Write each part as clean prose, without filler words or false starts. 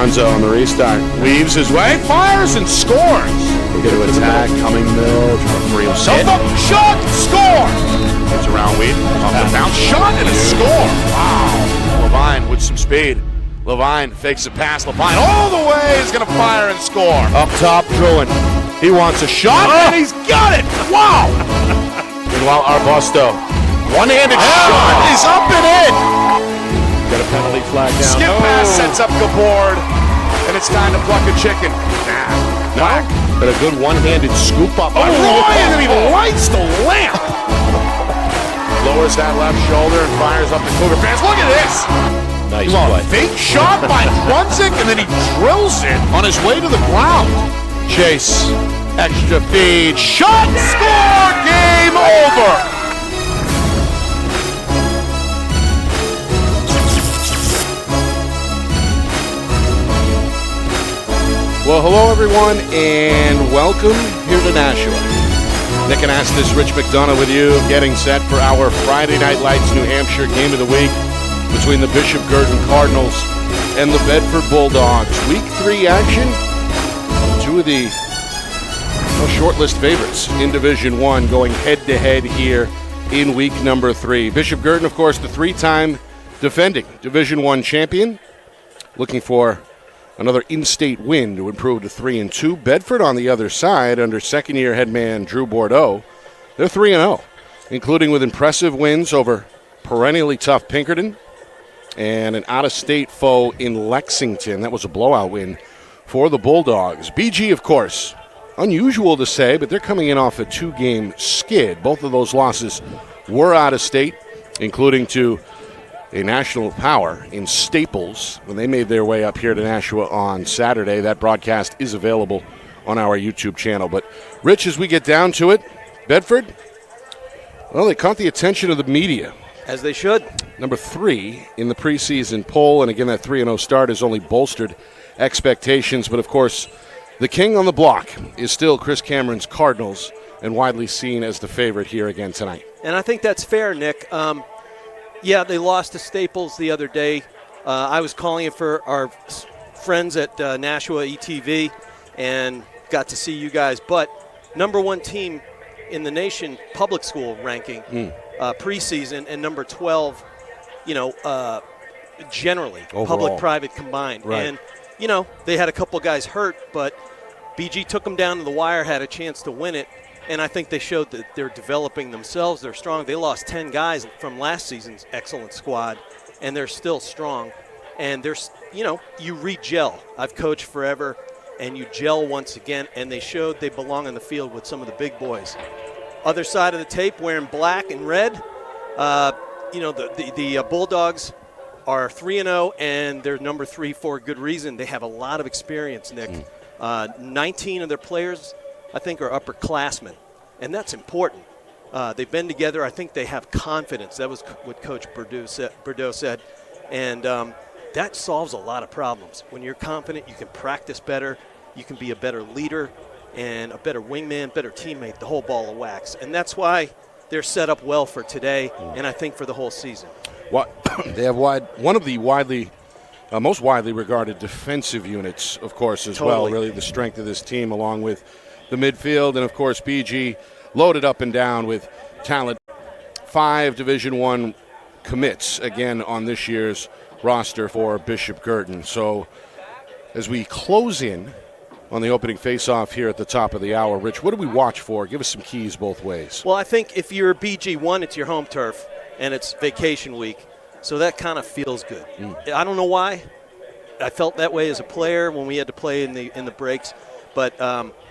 Gonzo on the restart. Weaves his way, fires, and scores. We'll get to attack, coming middle, trying to free himself up. Shot, score! Gets around Weed, off the bounce, shot, and a score. Wow. Levine with some speed. Levine fakes a pass. Levine all the way is going to fire and score. Up top, Druin. He wants a shot, and he's got it. Wow. Meanwhile, Arbusto, one-handed shot is up and in. Got a penalty flag down. Skip pass sets up Gabord, and it's time to pluck a chicken. Nah. But a good one-handed scoop up. Oh, Ryan, and he lights the lamp. Lowers that left shoulder and fires up the Cougar fans. Look at this. Nice play. Fake shot by Brunzik, and then he drills it on his way to the ground. Chase, extra feed, shot, score, game over. Well, hello everyone, and welcome here to Nashua. Nick Anastas, Rich McDonough with you, getting set for our Friday Night Lights New Hampshire game of the week between the Bishop Guertin Cardinals and the Bedford Bulldogs. Week 3 action. Two of the short-list favorites in Division 1 going head-to-head here in week number 3. Bishop Guertin, of course, the 3-time defending Division 1 champion, looking for another in-state win to improve to 3-2. Bedford on the other side, under second-year head man Drew Bordeaux, they're 3-0, including with impressive wins over perennially tough Pinkerton and an out-of-state foe in Lexington. That was a blowout win for the Bulldogs. BG, of course, unusual to say, but they're coming in off a 2-game skid. Both of those losses were out-of-state, including to a national power in Staples when they made their way up here to Nashua on Saturday. That broadcast is available on our YouTube channel. But, Rich, as we get down to it, Bedford, well, they caught the attention of the media. As they should. Number 3 in the preseason poll, and again, that 3-0 start has only bolstered expectations. But, of course, the king on the block is still Chris Cameron's Cardinals and widely seen as the favorite here again tonight. And I think that's fair, Nick. Yeah, they lost to Staples the other day. I was calling it for our friends at Nashua ETV and got to see you guys. But number 1 team in the nation public school ranking preseason, and number 12, generally, overall. Public-private combined. Right. And, they had a couple guys hurt, but BG took them down to the wire, had a chance to win it. And I think they showed that they're developing themselves. They're strong. They lost 10 guys from last season's excellent squad, and they're still strong. And there's, you re-gel. I've coached forever, and you gel once again, and they showed they belong on the field with some of the big boys. Other side of the tape, wearing black and red, the Bulldogs are 3-0, and they're number 3 for a good reason. They have a lot of experience, Nick. 19 of their players, I think, are upperclassmen, and that's important. They've been together. I think they have confidence. That was what Coach Bordeaux said, and that solves a lot of problems. When you're confident, you can practice better, you can be a better leader and a better wingman, better teammate, the whole ball of wax. And that's why they're set up well for today, and I think for the whole season. They have one of the most widely regarded defensive units, of course, as well. Really the strength of this team, along with the midfield, and of course BG loaded up and down with talent. 5 Division I commits again on this year's roster for Bishop Guertin. So as we close in on the opening face-off here at the top of the hour, Rich, what do we watch for? Give us some keys both ways. Well, I think if you're BG1, it's your home turf, and it's vacation week, so that kind of feels good. I don't know why. I felt that way as a player when we had to play in the breaks, but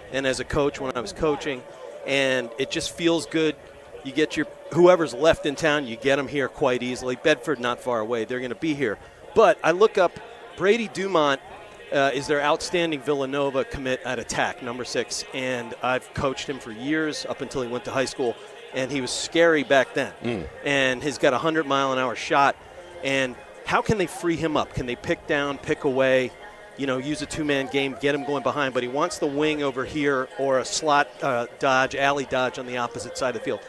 and as a coach when I was coaching, and it just feels good. You get whoever's left in town, you get them here quite easily. Bedford not far away. They're going to be here. But I look up, Brady Dumont is their outstanding Villanova commit at attack, number 6, and I've coached him for years up until he went to high school, and he was scary back then. And he's got a 100-mile-an-hour shot, and how can they free him up? Can they pick down, pick away, use a two-man game, get him going behind? But he wants the wing over here or a slot dodge, alley dodge on the opposite side of the field.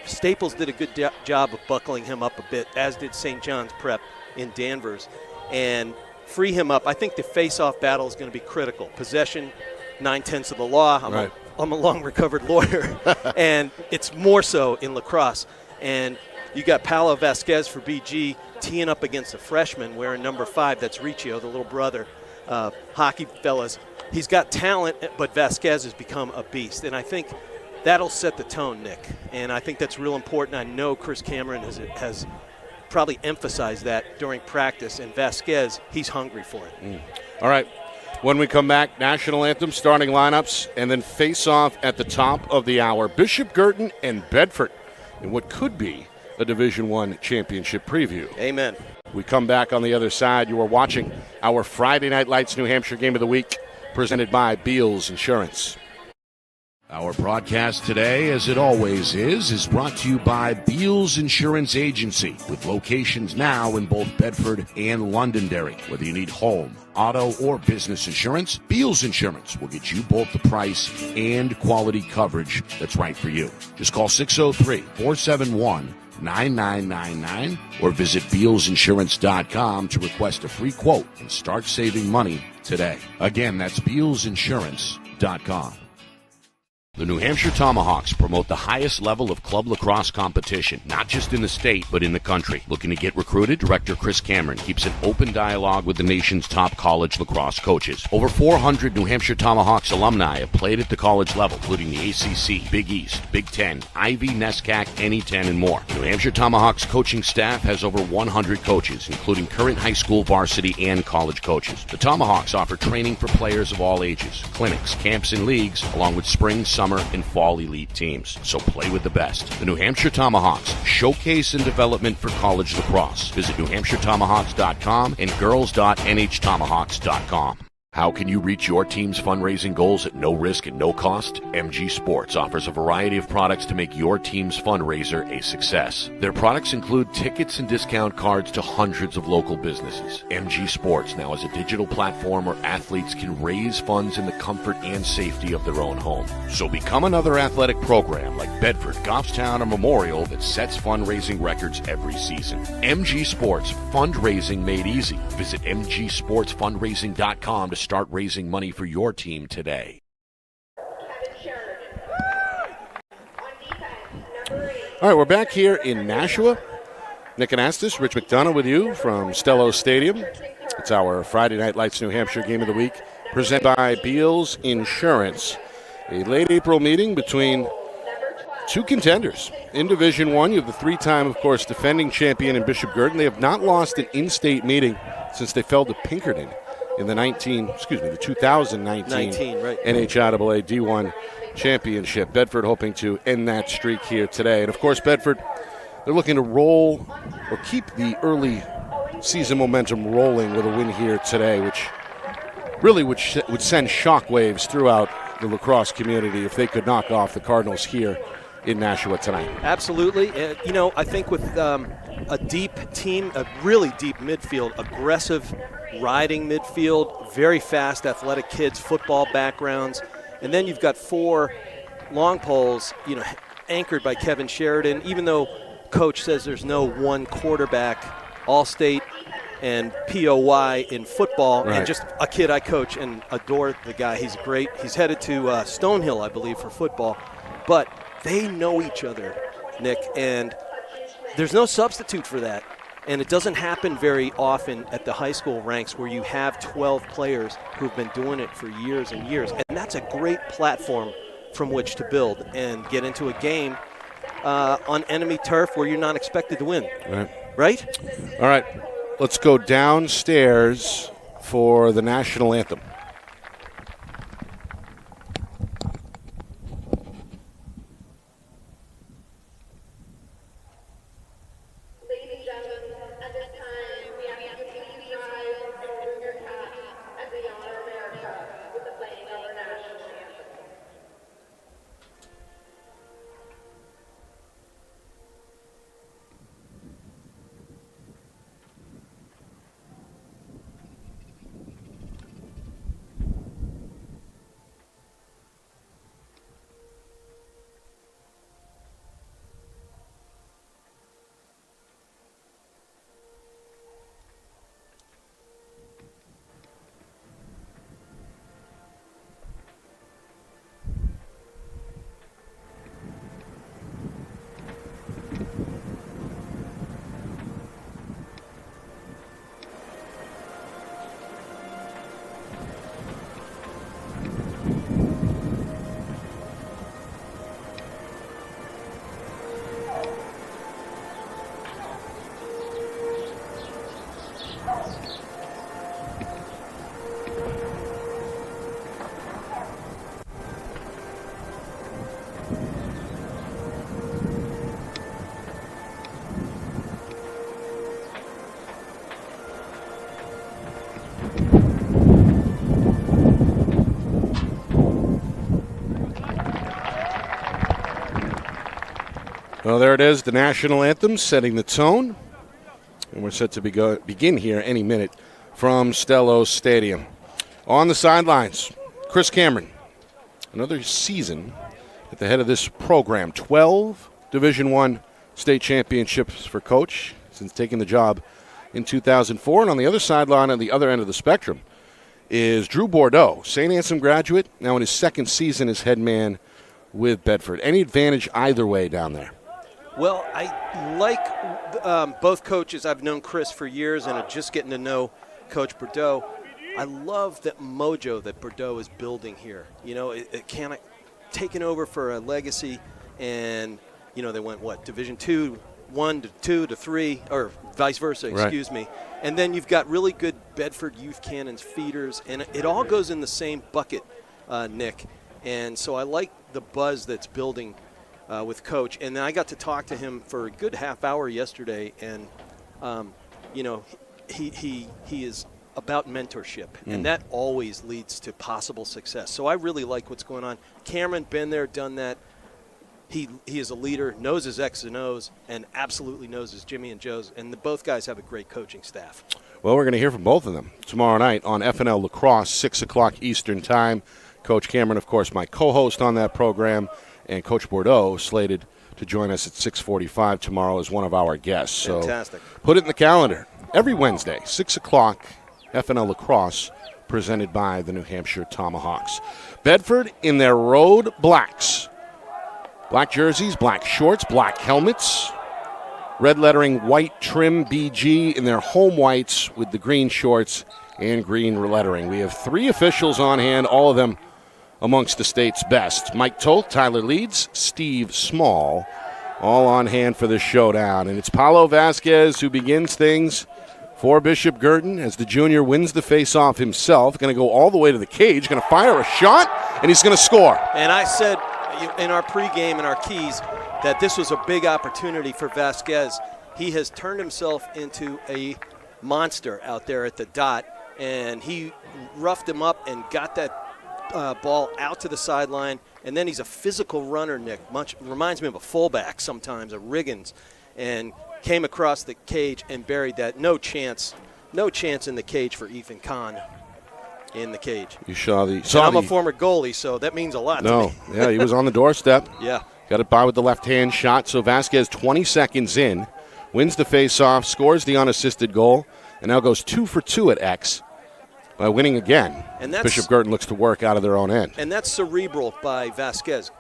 Staples did a good job of buckling him up a bit, as did St. John's Prep in Danvers. And free him up. I think the face-off battle is going to be critical. Possession, 9/10 of the law. I'm a long-recovered lawyer, and it's more so in lacrosse. And you got Paolo Vasquez for BG teeing up against a freshman wearing number 5. That's Riccio, the little brother. Hockey fellas. He's got talent, but Vasquez has become a beast. And I think that'll set the tone, Nick. And I think that's real important. I know Chris Cameron has probably emphasized that during practice. And Vasquez, he's hungry for it. All right. When we come back, national anthem, starting lineups, and then face-off at the top of the hour. Bishop Guertin and Bedford in what could be a Division I championship preview. Amen. We come back on the other side. You are watching our Friday Night Lights New Hampshire Game of the Week, presented by Beals Insurance. Our broadcast today, as it always is brought to you by Beals Insurance Agency, with locations now in both Bedford and Londonderry. Whether you need home, auto, or business insurance, Beals Insurance will get you both the price and quality coverage that's right for you. Just call 603-471-9999 or visit BealsInsurance.com to request a free quote and start saving money today. Again, that's BealsInsurance.com. The New Hampshire Tomahawks promote the highest level of club lacrosse competition, not just in the state, but in the country. Looking to get recruited? Director Chris Cameron keeps an open dialogue with the nation's top college lacrosse coaches. Over 400 New Hampshire Tomahawks alumni have played at the college level, including the ACC, Big East, Big Ten, Ivy, NESCAC, NE10, and more. New Hampshire Tomahawks coaching staff has over 100 coaches, including current high school varsity and college coaches. The Tomahawks offer training for players of all ages, clinics, camps, and leagues, along with spring, summer, and fall elite teams. So play with the best. The New Hampshire Tomahawks, showcase and development for college lacrosse. Visit NewHampshireTomahawks.com and girls.nhtomahawks.com. How can you reach your team's fundraising goals at no risk and no cost? MG Sports offers a variety of products to make your team's fundraiser a success. Their products include tickets and discount cards to hundreds of local businesses. MG Sports now has a digital platform where athletes can raise funds in the comfort and safety of their own home. So become another athletic program like Bedford, Goffstown, or Memorial that sets fundraising records every season. MG Sports, fundraising made easy. Visit mgsportsfundraising.com to start raising money for your team today. All right, we're back here in Nashua. Nick Anastas, Rich McDonough with you from Stello Stadium. It's our Friday Night Lights New Hampshire Game of the Week, presented by Beals Insurance. A late April meeting between two contenders. In Division I, you have the three-time, of course, defending champion in Bishop Guertin. They have not lost an in-state meeting since they fell to Pinkerton in the 2019 right. NHIAA D1 championship. Bedford hoping to end that streak here today. And, of course, Bedford, they're looking to roll or keep the early season momentum rolling with a win here today, which really would send shockwaves throughout the lacrosse community if they could knock off the Cardinals here in Nashua tonight. Absolutely. I think with a deep team, a really deep midfield, aggressive, riding midfield, very fast, athletic kids, football backgrounds, and then you've got 4 long poles, anchored by Kevin Sheridan. Even though coach says there's no one quarterback, All-State and POY in football, right. And just a kid I coach and adore the guy. He's great. He's headed to Stonehill, I believe, for football, but they know each other, Nick, and there's no substitute for that. And it doesn't happen very often at the high school ranks where you have 12 players who've been doing it for years and years. And that's a great platform from which to build and get into a game on enemy turf where you're not expected to win. Right? All right. Let's go downstairs for the national anthem. Well, there it is, the national anthem setting the tone. And we're set to begin here any minute from Stellos Stadium. On the sidelines, Chris Cameron. Another season at the head of this program. 12 Division I state championships for Coach since taking the job in 2004. And on the other sideline, on the other end of the spectrum, is Drew Bordeaux, St. Anselm graduate, now in his second season as head man with Bedford. Any advantage either way down there? Well, I like both coaches. I've known Chris for years and just getting to know Coach Bordeaux. I love that mojo that Bordeaux is building here. You know, it kind of taken over for a legacy, and, you know, they went, Division II, 1 to 2 to 3, or vice versa, excuse me. And then you've got really good Bedford youth cannons, feeders, and it all goes in the same bucket, Nick. And so I like the buzz that's building with Coach. And then I got to talk to him for a good half hour yesterday, and, you know, he is about mentorship, and that always leads to possible success. So I really like what's going on. Cameron, been there, done that. He is a leader, knows his X's and O's, and absolutely knows his Jimmy and Joe's, and both guys have a great coaching staff. Well, we're going to hear from both of them tomorrow night on FNL Lacrosse, 6 o'clock Eastern Time. Coach Cameron, of course, my co-host on that program, and Coach Bordeaux slated to join us at 6:45 tomorrow as one of our guests. Fantastic. So put it in the calendar. Every Wednesday, 6 o'clock, FNL Lacrosse, presented by the New Hampshire Tomahawks. Bedford in their road blacks. Black jerseys, black shorts, black helmets. Red lettering, white trim BG in their home whites with the green shorts and green lettering. We have 3 officials on hand, all of them amongst the state's best. Mike Toth, Tyler Leeds, Steve Small, all on hand for this showdown. And it's Paulo Vasquez who begins things for Bishop Guertin as the junior wins the face-off himself. Going to go all the way to the cage, going to fire a shot, and he's going to score. And I said in our pregame and our keys that this was a big opportunity for Vasquez. He has turned himself into a monster out there at the dot, and he roughed him up and got that ball out to the sideline. And then he's a physical runner, Nick. Much reminds me of a fullback sometimes, a Riggins, and came across the cage and buried that. No chance in the cage for Ethan Kahn in the cage. You saw the. I'm a former goalie, so that means a lot to me. Yeah, he was on the doorstep. Yeah. Got it by with the left-hand shot. So Vasquez, 20 seconds in, wins the face-off, scores the unassisted goal, and now goes 2 for 2 at X by winning again. And Bishop Guertin looks to work out of their own end. And that's cerebral by Vasquez.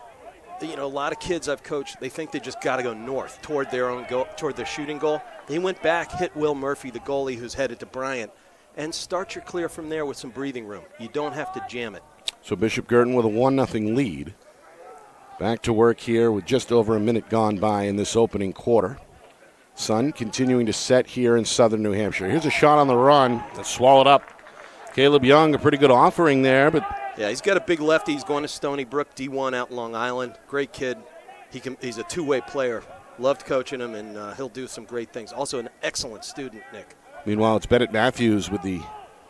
You know, a lot of kids I've coached, they think they just got to go north toward their own goal, toward their shooting goal. He went back, hit Will Murphy, the goalie who's headed to Bryant, and start your clear from there with some breathing room. You don't have to jam it. So Bishop Guertin with a 1-0 lead. Back to work here with just over a minute gone by in this opening quarter. Sun continuing to set here in southern New Hampshire. Here's a shot on the run that's swallowed up. Caleb Young, a pretty good offering there, but yeah, he's got a big lefty. He's going to Stony Brook, D1 out in Long Island. Great kid. He's a two-way player. Loved coaching him, and he'll do some great things. Also an excellent student, Nick. Meanwhile, it's Bennett Matthews with the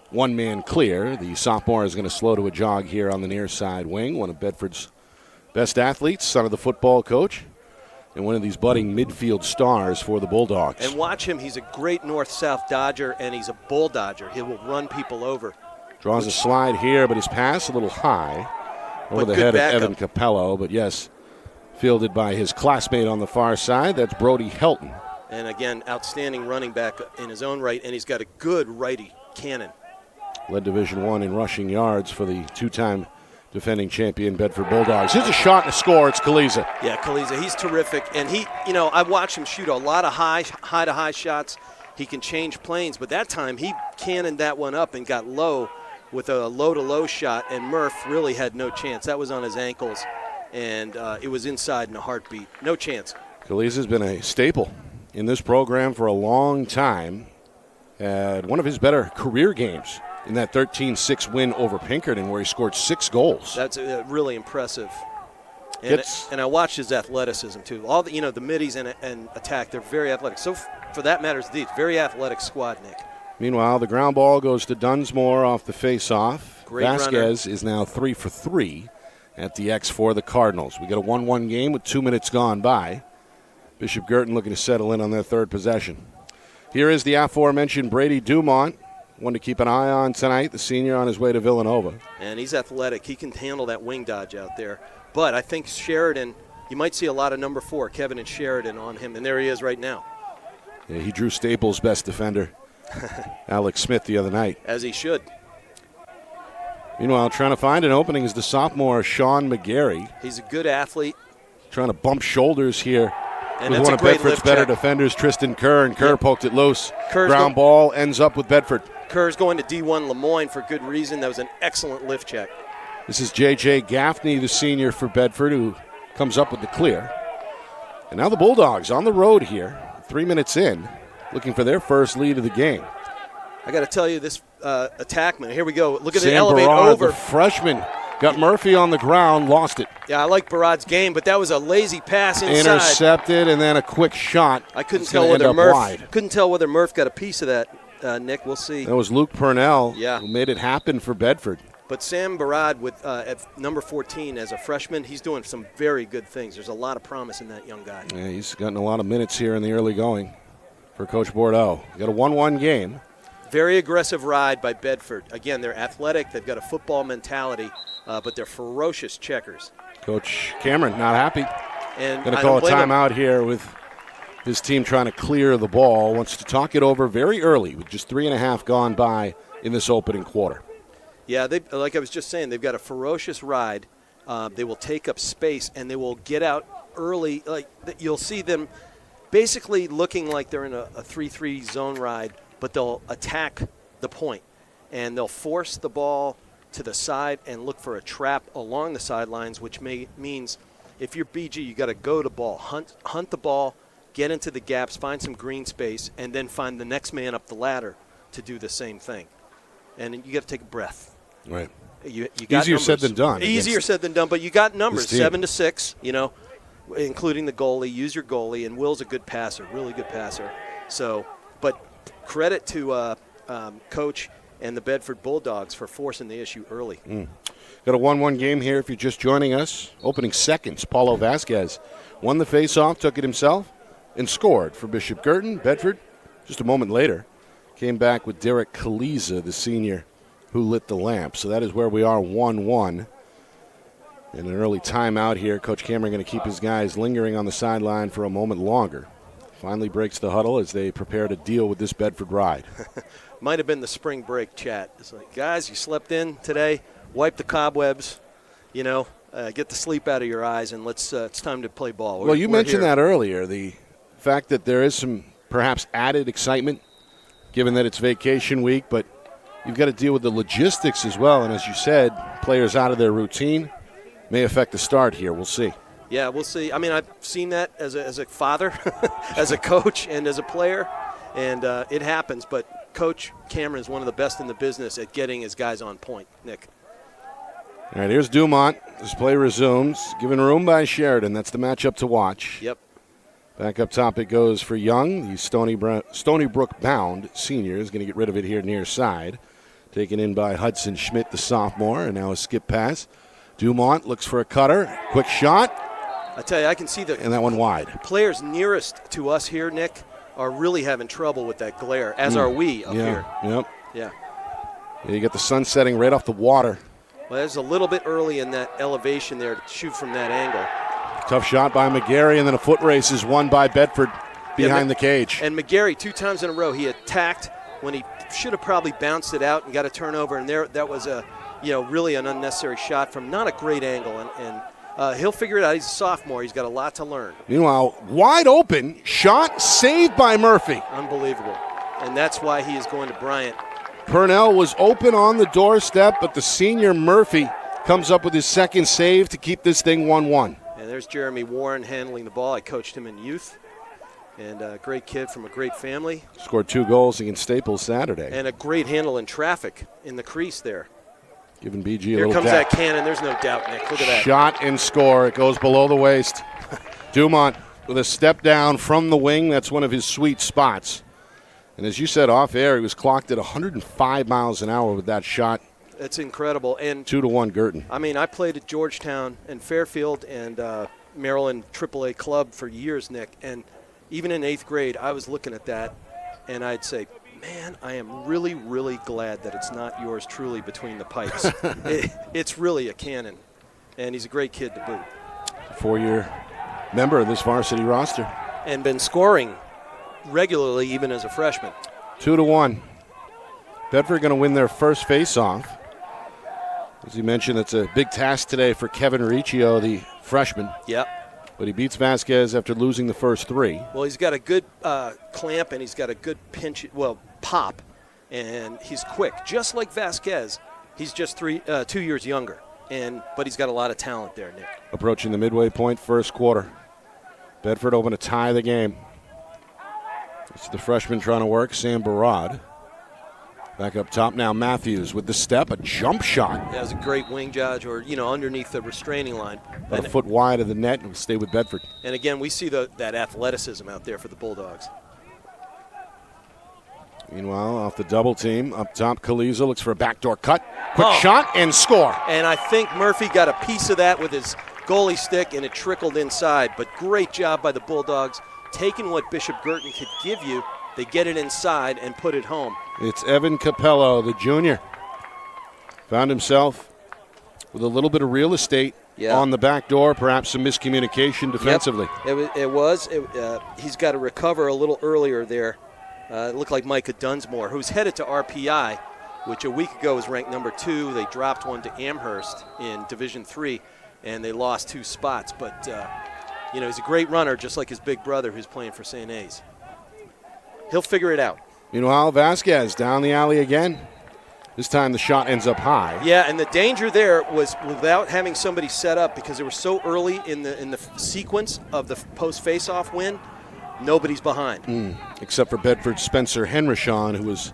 one-man clear. The sophomore is going to slow to a jog here on the near side wing. One of Bedford's best athletes, son of the football coach, and one of these budding midfield stars for the Bulldogs. And watch him. He's a great north-south dodger, and he's a bull dodger. He will run people over. Draws a slide here, but his pass a little high over the head of Evan Capello. But, yes, fielded by his classmate on the far side. That's Brody Helton. And, again, outstanding running back in his own right, and he's got a good righty cannon. Led Division I in rushing yards for the two-time defending champion Bedford Bulldogs. Here's a shot and a score. It's Kaliza. Yeah, Kaliza, he's terrific. And he, you know, I watched him shoot a lot of high-to-high shots. He can change planes, but that time he cannoned that one up and got low with a low-to-low shot, and Murph really had no chance. That was on his ankles, and it was inside in a heartbeat. No chance. Kaliza's been a staple in this program for a long time. Had one of his better career games in that 13-6 win over Pinkerton, where he scored 6 goals. That's really impressive. And I watched his athleticism too. All the the middies and attack, they're very athletic. So for that matter, it's a very athletic squad, Nick. Meanwhile, the ground ball goes to Dunsmore off the face-off. Great Vasquez runner. Is now 3 for 3 at the X for the Cardinals. We got a 1-1 game with 2 minutes gone by. Bishop Guertin looking to settle in on their third possession. Here is the aforementioned Brady Dumont, one to keep an eye on tonight, the senior on his way to Villanova. And he's athletic. He can handle that wing dodge out there. But I think Sheridan, you might see a lot of number 4, Kevin and Sheridan, on him, and there he is right now. Yeah, he drew Staples' best defender, Alex Smith, the other night. As he should. Meanwhile, trying to find an opening is the sophomore Sean McGarry. He's a good athlete. Trying to bump shoulders here. And with one of Bedford's better defenders, Tristan Kerr, and Kerr poked it loose. Ground ball ends up with Bedford. Kerr's going to D1 Lemoyne for good reason. That was an excellent lift check. This is J.J. Gaffney, the senior for Bedford, who comes up with the clear. And now the Bulldogs on the road here, 3 minutes in, looking for their first lead of the game. I got to tell you, this attackman, here we go. Look at Sam the elevate Barad, over. The freshman, got Murphy on the ground, lost it. Yeah, I like Barad's game, but that was a lazy pass inside. Intercepted, and then a quick shot. I couldn't tell whether Murph got a piece of that, Nick. We'll see. That was Luke Purnell who made it happen for Bedford. But Sam Barad with at number 14 as a freshman, he's doing some very good things. There's a lot of promise in that young guy. Yeah, he's gotten a lot of minutes here in the early going for Coach Bordeaux. Got a 1-1 game. Very aggressive ride by Bedford. Again, they're athletic. They've got a football mentality, but they're ferocious checkers. Coach Cameron not happy. And going to call a timeout here with his team trying to clear the ball. Wants to talk it over very early with just 3.5 gone by in this opening quarter. Yeah, like I was just saying, they've got a ferocious ride. They will take up space, and they will get out early. Like you'll see them basically looking like they're in a 3-3 zone ride, but they'll attack the point, and they'll force the ball to the side and look for a trap along the sidelines, which means if you're BG, you got to go to ball, hunt the ball, get into the gaps, find some green space, and then find the next man up the ladder to do the same thing. And you got to take a breath. Right. You got Easier numbers. said than done. Easier said than done, but you got numbers, 7-6, including the goalie. Use your goalie, and Will's a good passer, really good passer. So, but credit to Coach and the Bedford Bulldogs for forcing the issue early. Got a 1-1 game here if you're just joining us. Opening seconds, Paulo Vasquez won the faceoff, took it himself, and scored for Bishop Guertin. Bedford, just a moment later, came back with Derek Kaliza, the senior, who lit the lamp. So that is where we are, 1-1. In an early timeout here, Coach Cameron going to keep his guys lingering on the sideline for a moment longer. Finally breaks the huddle as they prepare to deal with this Bedford ride. Might have been the spring break chat. It's like, guys, you slept in today, wipe the cobwebs, get the sleep out of your eyes, and it's time to play ball. Well, you mentioned that earlier, the fact that there is some perhaps added excitement given that it's vacation week, but you've got to deal with the logistics as well. And as you said, players out of their routine may affect the start here. We'll see. Yeah, we'll see. I mean, I've seen that as a father, as a coach, and as a player, and it happens. But Coach Cameron is one of the best in the business at getting his guys on point, Nick. All right, here's Dumont. This play resumes. Given room by Sheridan. That's the matchup to watch. Yep. Back up top it goes for Young. The Stony Brook-bound senior is going to get rid of it here near side. Taken in by Hudson Schmidt, the sophomore, and now a skip pass. Dumont looks for a cutter. Quick shot. I tell you, I can see and that one wide. Players nearest to us here, Nick, are really having trouble with that glare, as are we up here. Yep. Yeah. You get the sun setting right off the water. Well, there's a little bit early in that elevation there to shoot from that angle. Tough shot by McGarry, and then a foot race is won by Bedford behind the cage. And McGarry, 2 times in a row, he attacked when he should have probably bounced it out and got a turnover, and that was really an unnecessary shot from not a great angle, and he'll figure it out. He's a sophomore. He's got a lot to learn. Meanwhile, wide open, shot saved by Murphy. Unbelievable. And that's why he is going to Bryant. Purnell was open on the doorstep, but the senior Murphy comes up with his second save to keep this thing 1-1. And there's Jeremy Warren handling the ball. I coached him in youth. And a great kid from a great family. Scored 2 goals against Staples Saturday. And a great handle in traffic in the crease there. Giving BG a Here little comes gap. that cannon. There's no doubt, Nick. Look at that. Shot and score. It goes below the waist. Dumont with a step down from the wing. That's one of his sweet spots. And as you said off air, he was clocked at 105 miles an hour with that shot. It's incredible. And 2-1 Guertin. I mean, I played at Georgetown and Fairfield, and Maryland AAA club for years, Nick, and even in 8th grade, I was looking at that, and I'd say, man, I am really, really glad that it's not yours truly between the pipes. It's really a cannon, and he's a great kid to boot. 4-year member of this varsity roster. And been scoring regularly even as a freshman. 2-1. Bedford going to win their first face-off. As you mentioned, it's a big task today for Kevin Riccio, the freshman. Yep. But he beats Vasquez after losing the first 3. Well, he's got a good clamp, and he's got a good pop, and he's quick. Just like Vasquez, he's just 2 years younger, but he's got a lot of talent there, Nick. Approaching the midway point, first quarter. Bedford open to tie the game. It's the freshman trying to work, Sam Barad. Back up top now, Matthews with the step, a jump shot. That was a great wing judge, or, underneath the restraining line. About a foot wide of the net, and will stay with Bedford. And again, we see that athleticism out there for the Bulldogs. Meanwhile, off the double team, up top, Kaliza looks for a backdoor cut. Quick shot and score. And I think Murphy got a piece of that with his goalie stick, and it trickled inside. But great job by the Bulldogs, taking what Bishop Guertin could give you. They get it inside and put it home. It's Evan Capello, the junior. Found himself with a little bit of real estate on the back door, perhaps some miscommunication defensively. Yep. He's got to recover a little earlier there. It looked like Micah Dunsmore, who's headed to RPI, which a week ago was ranked number 2. They dropped one to Amherst in Division III, and they lost 2 spots. But, he's a great runner, just like his big brother who's playing for St. A's. He'll figure it out. Meanwhile, Vasquez down the alley again. This time the shot ends up high. Yeah, and the danger there was without having somebody set up, because they were so early in the sequence of the post face-off win, nobody's behind. Except for Bedford's Spencer Henrishon, who was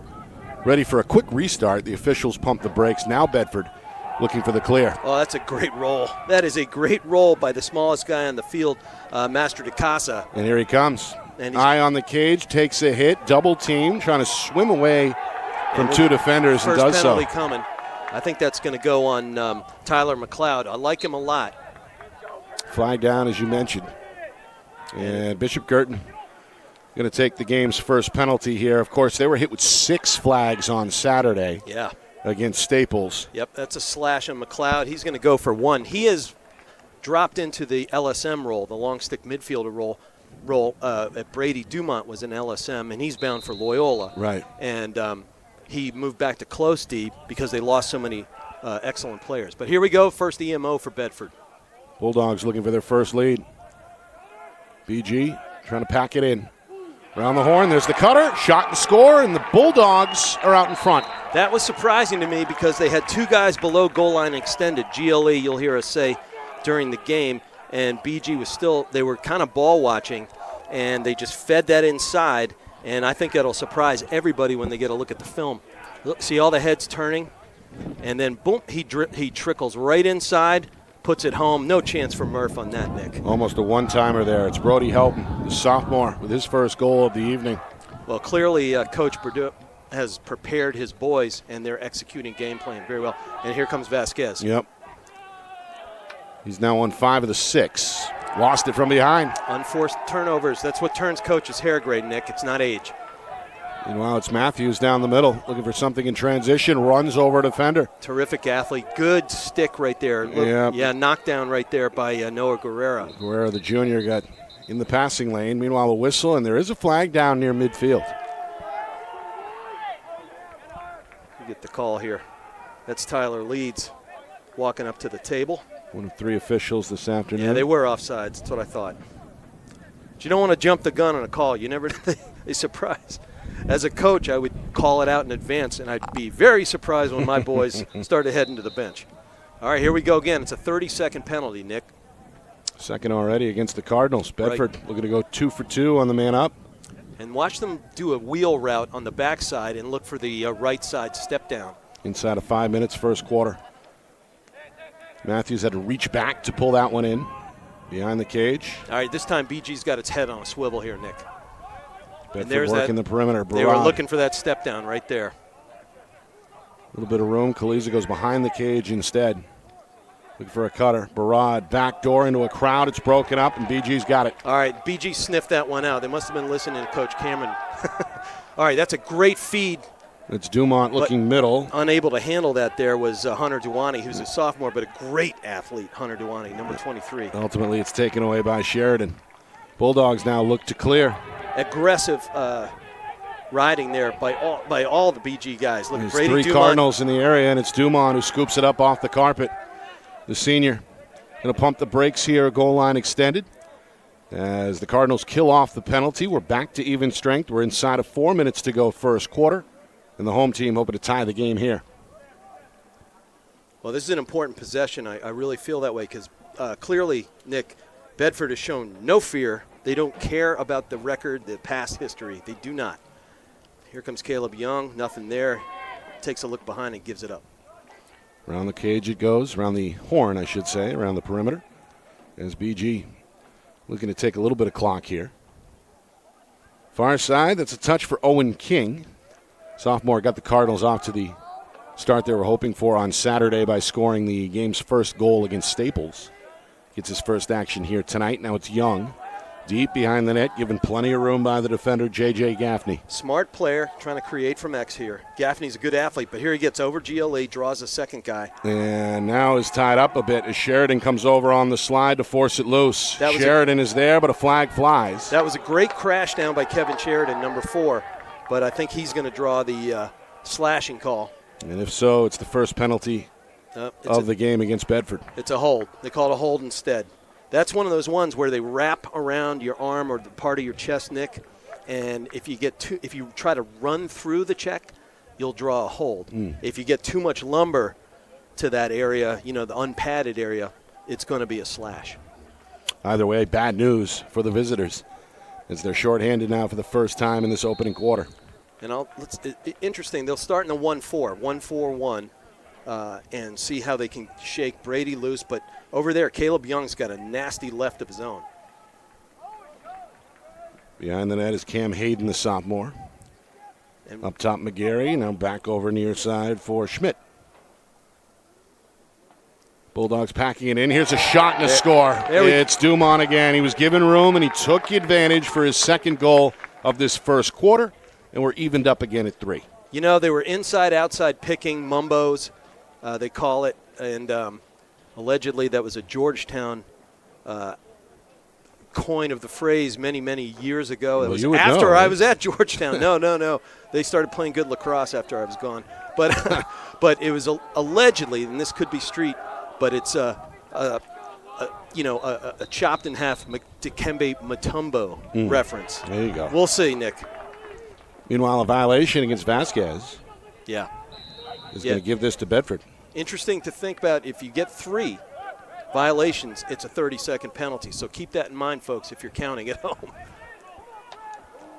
ready for a quick restart. The officials pumped the brakes. Now Bedford looking for the clear. Oh, that's a great roll. That is a great roll by the smallest guy on the field, Master de Casa. And here he comes. Eye on the cage, takes a hit, double team, trying to swim away from 2 defenders and does so. First penalty coming. I think that's going to go on Tyler McLeod. I like him a lot. Flag down, as you mentioned. And Bishop Guertin going to take the game's first penalty here. Of course, they were hit with 6 flags on Saturday against Staples. Yep, that's a slash on McLeod. He's going to go for 1. He has dropped into the LSM role, the long stick midfielder role. At Brady Dumont was an LSM, and he's bound for Loyola. Right. And he moved back to close D because they lost so many excellent players. But here we go, first EMO for Bedford. Bulldogs looking for their first lead. BG trying to pack it in. Around the horn, there's the cutter, shot and score, and the Bulldogs are out in front. That was surprising to me because they had 2 guys below goal line extended. GLE, you'll hear us say during the game. And BG was they were kind of ball watching, and they just fed that inside, and I think that'll surprise everybody when they get a look at the film. Look, see all the heads turning, and then boom, he trickles right inside, puts it home. No chance for Murph on that, Nick. Almost a one-timer there. It's Brody Helton, the sophomore, with his first goal of the evening. Well, clearly Coach Purdue has prepared his boys, and they're executing game plan very well. And here comes Vasquez. Yep. He's now on 5 of the 6. Lost it from behind. Unforced turnovers. That's what turns coach's hair gray, Nick. It's not age. Meanwhile, it's Matthews down the middle, looking for something in transition, runs over a defender. Terrific athlete. Good stick right there. Yeah, knockdown right there by Noah Guerrero. Guerrero, the junior, got in the passing lane. Meanwhile, a whistle, and there is a flag down near midfield. You get the call here. That's Tyler Leeds walking up to the table. One of 3 officials this afternoon. Yeah, they were offsides. That's what I thought. But you don't want to jump the gun on a call. You never – they surprise. As a coach, I would call it out in advance, and I'd be very surprised when my boys started heading to the bench. All right, here we go again. It's a 30-second penalty, Nick. Second already against the Cardinals. Bedford looking to go 2 for 2 on the man up. And watch them do a wheel route on the backside and look for the right side step down. Inside of 5 minutes, first quarter. Matthews had to reach back to pull that one in. Behind the cage. All right, this time BG's got its head on a swivel here, Nick. Bedford working the perimeter. They were looking for that step down right there. A little bit of room. Kaliza goes behind the cage instead. Looking for a cutter. Barad backdoor into a crowd. It's broken up, and BG's got it. All right, BG sniffed that one out. They must have been listening to Coach Cameron. All right, that's a great feed. It's Dumont looking middle. Unable to handle that there was Hunter Duwani, who's a sophomore, but a great athlete, Hunter Duwani, number 23. Ultimately, it's taken away by Sheridan. Bulldogs now look to clear. Aggressive riding there by all the BG guys. Look, There's Brady three Dumont. Cardinals in the area, and it's Dumont who scoops it up off the carpet. The senior going to pump the brakes here, goal line extended. As the Cardinals kill off the penalty, we're back to even strength. We're inside of 4 minutes to go first quarter, and the home team hoping to tie the game here. Well, this is an important possession. I really feel that way because clearly, Nick, Bedford has shown no fear. They don't care about the record, the past history. They do not. Here comes Caleb Young. Nothing there. Takes a look behind and gives it up. Around the cage it goes, around the horn, I should say, around the perimeter. As BG looking to take a little bit of clock here. Far side, that's a touch for Owen King. Sophomore got the Cardinals off to the start they were hoping for on Saturday by scoring the game's first goal against Staples. Gets his first action here tonight. Now it's Young. Deep behind the net, given plenty of room by the defender, J.J. Gaffney. Smart player, trying to create from X here. Gaffney's a good athlete, but here he gets over GLE, draws a second guy. And now is tied up a bit as Sheridan comes over on the slide to force it loose. Sheridan is there, but a flag flies. That was a great crash down by Kevin Sheridan, number 4, but I think he's going to draw the slashing call. And if so, it's the first penalty of the game against Bedford. It's a hold. They call it a hold instead. That's one of those ones where they wrap around your arm or the part of your chest, Nick, and if you try to run through the check, you'll draw a hold. If you get too much lumber to that area, the unpadded area, it's going to be a slash. Either way, bad news for the visitors as they're shorthanded now for the first time in this opening quarter. And interesting, they'll start in the 1-4, 1-4-1, and see how they can shake Brady loose, but over there, Caleb Young's got a nasty left of his own. Behind the net is Cam Hayden, the sophomore. And up top, McGarry. Now back over near side for Schmidt. Bulldogs packing it in. Here's a shot and a score. It's Dumont again. He was given room, and he took advantage for his second goal of this first quarter, and we're evened up again at 3. They were inside-outside picking, mumbos, they call it, and allegedly that was a Georgetown coin of the phrase many, many years ago. It was after I was at Georgetown. No. They started playing good lacrosse after I was gone. But but it was allegedly, and this could be street, but it's a chopped in half Dikembe Mutombo reference. There you go. We'll see, Nick. Meanwhile, a violation against Vasquez. Yeah. Is going to give this to Bedford. Interesting to think about. If you get 3 violations, it's a 30-second penalty. So keep that in mind, folks, if you're counting at home.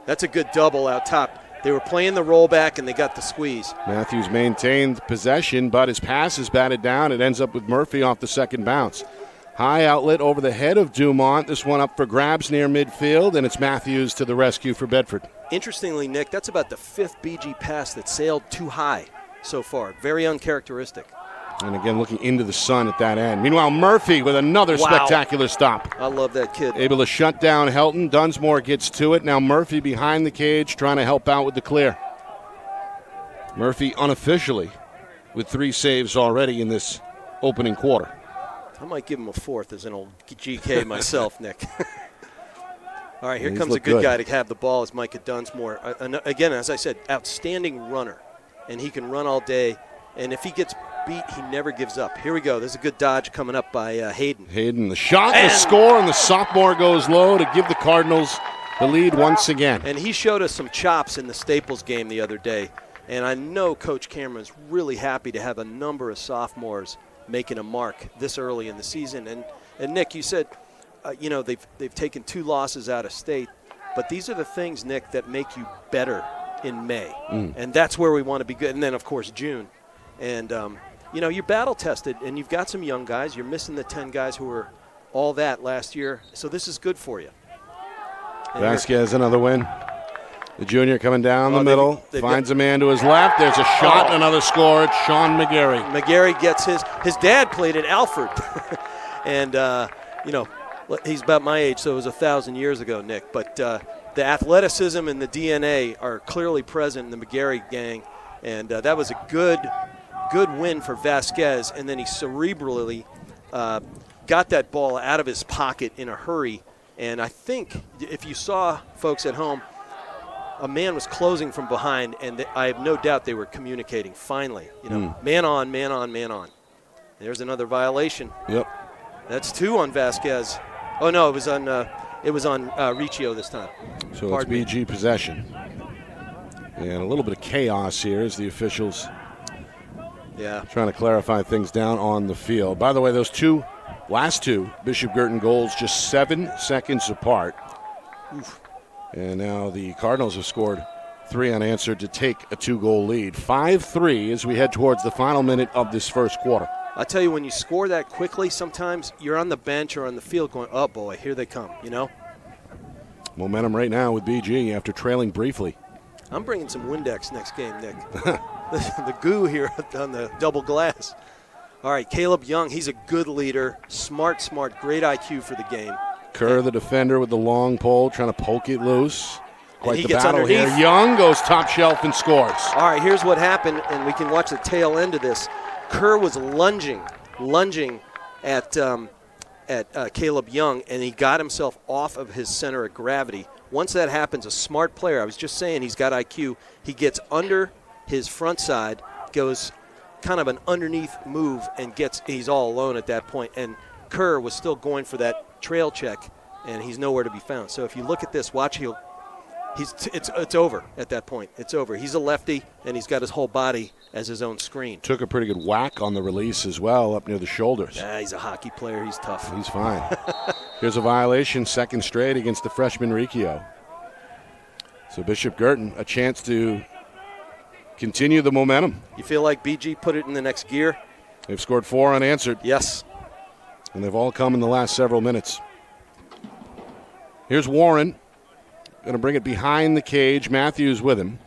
That's a good double out top. They were playing the rollback, and they got the squeeze. Matthews maintained possession, but his pass is batted down. It ends up with Murphy off the second bounce. High outlet over the head of Dumont. This one up for grabs near midfield, and it's Matthews to the rescue for Bedford. Interestingly, Nick, that's about the 5th BG pass that sailed too high so far. Very uncharacteristic. And again, looking into the sun at that end. Meanwhile, Murphy with another spectacular stop. I love that kid. Able to shut down Helton. Dunsmore gets to it. Now Murphy behind the cage trying to help out with the clear. Murphy unofficially with 3 saves already in this opening quarter. I might give him a 4th as an old GK myself, Nick. All right, here comes a good guy to have the ball is Micah Dunsmore. Again, as I said, outstanding runner, and he can run all day. And if he gets beat, he never gives up. Here we go. There's a good dodge coming up by Hayden. Hayden, the shot, the score, and the sophomore goes low to give the Cardinals the lead once again. And he showed us some chops in the Staples game the other day. And I know Coach Cameron's really happy to have a number of sophomores making a mark this early in the season. And Nick, you said, they've taken 2 losses out of state. But these are the things, Nick, that make you better in May. And that's where we want to be good. And then, of course, June. And, you're battle-tested, and you've got some young guys. You're missing the 10 guys who were all that last year. So this is good for you. And Vasquez, another win. The junior coming down the middle, finds a man to his left. There's a shot, and another score. It's Sean McGarry. McGarry gets his dad played at Alfred. And, he's about my age, so it was 1,000 years ago, Nick. But the athleticism and the DNA are clearly present in the McGarry gang. And that was a good win for Vasquez. And then he cerebrally got that ball out of his pocket in a hurry. And I think if you saw folks at home, a man was closing from behind, and I have no doubt they were communicating. Finally, man on, man on, man on. There's another violation. Yep. That's 2 on Vasquez. Oh no, it was on Riccio this time. So it's BG possession, and a little bit of chaos here as the officials, trying to clarify things down on the field. By the way, those last two Bishop Guertin goals just 7 seconds apart. Oof. And now the Cardinals have scored 3 unanswered to take a 2-goal lead. 5-3 as we head towards the final minute of this first quarter. I tell you, when you score that quickly, sometimes you're on the bench or on the field going, oh boy, here they come, Momentum right now with BG after trailing briefly. I'm bringing some Windex next game, Nick. The goo here on the double glass. All right, Caleb Young, he's a good leader, smart, great IQ for the game. Kerr, the defender, with the long pole, trying to poke it loose. Quite the battle underneath. here. Young goes top shelf and scores. All right, here's what happened, and we can watch the tail end of this. Kerr was lunging at Caleb Young, and he got himself off of his center of gravity. Once that happens, a smart player, I was just saying he's got IQ, he gets under his front side, goes kind of an underneath move, and he's all alone at that point. And Kerr was still going for that trail check, and he's nowhere to be found. So if you look at this, watch, it's over at that point. It's over. He's a lefty, and he's got his whole body as his own screen. Took a pretty good whack on the release as well, up near the shoulders. Yeah, he's a hockey player. He's tough. He's fine. Here's a violation, second straight against the freshman Riccio. So Bishop Guertin, a chance to continue the momentum. You feel like BG put it in the next gear? They've scored 4 unanswered. Yes. And they've all come in the last several minutes. Here's Warren. Going to bring it behind the cage. Matthews with him.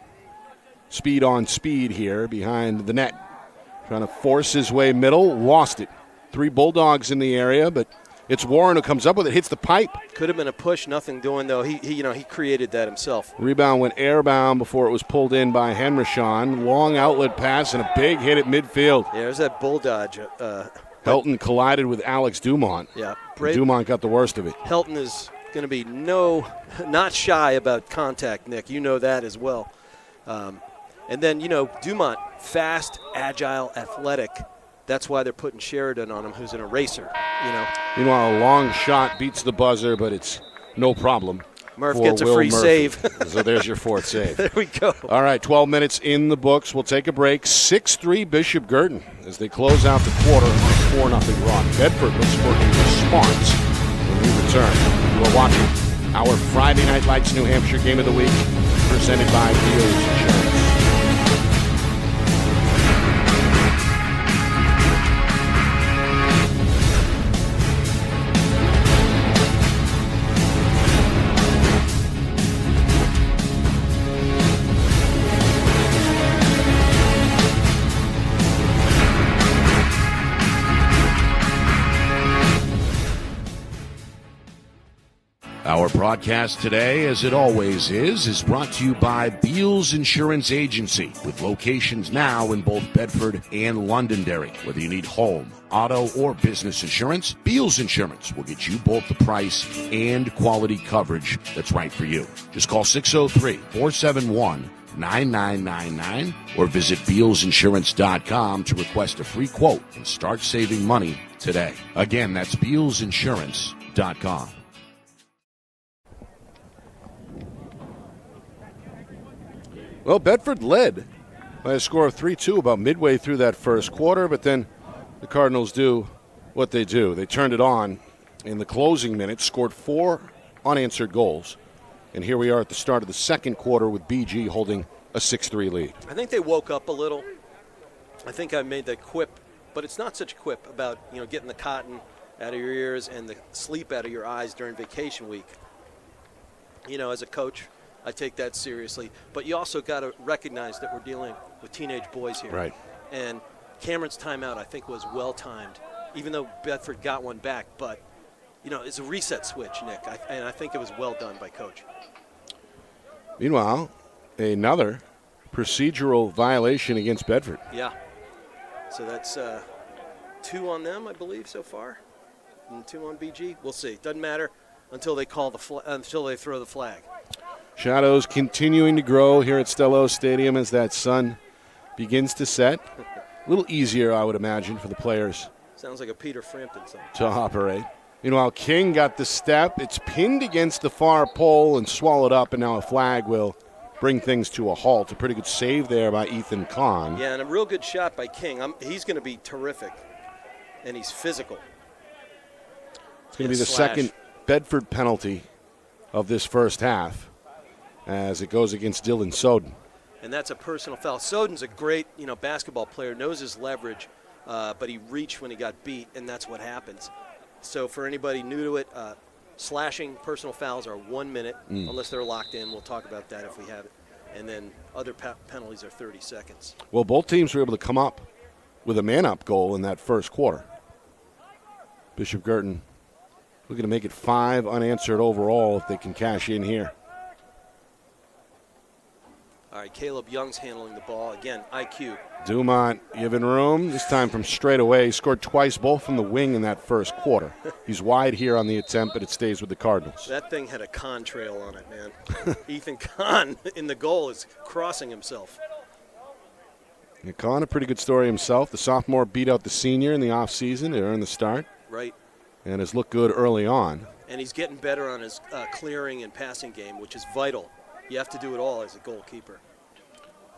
Speed on speed here behind the net. Trying to force his way middle. Lost it. 3 Bulldogs in the area, but it's Warren who comes up with it. Hits the pipe. Could have been a push. Nothing doing, though. He created that himself. Rebound went airbound before it was pulled in by Henrishon. Long outlet pass and a big hit at midfield. Yeah, there's that bulldodge. Helton collided with Alex Dumont. Yeah. Dumont got the worst of it. Helton is going to be not shy about contact, Nick. You know that as well. And then, Dumont, fast, agile, athletic. That's why they're putting Sheridan on him, who's an eraser, Meanwhile, a long shot beats the buzzer, but it's no problem. Murph gets a free save. So there's your 4th save. There we go. All right, 12 minutes in the books. We'll take a break. 6-3 Bishop Guertin as they close out the quarter on a 4-0 run. Bedford looks for a response when we return. You are watching our Friday Night Lights New Hampshire Game of the Week, presented by Beals Insurance. Our broadcast today, as it always is brought to you by Beals Insurance Agency, with locations now in both Bedford and Londonderry. Whether you need home, auto, or business insurance, Beals Insurance will get you both the price and quality coverage that's right for you. Just call 603-471-9999 or visit BealsInsurance.com to request a free quote and start saving money today. Again, that's BealsInsurance.com. Well, Bedford led by a score of 3-2 about midway through that first quarter, but then the Cardinals do what they do. They turned it on in the closing minutes, scored 4 unanswered goals, and here we are at the start of the second quarter with BG holding a 6-3 lead. I think they woke up a little. I think I made that quip, but it's not such a quip about getting the cotton out of your ears and the sleep out of your eyes during vacation week. As a coach, I take that seriously. But you also got to recognize that we're dealing with teenage boys here. Right. And Cameron's timeout, I think, was well-timed, even though Bedford got one back. But, it's a reset switch, Nick, and I think it was well done by Coach. Meanwhile, another procedural violation against Bedford. Yeah. So that's 2 on them, I believe, so far, and 2 on BG. We'll see. Doesn't matter until they until they throw the flag. Shadows continuing to grow here at Stello Stadium as that sun begins to set. A little easier, I would imagine, for the players. Sounds like a Peter Frampton song. To operate. Meanwhile, King got the step. It's pinned against the far pole and swallowed up, and now a flag will bring things to a halt. A pretty good save there by Ethan Kahn. Yeah, and a real good shot by King. He's going to be terrific, and he's physical. It's going to be the second Bedford penalty of this first half as it goes against Dylan Soden. And that's a personal foul. Soden's a great, basketball player, knows his leverage, but he reached when he got beat, and that's what happens. So for anybody new to it, slashing personal fouls are 1 minute, unless they're locked in. We'll talk about that if we have it. And then other penalties are 30 seconds. Well, both teams were able to come up with a man-up goal in that first quarter. Bishop Guertin looking to make it 5 unanswered overall if they can cash in here. All right, Caleb Young's handling the ball. Again, IQ. Dumont given room, this time from straight away. He scored twice, both from the wing in that first quarter. He's wide here on the attempt, but it stays with the Cardinals. That thing had a Kahn trail on it, man. Ethan Kahn in the goal is crossing himself. Yeah, Kahn, a pretty good story himself. The sophomore beat out the senior in the offseason to earn the start. Right. And has looked good early on. And he's getting better on his clearing and passing game, which is vital. You have to do it all as a goalkeeper.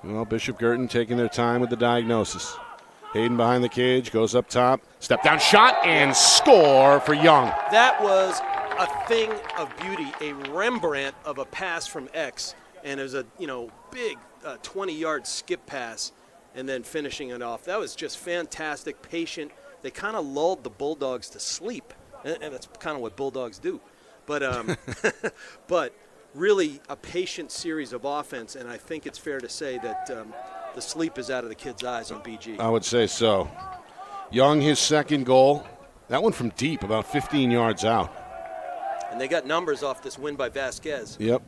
Well, Bishop Guertin taking their time with the diagnosis. Hayden behind the cage, goes up top, step down shot, and score for Young. That was a thing of beauty, a Rembrandt of a pass from X, and it was a big 20-yard skip pass, and then finishing it off. That was just fantastic, patient. They kind of lulled the Bulldogs to sleep, and that's kind of what Bulldogs do. But but really a patient series of offense, and I think it's fair to say that the sleep is out of the kid's eyes on BG. I would say so. Young, his second goal. That one from deep, about 15 yards out. And they got numbers off this win by Vasquez. Yep.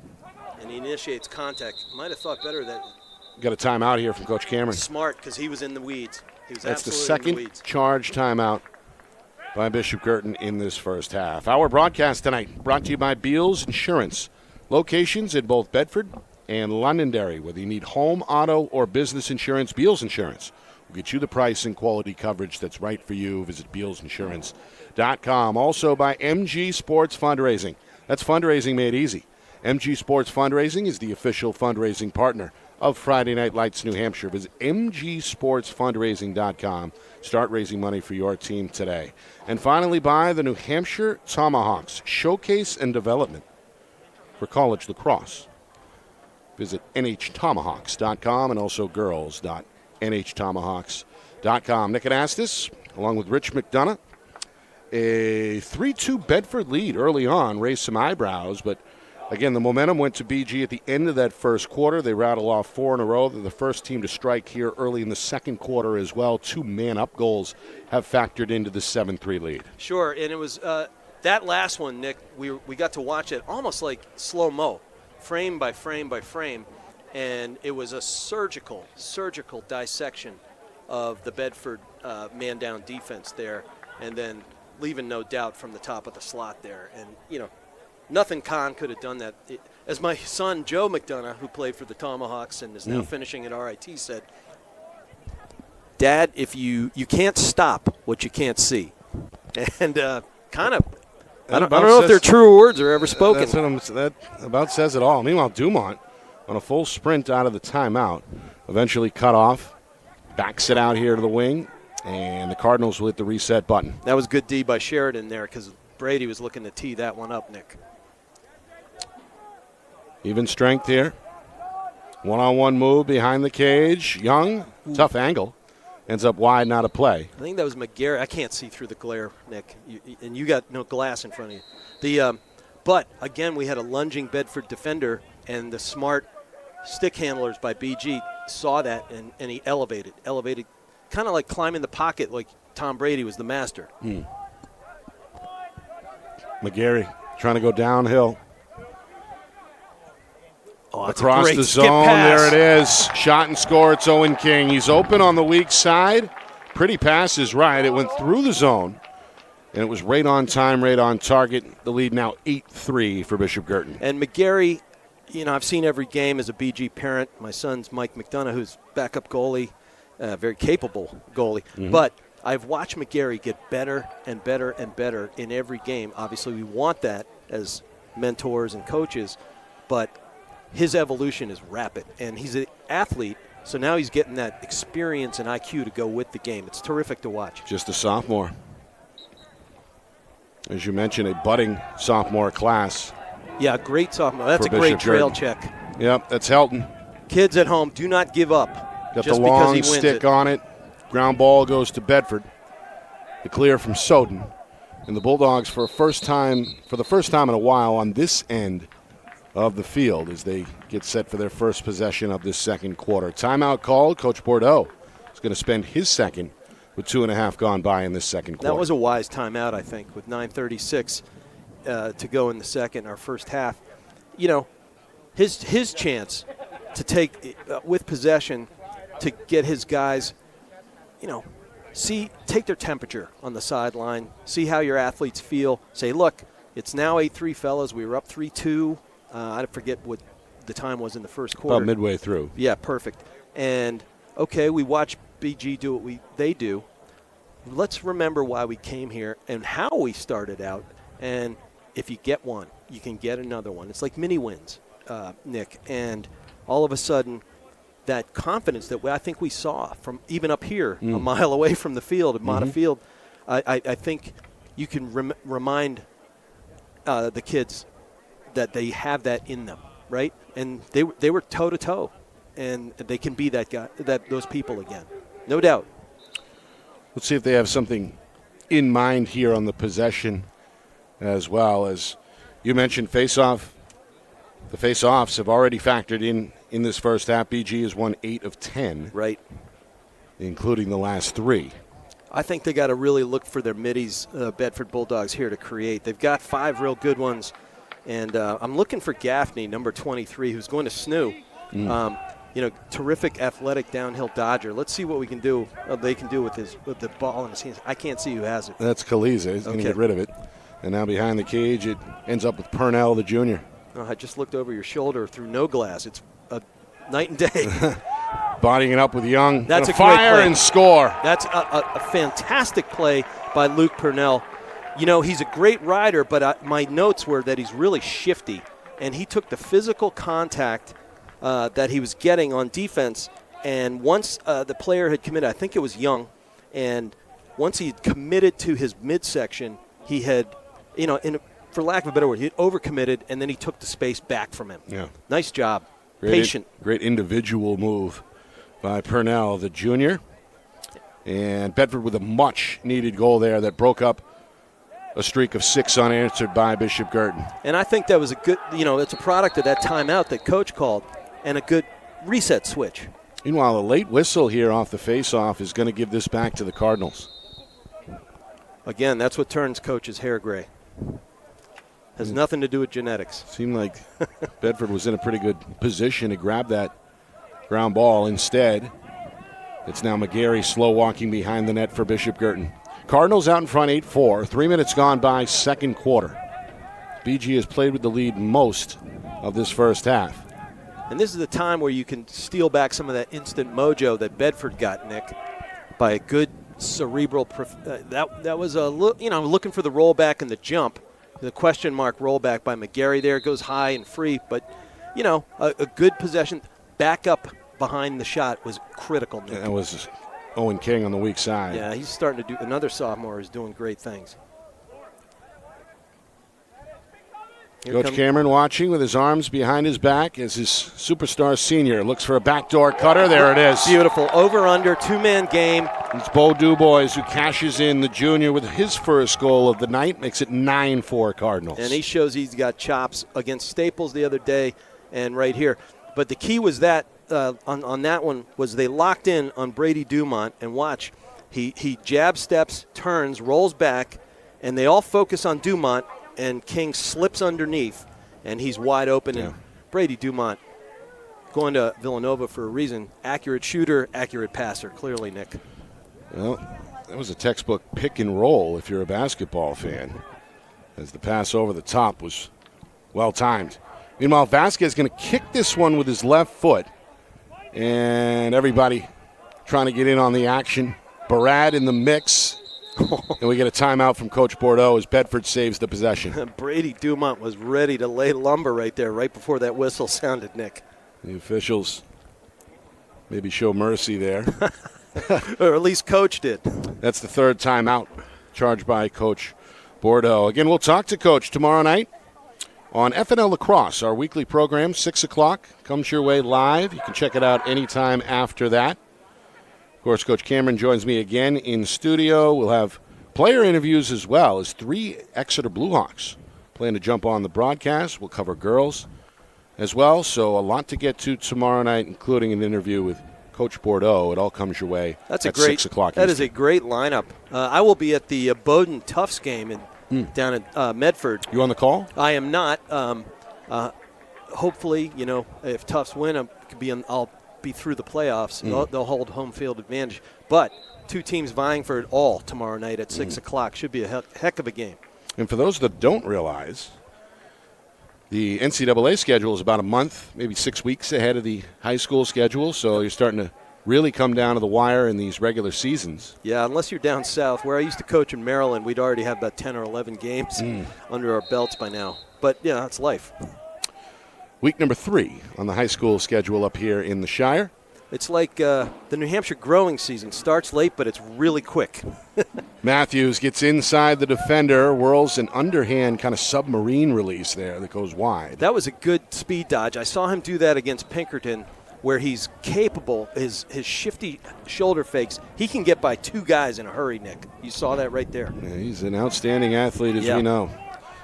And he initiates contact. Might have thought better that. Got a timeout here from Coach Cameron. Smart, because he was in the weeds. He was That's the absolutely in the second weeds. charge timeout by Bishop Guertin in this first half. Our broadcast tonight brought to you by Beals Insurance. Locations in both Bedford and Londonderry. Whether you need home, auto, or business insurance, Beals Insurance will get you the price and quality coverage that's right for you. Visit BealsInsurance.com. Also by MG Sports Fundraising. That's fundraising made easy. MG Sports Fundraising is the official fundraising partner of Friday Night Lights New Hampshire. Visit MGSportsFundraising.com. Start raising money for your team today. And finally by the New Hampshire Tomahawks Showcase and Development for college lacrosse. Visit NHTomahawks.com and also girls.NHTomahawks.com. Nick Anastas, along with Rich McDonough. A 3-2 Bedford lead early on raised some eyebrows, but again, the momentum went to BG at the end of that first quarter. They rattle off 4 in a row. They're the first team to strike here early in the second quarter as well. 2 man-up goals have factored into the 7-3 lead. Sure, and it was that last one, Nick, we got to watch it almost like slow-mo, frame by frame by frame, and it was a surgical dissection of the Bedford man-down defense there, and then leaving no doubt from the top of the slot there. And, nothing Kahn could have done that. As my son, Joe McDonough, who played for the Tomahawks and is now finishing at RIT, said, Dad, if you can't stop what you can't see. And kind of, I don't know if they're true words or ever spoken. That about says it all. Meanwhile, Dumont on a full sprint out of the timeout, eventually cut off, backs it out here to the wing, and the Cardinals will hit the reset button. That was good D by Sheridan there because Brady was looking to tee that one up, Nick. Even strength here. One-on-one move behind the cage. Young, tough angle. Ends up wide, not a play. I think that was McGarrett. I can't see through the glare, Nick, and you got no glass in front of you. But, again, we had a lunging Bedford defender And the smart stick handlers by BG saw that, and he elevated, kind of like climbing the pocket like Tom Brady was the master. McGarry trying to go downhill. Across the zone, there it is. Shot and score, it's Owen King. He's open on the weak side. Pretty pass is right. It went through the zone, and it was right on time, right on target. The lead now 8-3 for Bishop Guertin. And McGarry, I've seen every game as a BG parent. My son's Mike McDonough, who's backup goalie, very capable goalie. Mm-hmm. But I've watched McGarry get better and better and better in every game. Obviously, we want that as mentors and coaches, but his evolution is rapid. And he's an athlete, so now he's getting that experience and IQ to go with the game. It's terrific to watch. Just a sophomore. As you mentioned, a budding sophomore class. Yeah, great sophomore. That's a Bishop great trail Guertin. check. Yep, that's Helton. Kids at home, do not give up. Got just the long because he wins stick it. on it. Ground ball goes to Bedford. The clear from Soden. And the Bulldogs, for the first time in a while, on this end of the field as they get set for their first possession of this second quarter. Timeout called. Coach Bordeaux is going to spend his second with 2.5 gone by in this second quarter. That was a wise timeout, I think, with 9:36 to go in the second, our first half. His chance to take with possession to get his guys, take their temperature on the sideline, see how your athletes feel. Say, look, it's now 8-3, fellas. We were up 3-2. I forget what the time was in the first quarter. About midway through. Yeah, perfect. And, okay, we watch BG do what they do. Let's remember why we came here and how we started out. And if you get one, you can get another one. It's like mini wins, Nick. And all of a sudden, that confidence that I think we saw from even up here, a mile away from the field, at Mata Field, I think you can remind the kids that they have that in them, right? And they were toe-to-toe, and they can be those people again, no doubt. Let's see if they have something in mind here on the possession as well. As you mentioned, face-off. The face-offs have already factored in this first half. BG has won 8 of 10. Right. Including the last 3. I think they got to really look for their middies, Bedford Bulldogs, here to create. They've got 5 real good ones. And I'm looking for Gaffney, number 23, who's going to snoo. Terrific athletic downhill dodger. Let's see what we can do. They can do with the ball in his hands. I can't see who has it. That's Kaliza. He's going to get rid of it. And now behind the cage, it ends up with Purnell, the junior. I just looked over your shoulder through no glass. It's a night and day. Bodying it up with Young. That's a fire great play. And score. That's a fantastic play by Luke Purnell. He's a great rider, but my notes were that he's really shifty. And he took the physical contact that he was getting on defense. And once the player had committed, I think it was Young, and once he had committed to his midsection, he had, for lack of a better word, he had overcommitted, and then he took the space back from him. Yeah. Nice job. Patient. Great individual move by Purnell, the junior. And Bedford with a much-needed goal there that broke up a streak of 6 unanswered by Bishop Guertin. And I think that was a good, it's a product of that timeout that Coach called and a good reset switch. Meanwhile, a late whistle here off the face-off is going to give this back to the Cardinals. Again, that's what turns Coach's hair gray. Has nothing to do with genetics. Seemed like Bedford was in a pretty good position to grab that ground ball. Instead, it's now McGarry slow walking behind the net for Bishop Guertin. Cardinals out in front 8-4. 3 minutes gone by, second quarter. BG has played with the lead most of this first half. And this is the time where you can steal back some of that instant mojo that Bedford got, Nick, by a good cerebral. That was looking for the rollback and the jump. The question mark rollback by McGarry there goes high and free, but a good possession back up behind the shot was critical. Nick. That was Owen King on the weak side. Yeah, he's starting to do. Another sophomore is doing great things. Coach Cameron watching with his arms behind his back as his superstar senior looks for a backdoor cutter. There it is. Beautiful. Over-under, two-man game. It's Bo Dubois who cashes in, the junior, with his first goal of the night. Makes it 9-4 Cardinals. And he shows he's got chops against Staples the other day. and right here. But the key was that on that one was they locked in on Brady Dumont, and watch, he jab steps, turns, rolls back, and they all focus on Dumont, and King slips underneath, and he's wide open. Yeah. And Brady Dumont going to Villanova for a reason. Accurate shooter, accurate passer, clearly, Nick. Well, that was a textbook pick and roll if you're a basketball fan, as the pass over the top was well timed. Meanwhile, Vasquez going to kick this one with his left foot, and everybody trying to get in on the action. Barad in the mix, and we get a timeout from Coach Bordeaux as Bedford saves the possession. Brady Dumont was ready to lay lumber right there, right before that whistle sounded, Nick. The officials maybe show mercy there. Or at least Coach did. That's the third timeout charged by Coach Bordeaux. Again, we'll talk to Coach tomorrow night on FNL Lacrosse, our weekly program, 6 o'clock. Comes your way live. You can check it out anytime after that. Of course, Coach Cameron joins me again in studio. We'll have player interviews as well as 3 Exeter Bluehawks plan to jump on the broadcast. We'll cover girls as well, so a lot to get to tomorrow night, including an interview with Coach Bordeaux. It all comes your way at 6 o'clock. That is a great lineup. I will be at the Bowdoin Tufts game down at Medford. You on the call? I am not. Hopefully, if Tufts win, I'll be through the playoffs. They'll hold home field advantage. But 2 teams vying for it all tomorrow night at 6 o'clock. Should be a heck of a game. And for those that don't realize, the NCAA schedule is about a month, maybe 6 weeks ahead of the high school schedule, so you're starting to really come down to the wire in these regular seasons. Yeah, unless you're down south. Where I used to coach in Maryland, we'd already have about 10 or 11 games under our belts by now. But, yeah, that's life. Week number 3 on the high school schedule up here in the Shire. It's like the New Hampshire growing season. Starts late, but it's really quick. Matthews gets inside the defender, whirls an underhand kind of submarine release there that goes wide. That was a good speed dodge. I saw him do that against Pinkerton, where he's capable, his shifty shoulder fakes, he can get by 2 guys in a hurry, Nick. You saw that right there. Yeah, he's an outstanding athlete, as we know.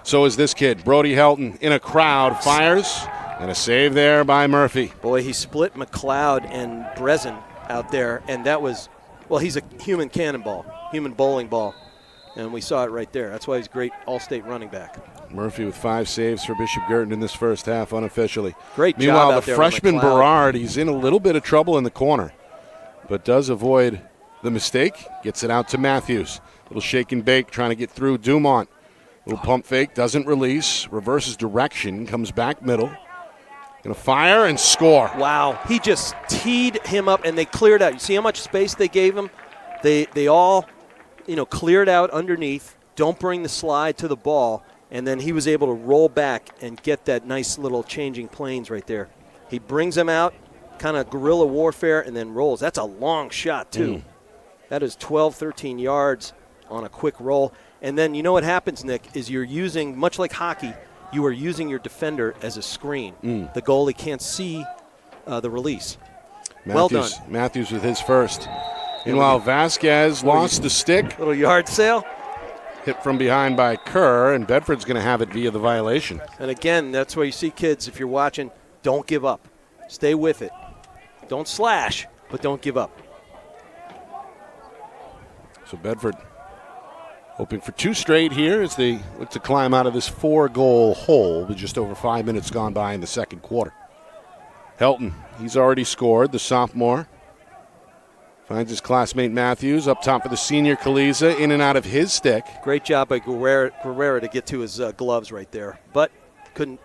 So is this kid, Brody Helton, in a crowd, fires, and a save there by Murphy. Boy, he split McLeod and Brezen out there, and that was, well, he's a human cannonball, human bowling ball, and we saw it right there. That's why he's a great all-state running back. Murphy with 5 saves for Bishop Guertin in this first half unofficially. Great job Meanwhile, out the there freshman with McLeod. Berard, he's in a little bit of trouble in the corner, but does avoid the mistake. Gets it out to Matthews. Little shake and bake, trying to get through Dumont. Little pump fake, doesn't release, reverses direction, comes back middle. Going to fire and score. Wow, he just teed him up, and they cleared out. You see how much space they gave him? They all, cleared out underneath. Don't bring the slide to the ball, and then he was able to roll back and get that nice little changing planes right there. He brings them out, kind of guerrilla warfare, and then rolls. That's a long shot, too. That is 12, 13 yards on a quick roll. And then you know what happens, Nick, is you're using, much like hockey, you are using your defender as a screen. The goalie can't see the release. Well done. Matthews with his first. Meanwhile, Vasquez lost the stick. Little yard sale. Hit from behind by Kerr, and Bedford's going to have it via the violation. And again, that's why you see kids, if you're watching, don't give up. Stay with it. Don't slash, but don't give up. So Bedford hoping for 2 straight here as they look to climb out of this 4-goal hole with just over 5 minutes gone by in the second quarter. Helton, he's already scored, the sophomore. Finds his classmate Matthews up top for the senior Kaliza, in and out of his stick. Great job by Guerrera to get to his gloves right there, but couldn't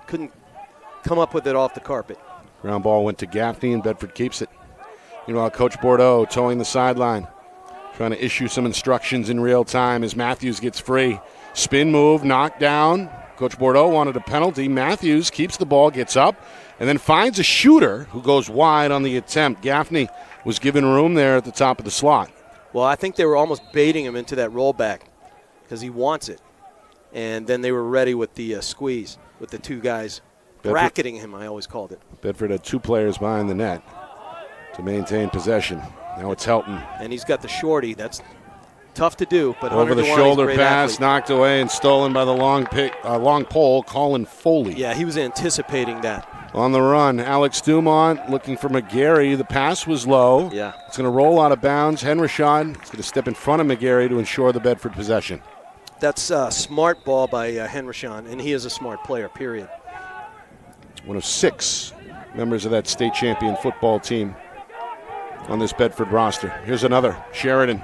come up with it off the carpet. Ground ball went to Gaffney, and Bedford keeps it. Meanwhile, Coach Bordeaux towing the sideline, trying to issue some instructions in real time as Matthews gets free. Spin move, knocked down. Coach Bordeaux wanted a penalty. Matthews keeps the ball, gets up, and then finds a shooter who goes wide on the attempt. Gaffney was given room there at the top of the slot. Well, I think they were almost baiting him into that rollback because he wants it. And then they were ready with the squeeze with the 2 guys bracketing him, I always called it. Bedford had 2 players behind the net to maintain possession. Now it's Helton. And he's got the shorty. That's tough to do. But over the shoulder pass, knocked away and stolen by the long pole, Colin Foley. Yeah, he was anticipating that. On the run, Alex Dumont looking for McGarry. The pass was low. Yeah. It's going to roll out of bounds. Henrishon is going to step in front of McGarry to ensure the Bedford possession. That's a smart ball by Henrishon, and he is a smart player, period. One of 6 members of that state champion football team on this Bedford roster. Here's another. Sheridan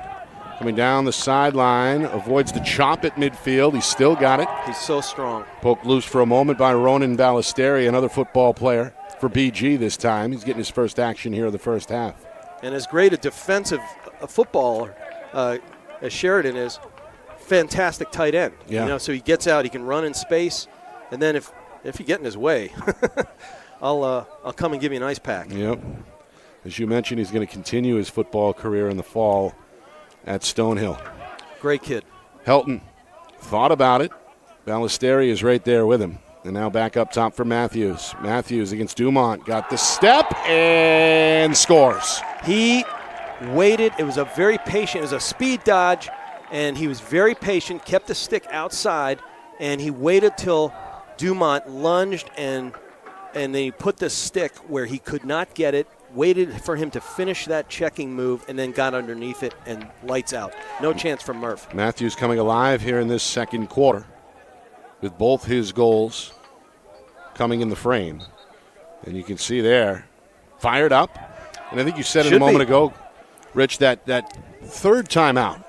coming down the sideline, avoids the chop at midfield. He's still got it. He's so strong. Poked loose for a moment by Ronan Ballesteri, another football player for BG this time. He's getting his first action here in the first half. And as great a defensive footballer as Sheridan is, fantastic tight end. Yeah. You know, so he gets out, he can run in space, and then if you get in his way, I'll come and give you an ice pack. Yep. As you mentioned, he's going to continue his football career in the fall at Stonehill. Great kid. Helton thought about it. Ballesteri is right there with him. And now back up top for Matthews. Matthews against Dumont. Got the step and scores. He waited. It was a very patient. It was a speed dodge, and he was very patient, kept the stick outside, and he waited till Dumont lunged, and then he put the stick where he could not get it, waited for him to finish that checking move, and then got underneath it and lights out. No chance for Murph. Matthews coming alive here in this second quarter with both his goals coming in the frame. And you can see there, fired up. And I think you said it a moment ago, Rich, that third timeout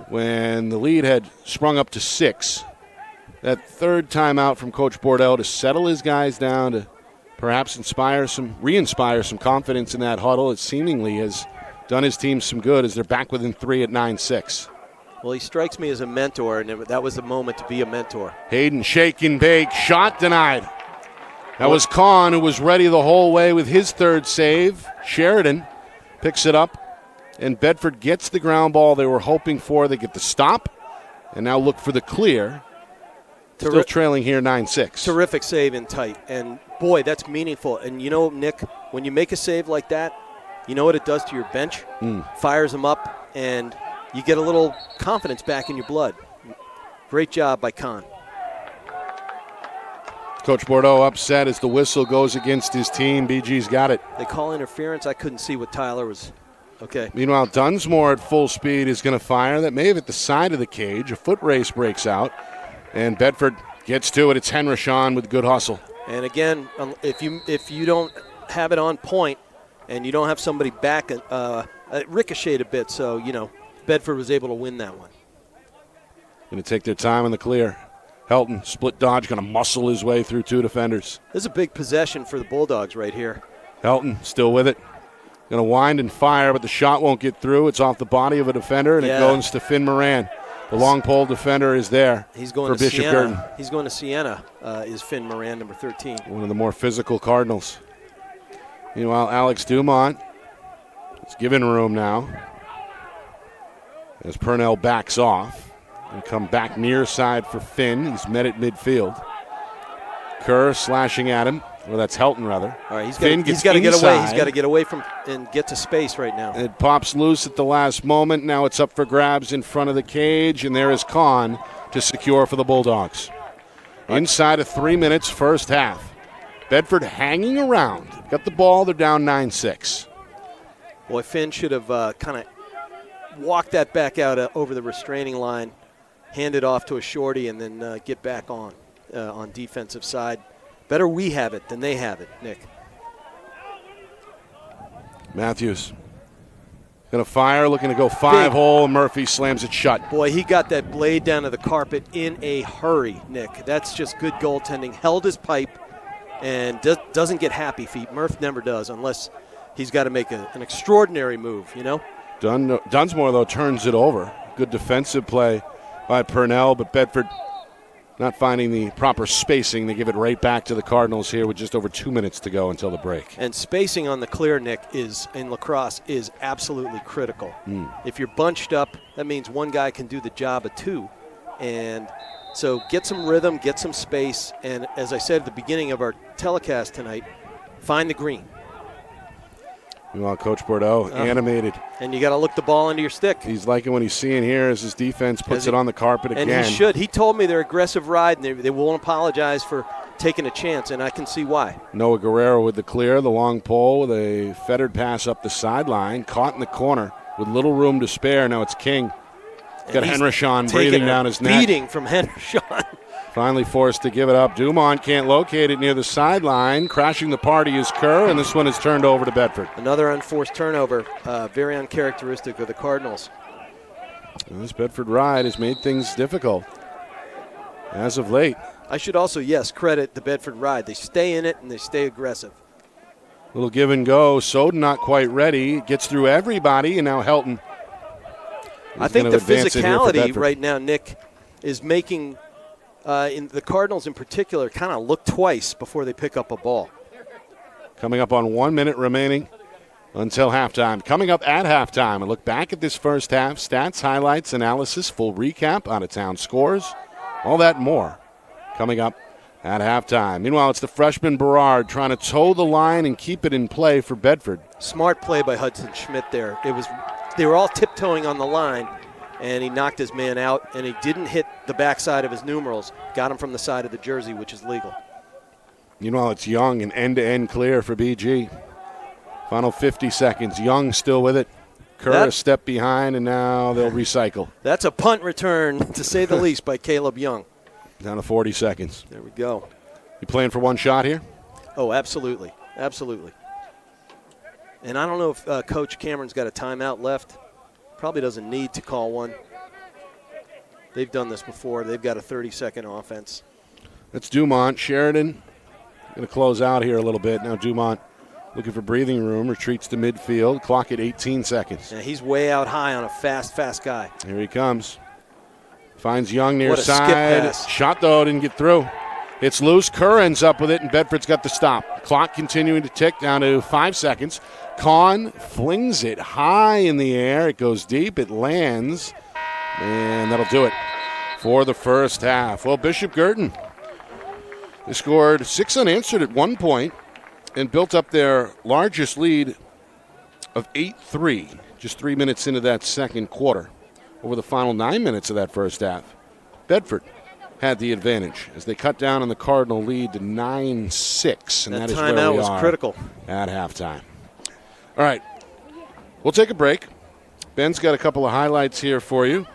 when the lead had sprung up to 6, that third timeout from Coach Bordeaux to settle his guys down, to perhaps re-inspire some confidence in that huddle. It seemingly has done his team some good as they're back within 3 at 9-6. Well, he strikes me as a mentor, and that was the moment to be a mentor. Hayden shake and bake, shot denied. That was Kahn, who was ready the whole way with his third save. Sheridan picks it up, and Bedford gets the ground ball they were hoping for. They get the stop, and now look for the clear. Still trailing here 9-6. Terrific save in tight, and boy, that's meaningful. And you know, Nick, when you make a save like that, you know what it does to your bench? Fires them up, and you get a little confidence back in your blood. Great job by Kahn. Coach Bordeaux upset as the whistle goes against his team. BG's got it. They call interference. I couldn't see what Tyler was. Okay. Meanwhile, Dunsmore at full speed is going to fire. That may have hit the side of the cage. A foot race breaks out, and Bedford gets to it. It's Henrishon with good hustle. And again, if you don't have it on point and you don't have somebody back, it ricocheted a bit. So, you know, Bedford was able to win that one. Going to take their time on the clear. Helton, split dodge, going to muscle his way through 2 defenders. This is a big possession for the Bulldogs right here. Helton still with it. Going to wind and fire, but the shot won't get through. It's off the body of a defender, and it goes to Finn Moran. The long pole defender is there. He's going for to Bishop Siena. Guertin. He's going to Siena, is Finn Moran, number 13. One of the more physical Cardinals. Meanwhile, Alex Dumont is given room now as Purnell backs off. And come back near side for Finn. He's met at midfield. Kerr slashing at him. Well, that's Helton, rather. All right, he's got to get away. He's got to get away from and get to space right now. It pops loose at the last moment. Now it's up for grabs in front of the cage, and there is Kahn to secure for the Bulldogs. Inside of 3 minutes, first half. Bedford hanging around. Got the ball. They're down 9-6. Boy, Finn should have kind of walked that back out over the restraining line, hand it off to a shorty, and then get back on defensive side. Better we have it than they have it, Nick. Matthews going to fire, looking to go 5-hole. Murphy slams it shut. Boy, he got that blade down to the carpet in a hurry, Nick. That's just good goaltending. Held his pipe and doesn't get happy feet. Murph never does unless he's got to make an extraordinary move, you know? Dunsmore, though, turns it over. Good defensive play by Purnell, but Bedford not finding the proper spacing. They give it right back to the Cardinals here with just over 2 minutes to go until the break. And spacing on the clear, Nick, in lacrosse is absolutely critical. If you're bunched up, that means one guy can do the job of 2. And so get some rhythm, get some space, and as I said at the beginning of our telecast tonight, find the green. Meanwhile, Coach Bordeaux, animated. And you got to look the ball into your stick. He's liking what he's seeing here as his defense puts it on the carpet again. And he should. He told me they're aggressive ride, and they won't apologize for taking a chance, and I can see why. Noah Guerrero with the clear, the long pole with a fettered pass up the sideline, caught in the corner with little room to spare. Now it's King. Got Henryshawn breathing down his neck. Beating from Henryshawn. Finally forced to give it up. Dumont can't locate it near the sideline. Crashing the party is Kerr, and this one is turned over to Bedford. Another unforced turnover, very uncharacteristic of the Cardinals. Well, this Bedford ride has made things difficult as of late. I should also, credit the Bedford ride. They stay in it and they stay aggressive. Little give and go. Soden not quite ready. Gets through everybody, and now Helton. I think the physicality right now, Nick, is making in the Cardinals in particular kind of look twice before they pick up a ball. Coming up on 1 minute remaining until halftime. Coming up at halftime, a look back at this first half. Stats, highlights, analysis, full recap, out-of-town scores, all that and more coming up at halftime. Meanwhile, it's the freshman Berard trying to toe the line and keep it in play for Bedford. Smart play by Hudson Schmidt there. They were all tiptoeing on the line, and he knocked his man out, and he didn't hit the backside of his numerals. Got him from the side of the jersey, which is legal. Meanwhile, it's Young and end-to-end clear for BG. Final 50 seconds. Young still with it. Kerr a step behind, and now they'll recycle. That's a punt return, to say the least, by Caleb Young. Down to 40 seconds. There we go. You playing for one shot here? Oh, absolutely. Absolutely. And I don't know if Coach Cameron's got a timeout left. Probably doesn't need to call one. They've done this before. They've got a 30-second offense. That's Dumont. Sheridan going to close out here a little bit. Now Dumont looking for breathing room, retreats to midfield. Clock at 18 seconds. Yeah, he's way out high on a fast guy. Here he comes. Finds Young near What a side. skip pass. Shot, though, didn't get through. It's loose. Kerr ends up with it, and Bedford's got the stop. Clock continuing to tick down to 5 seconds. Kahn flings it high in the air. It goes deep. It lands. And that'll do it for the first half. Well, Bishop Guertin, they scored 6 unanswered at one point and built up their largest lead of 8-3 just 3 minutes into that second quarter. Over the final 9 minutes of that first half, Bedford had the advantage as they cut down on the Cardinal lead to 9-6. And that is where we timeout was are critical at halftime. All right, we'll take a break. Ben's got a couple of highlights here for you.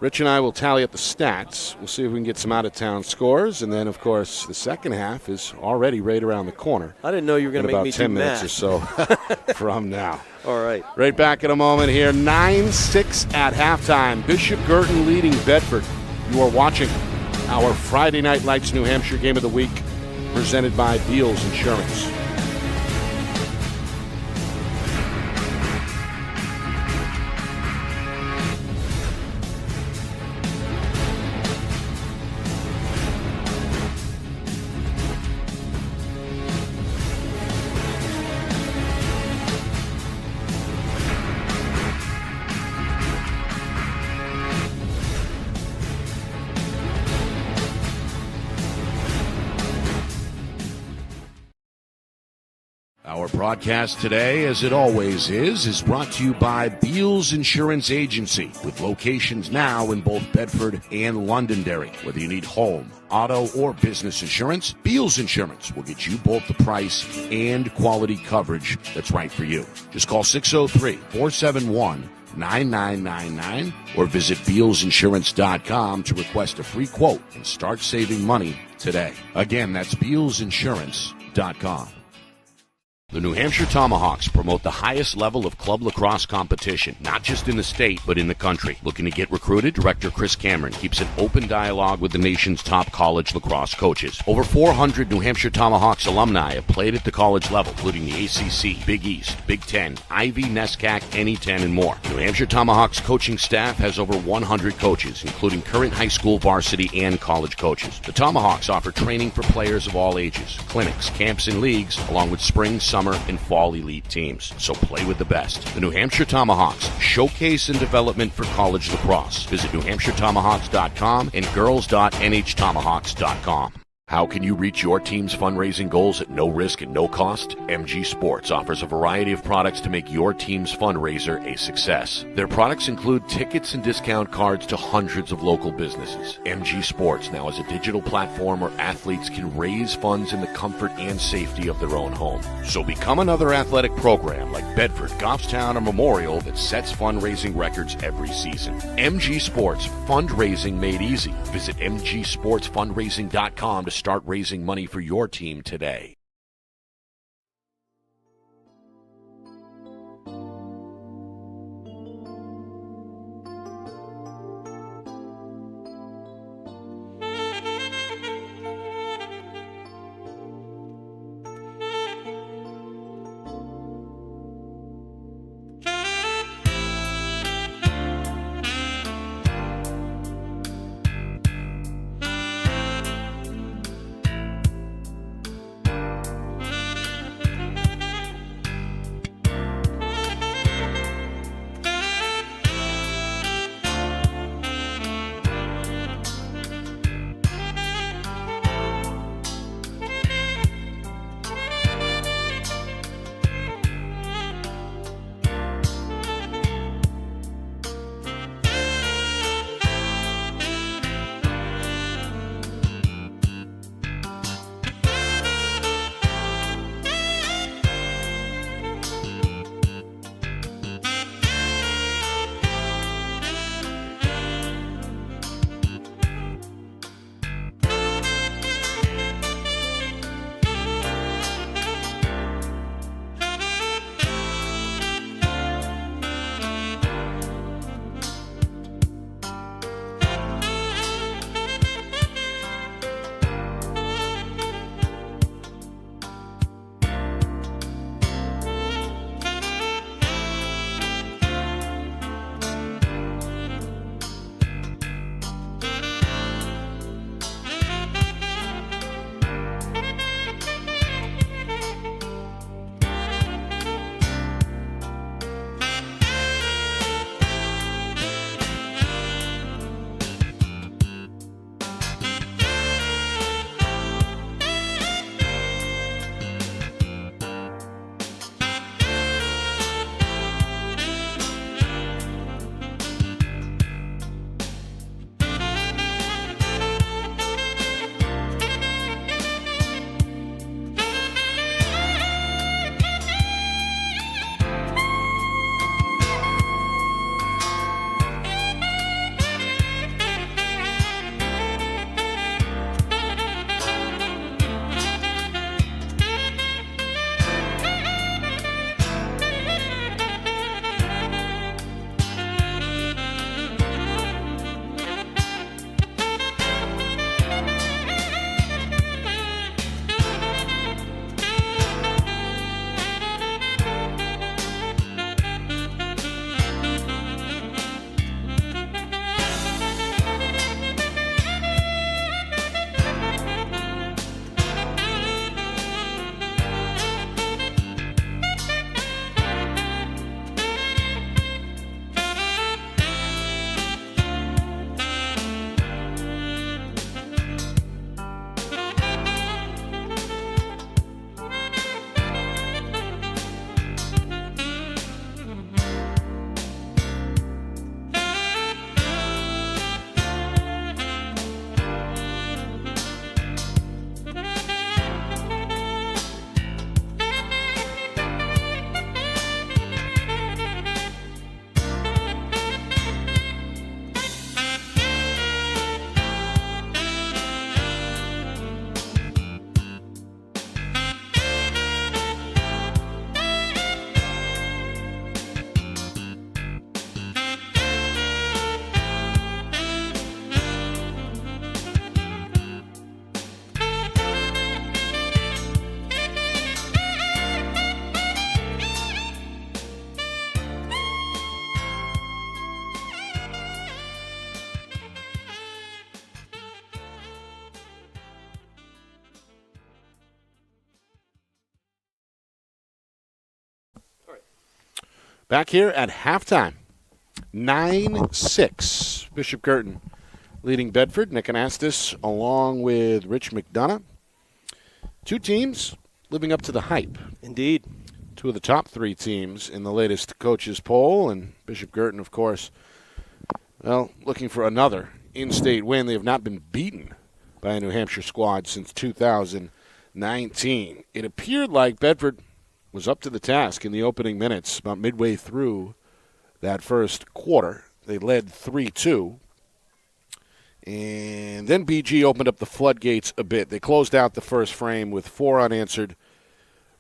Rich and I will tally up the stats. We'll see if we can get some out-of-town scores. And then, of course, the second half is already right around the corner. I didn't know you were going to make me do math. About 10 minutes or so from now. All right. Right back in a moment here. 9-6 at halftime. Bishop Guertin leading Bedford. You are watching our Friday Night Lights New Hampshire Game of the Week presented by Beals Insurance. Our broadcast today, as it always is brought to you by Beals Insurance Agency, with locations now in both Bedford and Londonderry. Whether you need home, auto, or business insurance, Beals Insurance will get you both the price and quality coverage that's right for you. Just call 603-471-9999 or visit BealsInsurance.com to request a free quote and start saving money today. Again, that's BealsInsurance.com. The New Hampshire Tomahawks promote the highest level of club lacrosse competition, not just in the state, but in the country. Looking to get recruited? Director Chris Cameron keeps an open dialogue with the nation's top college lacrosse coaches. Over 400 New Hampshire Tomahawks alumni have played at the college level, including the ACC, Big East, Big Ten, Ivy, NESCAC, NE10, and more. New Hampshire Tomahawks coaching staff has over 100 coaches, including current high school varsity and college coaches. The Tomahawks offer training for players of all ages, clinics, camps, and leagues, along with spring, summer, and fall elite teams. So play with the best. The New Hampshire Tomahawks, showcase and development for college lacrosse. Visit NewHampshireTomahawks.com and girls.nhtomahawks.com. How can you reach your team's fundraising goals at no risk and no cost? MG Sports offers a variety of products to make your team's fundraiser a success. Their products include tickets and discount cards to hundreds of local businesses. MG Sports now has a digital platform where athletes can raise funds in the comfort and safety of their own home. So become another athletic program like Bedford, Goffstown, or Memorial that sets fundraising records every season. MG Sports, fundraising made easy. Visit mgsportsfundraising.com to start raising money for your team today. Back here at halftime, 9-6. Bishop Guertin leading Bedford. Nick Anastas along with Rich McDonough. Two teams living up to the hype. Indeed. Two of the top three teams in the latest coaches poll, and Bishop Guertin, of course, well, looking for another in-state win. They have not been beaten by a New Hampshire squad since 2019. It appeared like Bedford was up to the task in the opening minutes, about midway through that first quarter. They led 3-2. And then BG opened up the floodgates a bit. They closed out the first frame with 4 unanswered,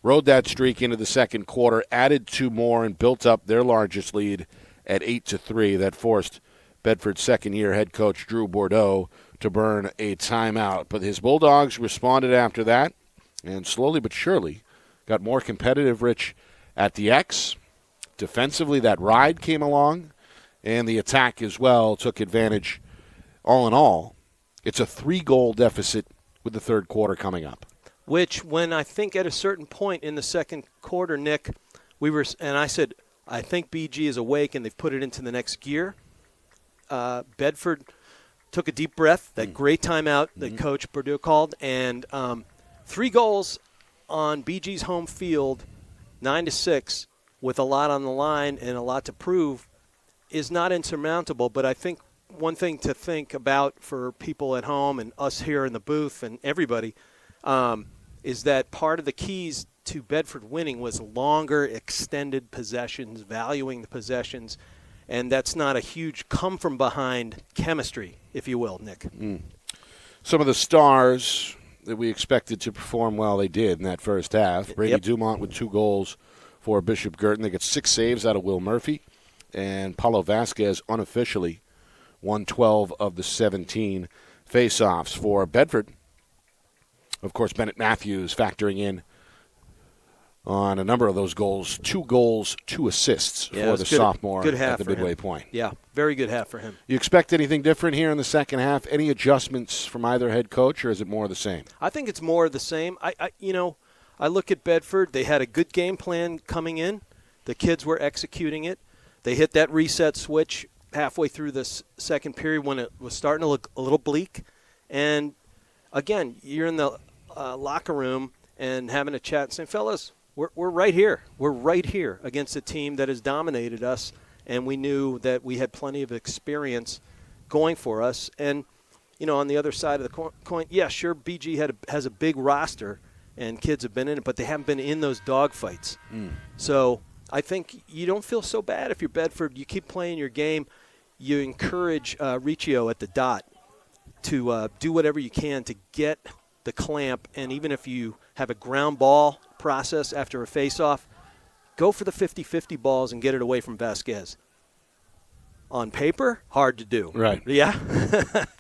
rode that streak into the second quarter, added 2 more, and built up their largest lead at 8-3. That forced Bedford's second-year head coach Drew Bordeaux to burn a timeout. But his Bulldogs responded after that, and slowly but surely got more competitive, Rich, at the X. Defensively, that ride came along, and the attack as well took advantage. All in all, it's a 3-goal deficit with the third quarter coming up. Which, when I think at a certain point in the second quarter, Nick, I said, I think BG is awake and they've put it into the next gear. Bedford took a deep breath, that great timeout that Coach Bordeaux called, and 3 goals on BG's home field, 9-6, with a lot on the line and a lot to prove, is not insurmountable. But I think one thing to think about for people at home and us here in the booth and everybody is that part of the keys to Bedford winning was longer extended possessions, valuing the possessions, and that's not a huge come-from-behind chemistry, if you will, Nick. Some of the stars that we expected to perform well, they did in that first half. Brady Dumont with 2 goals for Bishop Guertin. They got 6 saves out of Will Murphy, and Paulo Vasquez unofficially won 12 of the 17 face-offs for Bedford. Of course, Bennett Matthews factoring in on a number of those goals. 2 goals, 2 assists for the sophomore at the midway point. Yeah, very good half for him. You expect anything different here in the second half? Any adjustments from either head coach, or is it more of the same? I think it's more of the same. I look at Bedford. They had a good game plan coming in. The kids were executing it. They hit that reset switch halfway through this second period when it was starting to look a little bleak. And, again, you're in the locker room and having a chat and saying, fellas, we're right here. We're right here against a team that has dominated us, and we knew that we had plenty of experience going for us. And, on the other side of the coin, yeah, sure, BG has a big roster, and kids have been in it, but they haven't been in those dogfights. So I think you don't feel so bad if you're Bedford. You keep playing your game. You encourage Riccio at the dot to do whatever you can to get the clamp, and even if you have a ground ball process after a face-off, go for the 50-50 balls and get it away from Vasquez. On paper, hard to do. Right. Yeah.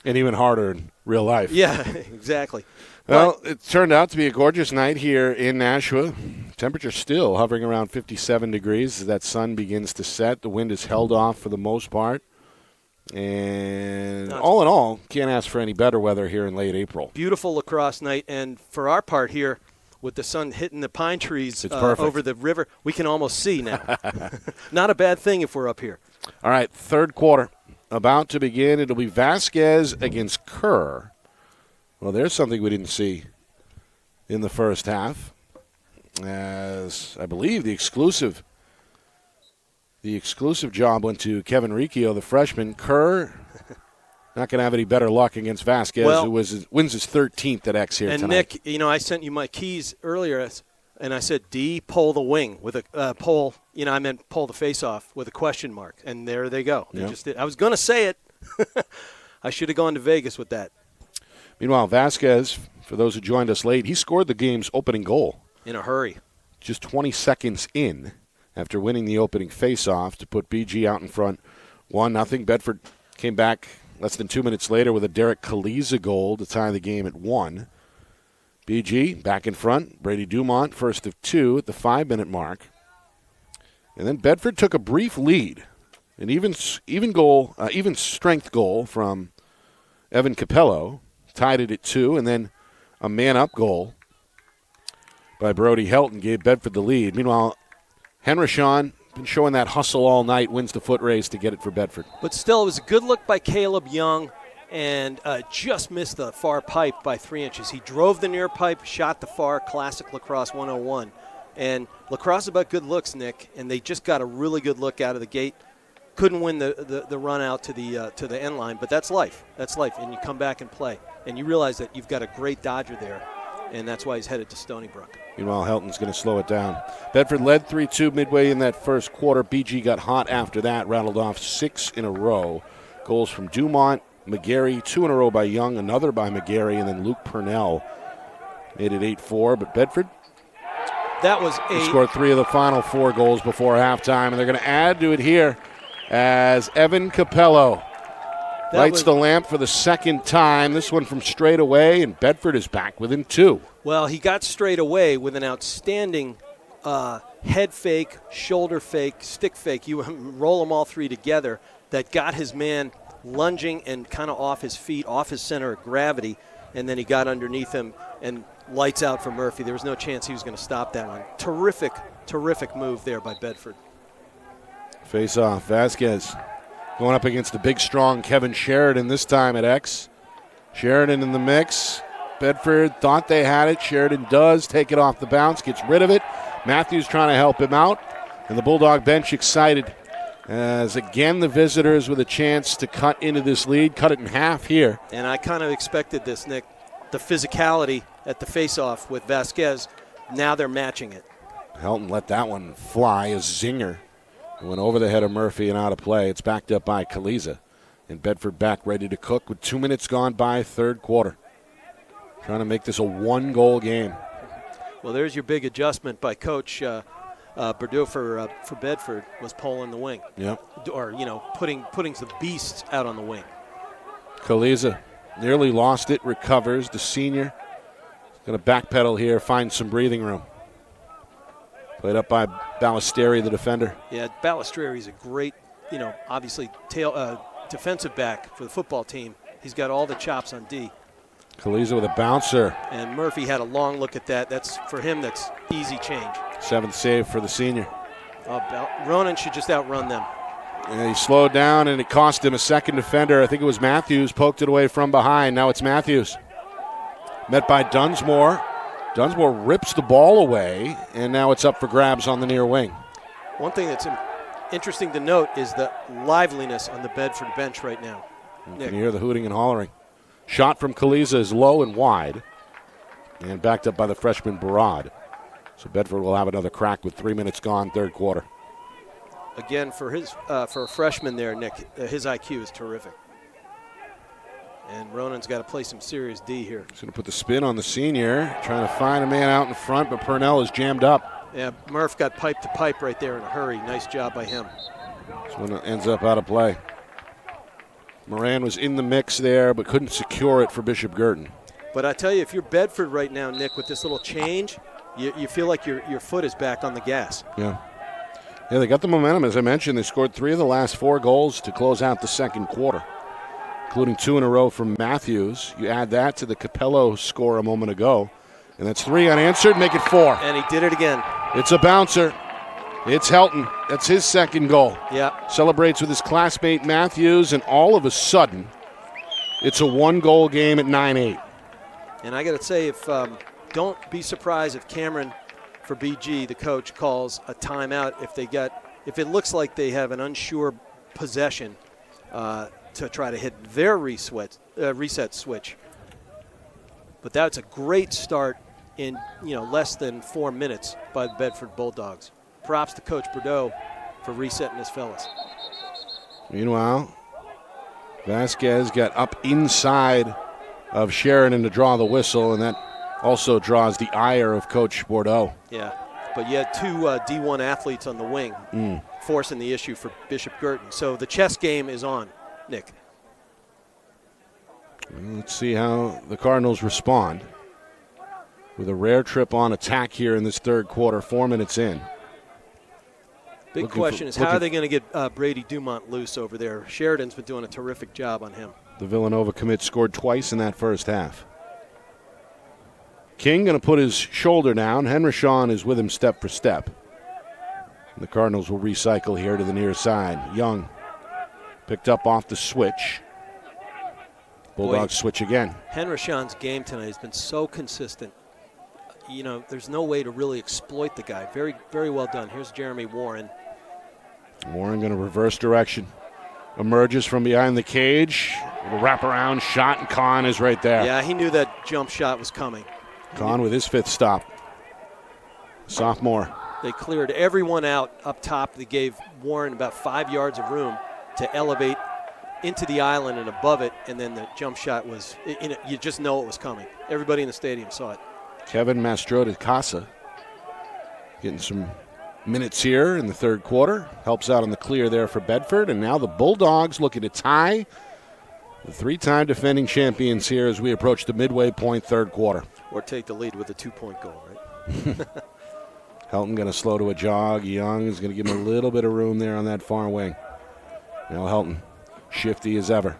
And even harder in real life. Yeah, exactly. Well, it turned out to be a gorgeous night here in Nashua. Temperature still hovering around 57 degrees as that sun begins to set. The wind is held off for the most part. And all in all, can't ask for any better weather here in late April. Beautiful lacrosse night. And for our part here, with the sun hitting the pine trees over the river, we can almost see now. Not a bad thing if we're up here. All right, third quarter about to begin. It'll be Vasquez against Kerr. Well, there's something we didn't see in the first half, as I believe the exclusive job went to Kevin Riccio, the freshman. Kerr not going to have any better luck against Vasquez, who wins his 13th at X here tonight. Nick, I sent you my keys earlier, and I said, D, pull the wing with a pull. I meant pull the face-off with a question mark, and there they go. They just did. I was going to say it. I should have gone to Vegas with that. Meanwhile, Vasquez, for those who joined us late, he scored the game's opening goal. In a hurry. Just 20 seconds in after winning the opening face-off to put BG out in front 1-0. Bedford came back less than 2 minutes later with a Derek Kaliza goal to tie the game at 1. BG back in front. Brady Dumont, first of 2 at the 5-minute mark. And then Bedford took a brief lead. An even strength goal from Evan Capello. Tied it at 2, and then a man-up goal by Brody Helton gave Bedford the lead. Meanwhile, Henrishon been showing that hustle all night, wins the foot race to get it for Bedford. But still, it was a good look by Caleb Young. and just missed the far pipe by 3 inches. He drove the near pipe, shot the far, classic Lacrosse 101. And Lacrosse is about good looks, Nick, and they just got a really good look out of the gate. Couldn't win the run out to the end line, but that's life. That's life, and you come back and play. And you realize that you've got a great Dodger there, and that's why he's headed to Stony Brook. Meanwhile, Helton's going to slow it down. Bedford led 3-2 midway in that first quarter. BG got hot after that, rattled off 6 in a row. Goals from Dumont, McGarry, 2 in a row by Young, another by McGarry, and then Luke Purnell made it 8-4. But Bedford, that was he scored 3 of the final 4 goals before halftime, and they're going to add to it here as Evan Capello lights the lamp for the second time. This one from straight away, and Bedford is back within 2. Well, he got straight away with an outstanding head fake, shoulder fake, stick fake. You roll them all 3 together. That got his man lunging and kind of off his feet, off his center of gravity, and then he got underneath him and lights out for Murphy. There was no chance he was going to stop that one. Terrific, terrific move there by Bedford. Face off, Vasquez going up against the big, strong Kevin Sheridan this time at X. Sheridan in the mix. Bedford thought they had it. Sheridan does take it off the bounce, gets rid of it. Matthews trying to help him out. And the Bulldog bench excited as, again, the visitors with a chance to cut into this lead, cut it in half here. And I kind of expected this, Nick. The physicality at the face-off with Vasquez, now they're matching it. Helton let that one fly, a zinger. It went over the head of Murphy and out of play. It's backed up by Kaliza. And Bedford back ready to cook with 2 minutes gone by, third quarter. Trying to make this a 1-goal game. Well, there's your big adjustment by Coach Bordeaux for Bedford, was pulling the wing. Yep. Or, putting the beasts out on the wing. Kaliza nearly lost it, recovers. The senior going to backpedal here, find some breathing room. Played up by Ballesteri, the defender. Yeah, Ballesteri's a great, obviously defensive back for the football team. He's got all the chops on D. Kaliza with a bouncer. And Murphy had a long look at that. That's, for him, that's easy change. 7th save for the senior. Ronan should just outrun them. And he slowed down, and it cost him a second defender. I think it was Matthews, poked it away from behind. Now it's Matthews. Met by Dunsmore. Dunsmore rips the ball away, and now it's up for grabs on the near wing. One thing that's interesting to note is the liveliness on the Bedford bench right now. You can hear the hooting and hollering. Shot from Kaliza is low and wide, and backed up by the freshman Barad. So Bedford will have another crack with 3 minutes gone, third quarter. Again, for a freshman there, Nick, his IQ is terrific. And Ronan's got to play some serious D here. He's going to put the spin on the senior, trying to find a man out in front, but Purnell is jammed up. Yeah, Murph got pipe to pipe right there in a hurry. Nice job by him. This one ends up out of play. Moran was in the mix there, but couldn't secure it for Bishop Guertin. But I tell you, if you're Bedford right now, Nick, with this little change, you feel like your foot is back on the gas. Yeah, they got the momentum. As I mentioned, they scored 3 of the last 4 goals to close out the second quarter, including 2 in a row from Matthews. You add that to the Capello score a moment ago, and that's 3 unanswered, make it 4. And he did it again. It's a bouncer. It's Helton. That's his second goal. Yeah. Celebrates with his classmate Matthews, and all of a sudden, it's a 1-goal game at 9-8. And I got to say, don't be surprised if Cameron, for BG, the coach, calls a timeout if it looks like they have an unsure possession to try to hit their reset switch. But that's a great start in less than 4 minutes by the Bedford Bulldogs. Props to Coach Bordeaux for resetting his fellas. Meanwhile, Vasquez got up inside of Sheridan to draw the whistle, and that also draws the ire of Coach Bordeaux. Yeah, but you had 2 D1 athletes on the wing forcing the issue for Bishop Guertin. So the chess game is on, Nick. Let's see how the Cardinals respond with a rare trip on attack here in this third quarter, 4 minutes in. Big question is, how are they going to get Brady Dumont loose over there? Sheridan's been doing a terrific job on him. The Villanova commit scored twice in that first half. King going to put his shoulder down. Henryshawn is with him step for step. And the Cardinals will recycle here to the near side. Young picked up off the switch. Bulldogs switch again. Henrishon's game tonight has been so consistent. You know, there's no way to really exploit the guy. Very, very well done. Here's Jeremy Warren. Warren going to reverse direction. Emerges from behind the cage. Little wraparound shot, and Kahn is right there. Yeah, he knew that jump shot was coming. Kahn with his 5th stop. Sophomore. They cleared everyone out up top. They gave Warren about 5 yards of room to elevate into the island and above it, and then the jump shot was, you just know it was coming. Everybody in the stadium saw it. Kevin Mastro de Casa getting some minutes here in the third quarter. Helps out on the clear there for Bedford, and now the Bulldogs looking to tie the 3-time defending champions here as we approach the midway point third quarter. Or take the lead with a 2-point goal, right? Helton going to slow to a jog. Young is going to give him a little bit of room there on that far wing. Now Helton, shifty as ever.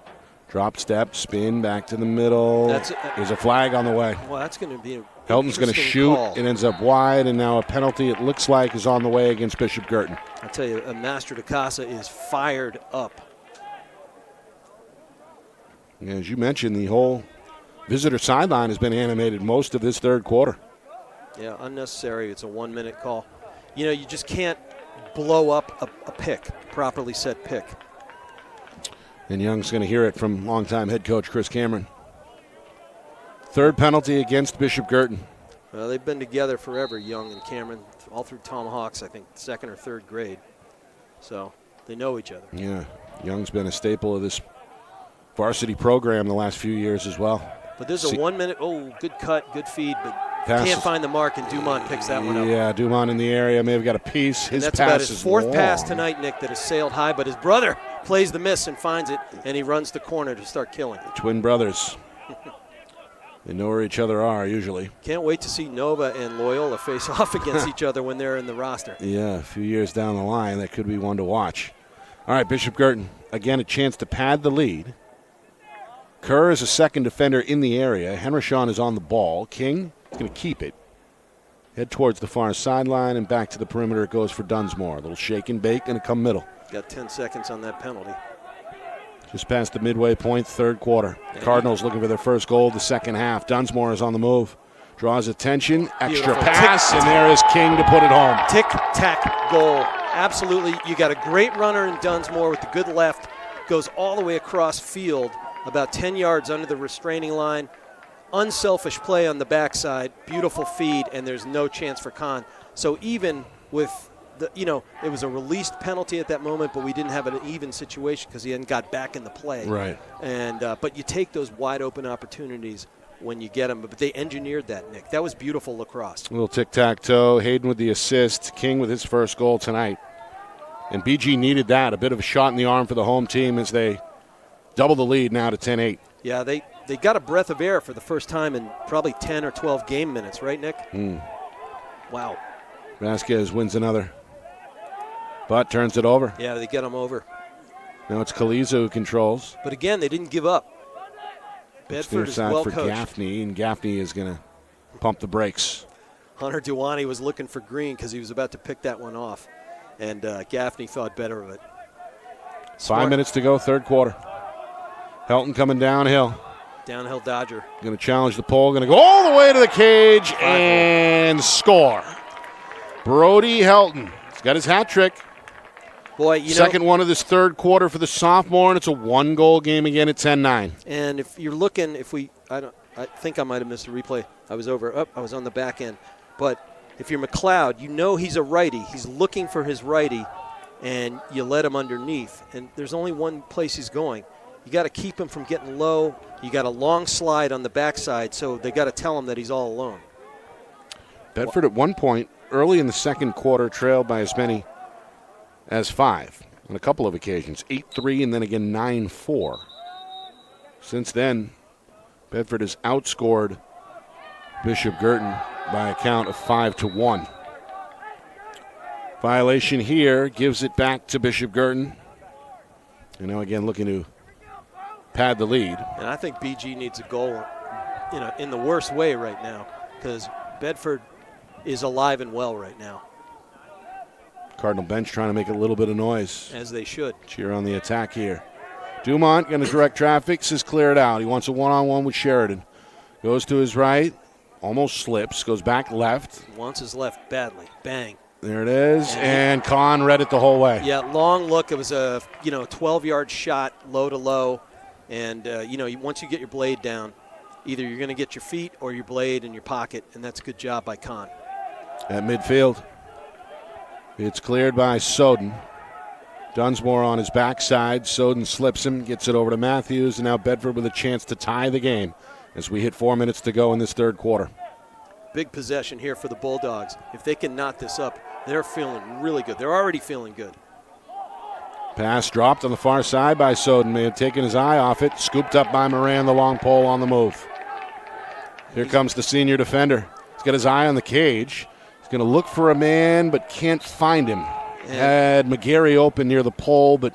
Drop step, spin, back to the middle. There's a flag on the way. Well, that's going to be a Helton's going to shoot. Call. It ends up wide, and now a penalty, it looks like, is on the way against Bishop Guertin. I tell you, Master de Casa is fired up. As you mentioned, the whole visitor sideline has been animated most of this third quarter. Yeah, unnecessary. It's a 1-minute call. You know, you just can't blow up a pick, properly set pick. And Young's going to hear it from longtime head coach Chris Cameron. Third penalty against Bishop Guertin. Well, they've been together forever, Young and Cameron, all through Tomahawks, I think, 2nd or 3rd grade. So they know each other. Yeah, Young's been a staple of this varsity program the last few years as well. But there's a 1-minute, good cut, good feed, but can't find the mark, and Dumont picks that one up. Yeah, Dumont in the area may have got a piece. His that's pass about his is 4th long. pass tonight, Nick, that has sailed high, but his brother plays the miss and finds it, and he runs the corner to start killing. Twin brothers. They know where each other are, usually. Can't wait to see Nova and Loyola face off against each other when they're in the roster. Yeah, a few years down the line, that could be one to watch. All right, Bishop Guertin, again, a chance to pad the lead. Kerr is a second defender in the area. Henrishon is on the ball. King is going to keep it. Head towards the far sideline and back to the perimeter it goes for Dunsmore. A little shake and bake, going to come middle. Got 10 seconds on that penalty. Just past the midway point, third quarter. Cardinals looking for their first goal of the second half. Dunsmore is on the move. Draws attention. Extra pass, and there is King to put it home. Tic-tac goal. Absolutely. You got a great runner in Dunsmore with the good left. Goes all the way across field, about 10 yards under the restraining line. Unselfish play on the backside. Beautiful feed, and there's no chance for Kahn. So even with it was a released penalty at that moment, but we didn't have an even situation because he hadn't got back in the play. Right. And but you take those wide open opportunities when you get them. But they engineered that, Nick. That was beautiful lacrosse. A little tic-tac-toe. Hayden with the assist. King with his first goal tonight. And BG needed that. A bit of a shot in the arm for the home team as they double the lead now to 10-8. Yeah, they got a breath of air for the first time in probably 10 or 12 game minutes, right, Nick? Wow. Vasquez wins another. But turns it over. Yeah, they get him over. Now it's Kaliza who controls. But again, they didn't give up. Bedford is well for coached. Gaffney, and Gaffney is going to pump the brakes. Hunter Duwani was looking for green because he was about to pick that one off. And Gaffney thought better of it. 5 minutes to go, third quarter. Helton coming downhill. Downhill Dodger. Going to challenge the pole. Going to go all the way to the cage and score. Brody Helton. He's got his hat trick. Boy, second one of this third quarter for the sophomore, and it's a one-goal game again at 10-9. And if you're looking, I think I might have missed a replay. I was on the back end. But if you're McLeod, you know he's a righty. He's looking for his righty, and you let him underneath. And there's only one place he's going. You got to keep him from getting low. You got a long slide on the backside, so they got to tell him that he's all alone. Bedford at one point, early in the second quarter, trailed by as many as 5 on a couple of occasions, 8-3 and then again 9-4. Since then, Bedford has outscored Bishop Guertin by a count of 5-1. Violation here gives it back to Bishop Guertin. And now again looking to pad the lead. And I think BG needs a goal, in the worst way right now, because Bedford is alive and well right now. Cardinal bench trying to make a little bit of noise. As they should. Cheer on the attack here. Dumont going to direct traffic, says clear it out. He wants a one-on-one with Sheridan. Goes to his right, almost slips, goes back left. Wants his left badly. Bang. There it is, and Kahn read it the whole way. Yeah, long look. It was a 12-yard shot, low to low, and once you get your blade down, either you're going to get your feet or your blade in your pocket, and that's a good job by Kahn. At midfield, it's cleared by Soden. Dunsmore on his backside. Soden slips him, gets it over to Matthews, and now Bedford with a chance to tie the game as we hit 4 minutes to go in this third quarter. Big possession here for the Bulldogs. If they can knot this up, they're feeling really good. They're already feeling good. Pass dropped on the far side by Soden. May have taken his eye off it. Scooped up by Moran, the long pole on the move. Here comes the senior defender. He's got his eye on the cage. He's going to look for a man, but can't find him. Had McGarry open near the pole, but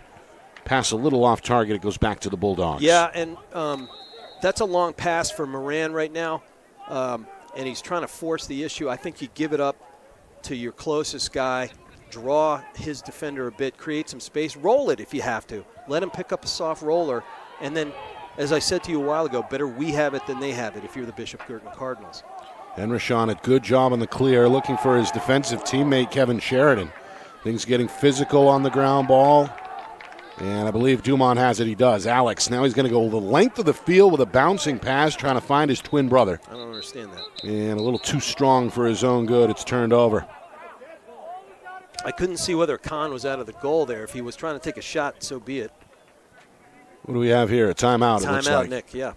pass a little off target. It goes back to the Bulldogs. Yeah, and that's a long pass for Moran right now, and he's trying to force the issue. I think you give it up to your closest guy, draw his defender a bit, create some space, roll it if you have to. Let him pick up a soft roller, and then, as I said to you a while ago, better we have it than they have it if you're the Bishop Guertin Cardinals. Henrich a good job on the clear, looking for his defensive teammate, Kevin Sheridan. Things getting physical on the ground ball. And I believe Dumont has it. He does. Alex, now he's going to go the length of the field with a bouncing pass, trying to find his twin brother. I don't understand that. And a little too strong for his own good. It's turned over. I couldn't see whether Kahn was out of the goal there. If he was trying to take a shot, so be it. What do we have here? A timeout, it looks like. Timeout, Nick, yeah.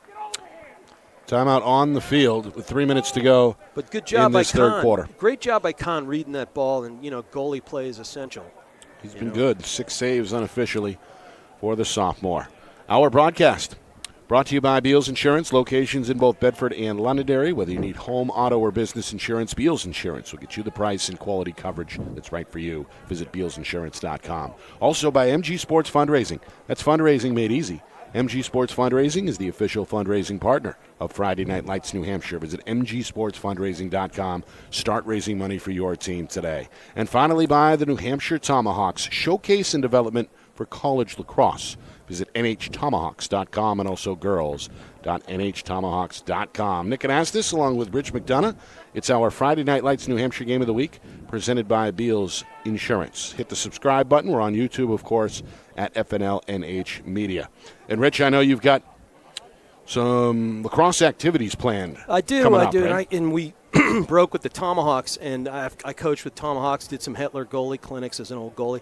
Timeout on the field with 3 minutes to go. But good job by Kahn. Third quarter. Great job by Kahn reading that ball, and, goalie play is essential. He's been good. 6 saves unofficially for the sophomore. Our broadcast brought to you by Beals Insurance, locations in both Bedford and Londonderry. Whether you need home, auto, or business insurance, Beals Insurance will get you the price and quality coverage that's right for you. Visit BealsInsurance.com. Also by MG Sports Fundraising. That's fundraising made easy. MG Sports Fundraising is the official fundraising partner of Friday Night Lights New Hampshire. Visit mgsportsfundraising.com. Start raising money for your team today. And finally by the New Hampshire Tomahawks, showcase and development for college lacrosse. Visit nhtomahawks.com and also girls.nhtomahawks.com. Nick Anastas along with Rich McDonough. It's our Friday Night Lights New Hampshire Game of the Week presented by Beals Insurance. Hit the subscribe button. We're on YouTube, of course, at FNLNH Media. And, Rich, I know you've got some lacrosse activities planned. I do. Right? And we broke with the Tomahawks, and I coached with Tomahawks, did some Hetler goalie clinics as an old goalie.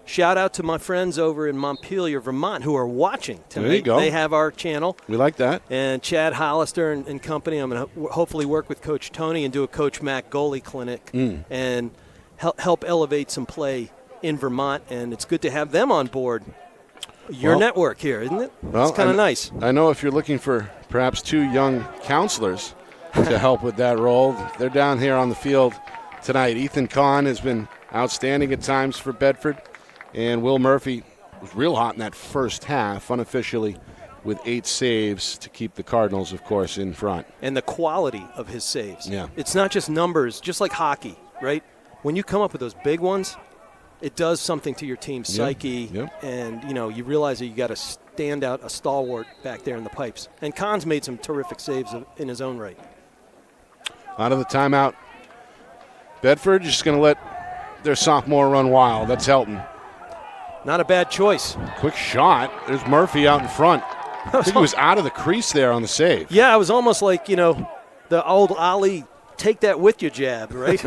Shout out to my friends over in Montpelier, Vermont, who are watching tonight. There you go. They have our channel. We like that. And Chad Hollister and company. I'm going to hopefully work with Coach Tony and do a Coach Mac goalie clinic and help elevate some play in Vermont. And it's good to have them on board. Your network here, isn't it? Well, it's kind of nice. I know if you're looking for perhaps 2 young counselors to help with that role, they're down here on the field tonight. Ethan Kahn has been outstanding at times for Bedford, and Will Murphy was real hot in that first half, unofficially with 8 saves to keep the Cardinals, of course, in front. And the quality of his saves. Yeah. It's not just numbers, just like hockey, right? When you come up with those big ones, it does something to your team's psyche, and you realize that you got to stand out a stalwart back there in the pipes. And Kahn's made some terrific saves in his own right. Out of the timeout, Bedford just going to let their sophomore run wild. That's Helton. Not a bad choice. Quick shot. There's Murphy out in front. I think he was out of the crease there on the save. Yeah, it was almost like, the old Ali take that with you jab, right?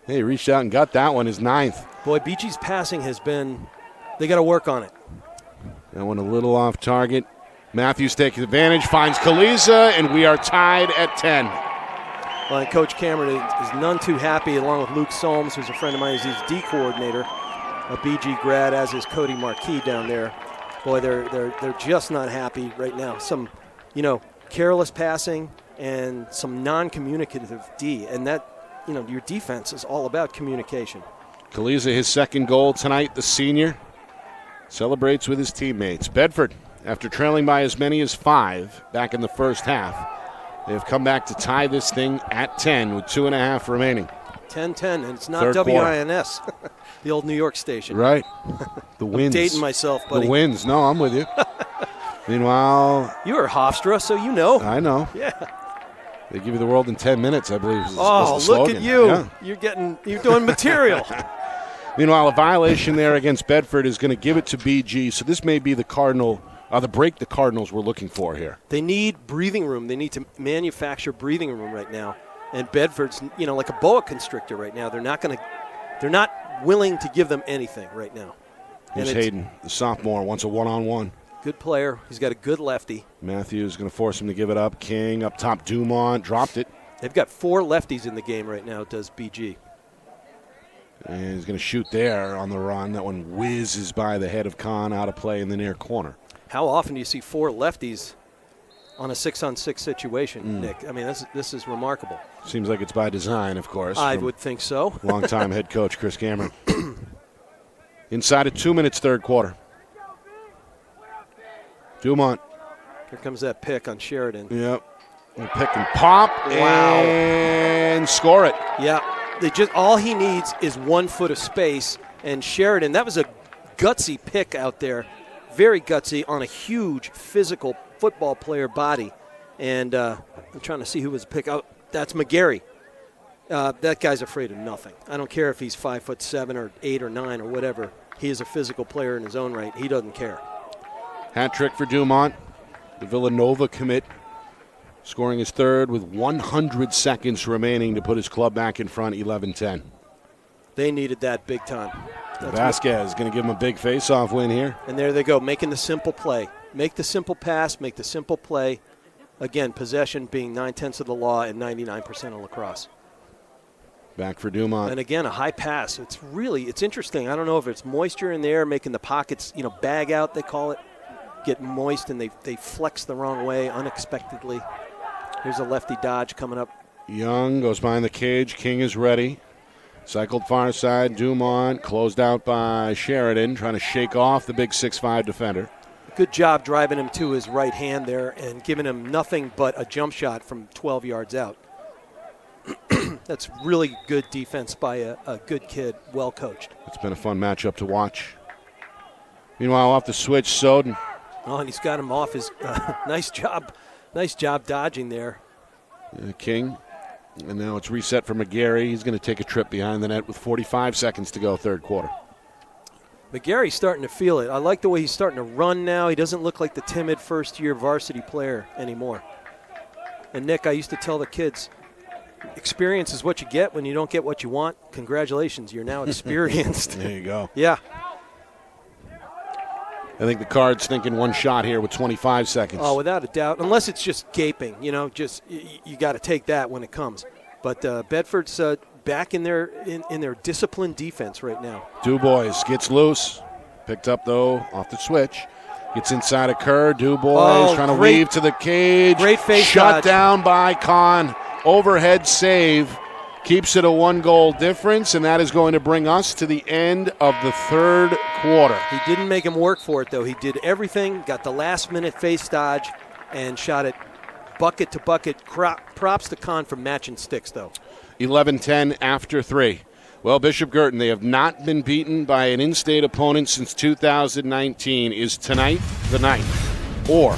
He reached out and got that one, his 9th. Boy, BG's passing has been, they got to work on it. That one a little off target. Matthews takes advantage, finds Kaliza, and we are tied at 10. Well, and Coach Cameron is none too happy, along with Luke Solms, who's a friend of mine. He's his D coordinator, a BG grad, as is Cody Marquis down there. Boy, they're just not happy right now. Some, careless passing and some non-communicative D, and that, your defense is all about communication. Kaliza, his 2nd goal tonight, the senior, celebrates with his teammates. Bedford, after trailing by as many as 5 back in the first half, they have come back to tie this thing at 10 with 2.5 remaining. 10-10, and it's not Third quarter. WINS, the old New York station. Right. The Winds. Dating myself, buddy. The Winds. No, I'm with you. Meanwhile, You were Hofstra, so you know. I know. Yeah. They give you the world in 10 minutes, I believe. Oh, was the look slogan. at you. Yeah. You're doing material. Meanwhile, a violation there against Bedford is going to give it to BG. So this may be the break the Cardinals were looking for here. They need breathing room. They need to manufacture breathing room right now. And Bedford's, like a boa constrictor right now. They're not willing to give them anything right now. Here's Hayden, the sophomore, wants a one-on-one. Good player. He's got a good lefty. Matthews going to force him to give it up. King up top, Dumont dropped it. They've got 4 lefties in the game right now, does BG. And he's going to shoot there on the run. That one whizzes by the head of Kahn, out of play in the near corner. How often do you see 4 lefties on a 6-on-6 situation, Nick? I mean, this is remarkable. Seems like it's by design, of course. I would think so. Longtime head coach Chris Cameron. Inside of 2 minutes, third quarter. Dumont. Here comes that pick on Sheridan. Yep. Pick and pop. Wow. And score it. Yeah. All he needs is 1 foot of space. And Sheridan, that was a gutsy pick out there. Very gutsy on a huge physical football player body. And I'm trying to see who was picked. Oh, that's McGarry. That guy's afraid of nothing. I don't care if he's 5'7" or 8 or 9 or whatever. He is a physical player in his own right. He doesn't care. Hat trick for Dumont, the Villanova commit, scoring his third with 100 seconds remaining to put his club back in front, 11-10. They needed that big time. Vasquez going to give him a big face-off win here. And there they go, making the simple play. Make the simple pass, make the simple play. Again, possession being 9/10 of the law and 99% of lacrosse. Back for Dumont. And again, a high pass. It's interesting. I don't know if it's moisture in there, making the pockets, bag out, they call it. Get moist and they flex the wrong way unexpectedly. Here's a lefty dodge coming up. Young goes behind the cage. King is ready. Cycled far side. Dumont closed out by Sheridan, trying to shake off the big 6'5" defender. Good job driving him to his right hand there and giving him nothing but a jump shot from 12 yards out. That's really good defense by a good kid, well coached. It's been a fun matchup to watch. Meanwhile, off the switch, Soden. Oh, and he's got him off his nice job dodging there. King. And now it's reset for McGarry. He's going to take a trip behind the net with 45 seconds to go, third quarter. McGarry's starting to feel it. I like the way he's starting to run now. He doesn't look like the timid first-year varsity player anymore. And, Nick, I used to tell the kids, experience is what you get when you don't get what you want. Congratulations, you're now experienced. There you go. Yeah. I think the Card's thinking one shot here with 25 seconds. Oh, without a doubt. Unless it's just gaping, just you got to take that when it comes. But Bedford's back in their disciplined defense right now. Dubois gets loose. Picked up, though, off the switch. Gets inside a Kerr. Dubois trying to weave to the cage. Great face Shut dodge. down by Kahn. Overhead save. Keeps it a 1-goal difference, and that is going to bring us to the end of the third quarter. He didn't make him work for it, though. He did everything, got the last-minute face dodge, and shot it bucket to bucket. Props to Kahn for matching sticks, though. 11-10 after 3. Well, Bishop Guertin, they have not been beaten by an in-state opponent since 2019. Is tonight the night? Or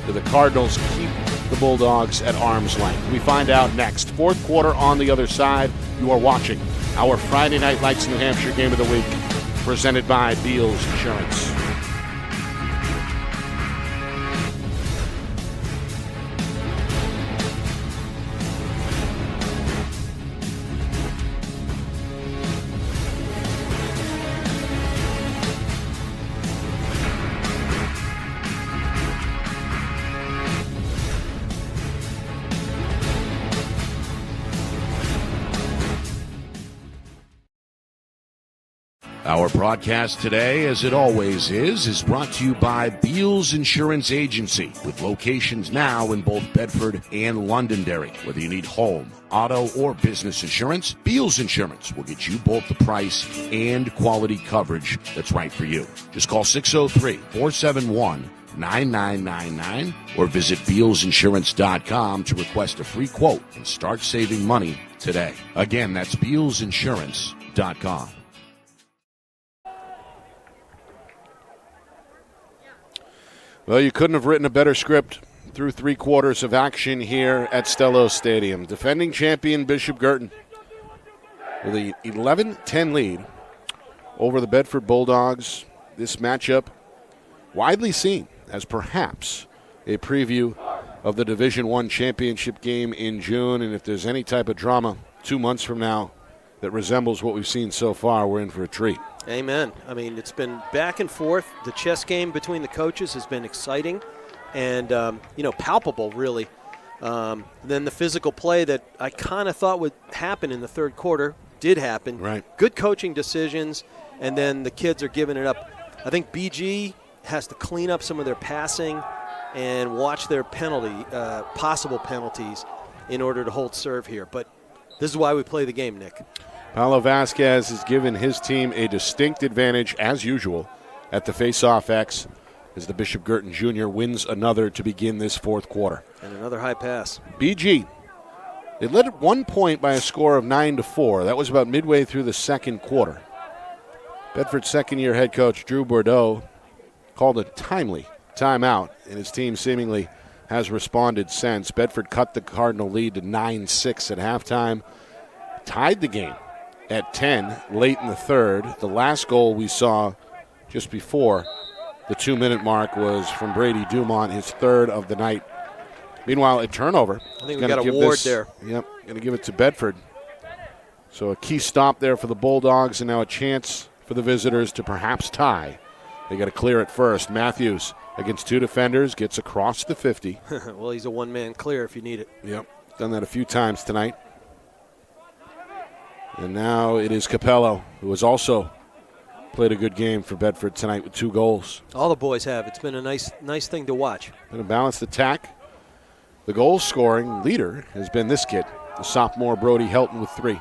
do the Cardinals keep the Bulldogs at arm's length? We find out next. Fourth quarter on the other side. You are watching our Friday Night Lights New Hampshire Game of the Week, presented by Beals Insurance. Our broadcast today, as it always is brought to you by Beals Insurance Agency, with locations now in both Bedford and Londonderry. Whether you need home, auto, or business insurance, Beals Insurance will get you both the price and quality coverage that's right for you. Just call 603-471-9999 or visit BealsInsurance.com to request a free quote and start saving money today. Again, that's BealsInsurance.com. Well, you couldn't have written a better script through 3 quarters of action here at Stello Stadium. Defending champion Bishop Guertin with an 11-10 lead over the Bedford Bulldogs. This matchup widely seen as perhaps a preview of the Division I championship game in June. And if there's any type of drama 2 months from now that resembles what we've seen so far, we're in for a treat. Amen. I mean, it's been back and forth. The chess game between the coaches has been exciting and, palpable, really. Then the physical play that I kind of thought would happen in the third quarter did happen. Right. Good coaching decisions, and then the kids are giving it up. I think BG has to clean up some of their passing and watch their possible penalties in order to hold serve here. But this is why we play the game, Nick. Paulo Vasquez has given his team a distinct advantage, as usual, at the face-off X as the Bishop Guertin Jr. wins another to begin this fourth quarter. And another high pass. BG, they led at 1 point by a score of 9-4. That was about midway through the second quarter. Bedford's second-year head coach, Drew Bordeaux, called a timely timeout, and his team seemingly has responded since. Bedford cut the Cardinal lead to 9-6 at halftime, tied the game at 10 late in the third. The last goal we saw just before the 2-minute mark was from Brady Dumont, his third of the night. Meanwhile, a turnover. I think we got a ward there. Yep, going to give it to Bedford. So a key stop there for the Bulldogs, and now a chance for the visitors to perhaps tie. They got to clear it first. Matthews against 2 defenders, gets across the 50. Well, he's a one-man clear if you need it. Yep, done that a few times tonight. And now it is Capello, who has also played a good game for Bedford tonight with 2 goals. All the boys have. It's been a nice thing to watch. Been a balanced attack. The goal-scoring leader has been this kid, the sophomore Brody Helton with 3.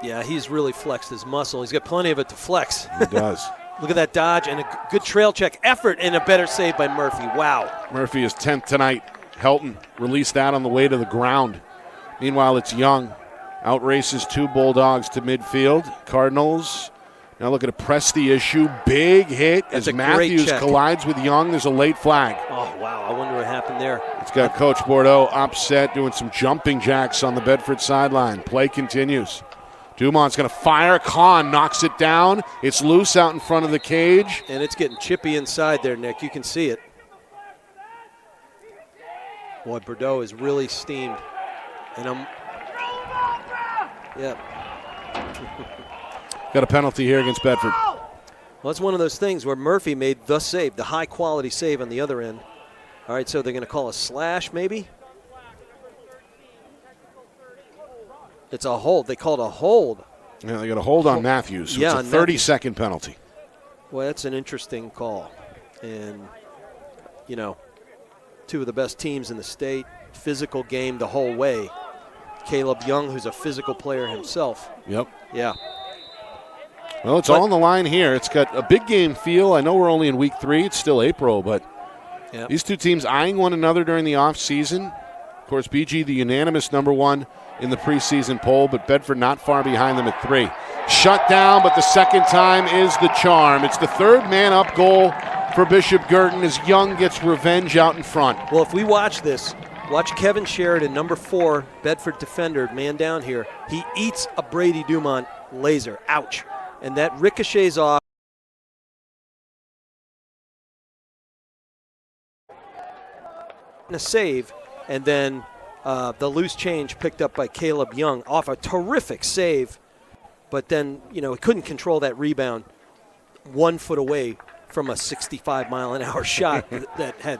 Yeah, he's really flexed his muscle. He's got plenty of it to flex. He does. Look at that dodge and a good trail check effort and a better save by Murphy. Wow. Murphy is 10th tonight. Helton released that on the way to the ground. Meanwhile, it's Young. Outraces 2 Bulldogs to midfield. Cardinals now looking to press the issue. Big hit as Matthews collides with Young. There's a late flag. Oh, wow. I wonder what happened there. It's got Coach Bordeaux upset, doing some jumping jacks on the Bedford sideline. Play continues. Dumont's going to fire. Kahn knocks it down. It's loose out in front of the cage. And it's getting chippy inside there, Nick. You can see it. Boy, Bordeaux is really steamed. And Yep. Got a penalty here against Bedford. Well, it's one of those things where Murphy made the save, the high-quality save on the other end. All right, so they're going to call a slash maybe? It's a hold. They called a hold. Yeah, they got a hold on Matthews. So yeah, it's a 30-second penalty. Well, that's an interesting call. And, 2 of the best teams in the state, physical game the whole way. Caleb Young, who's a physical player himself. Yep. Yeah. Well, it's all on the line here. It's got a big game feel. I know we're only in week 3. It's still April, but these 2 teams eyeing one another during the offseason. Of course, BG, the unanimous number 1 in the preseason poll, but Bedford not far behind them at 3. Shut down, but the second time is the charm. It's the 3rd man-up goal for Bishop Guertin as Young gets revenge out in front. Well, if we watch this, watch Kevin Sheridan, number 4, Bedford defender, man down here. He eats a Brady Dumont laser. Ouch. And that ricochets off. A save, and then the loose change picked up by Caleb Young off a terrific save. But then, he couldn't control that rebound 1 foot away from a 65-mile-an-hour shot that had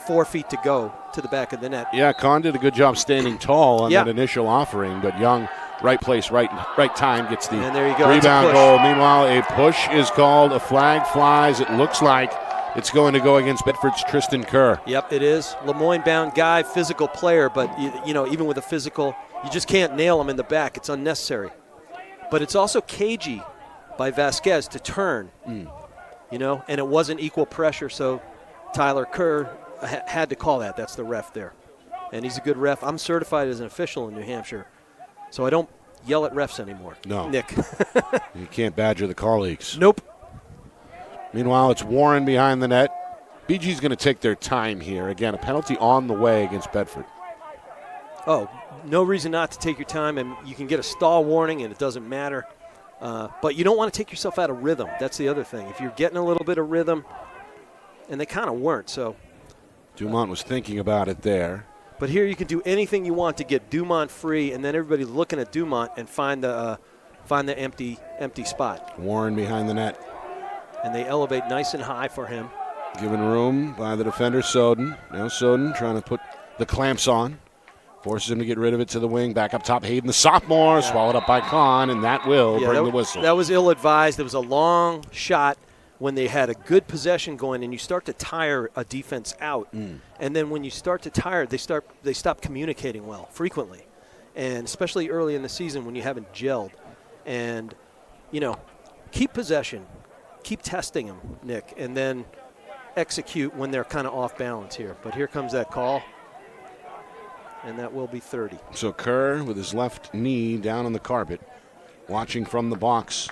4 feet to go to the back of the net. Yeah, Kahn did a good job standing tall on that initial offering, but Young, right place, right time, gets the rebound goal. Meanwhile, a push is called. A flag flies. It looks like it's going to go against Bedford's Tristan Kerr. Yep, it is. Lemoyne-bound guy, physical player, but, even with a physical, you just can't nail him in the back. It's unnecessary. But it's also cagey by Vasquez to turn, and it wasn't equal pressure, so Tyler Kerr had to call that. That's the ref there. And he's a good ref. I'm certified as an official in New Hampshire. So I don't yell at refs anymore. No. Nick. You can't badger the colleagues. Nope. Meanwhile, it's Warren behind the net. BG's going to take their time here. Again, a penalty on the way against Bedford. Oh, no reason not to take your time, and you can get a stall warning, and it doesn't matter. But you don't want to take yourself out of rhythm. That's the other thing. If you're getting a little bit of rhythm, and they kind of weren't, so. Dumont was thinking about it there. But here you can do anything you want to get Dumont free, and then everybody's looking at Dumont and find the empty spot. Warren behind the net. And they elevate nice and high for him. Given room by the defender, Soden. Now Soden trying to put the clamps on. Forces him to get rid of it to the wing. Back up top, Hayden, the sophomore, swallowed up by Kahn, and that will bring the whistle. That was ill-advised. It was a long shot when they had a good possession going, and you start to tire a defense out. And then when you start to tire, they stop communicating well frequently, and especially early in the season when you haven't gelled. And, keep possession. Keep testing them, Nick, and then execute when they're kind of off balance here. But here comes that call, and that will be 30. So Kerr with his left knee down on the carpet, watching from the box.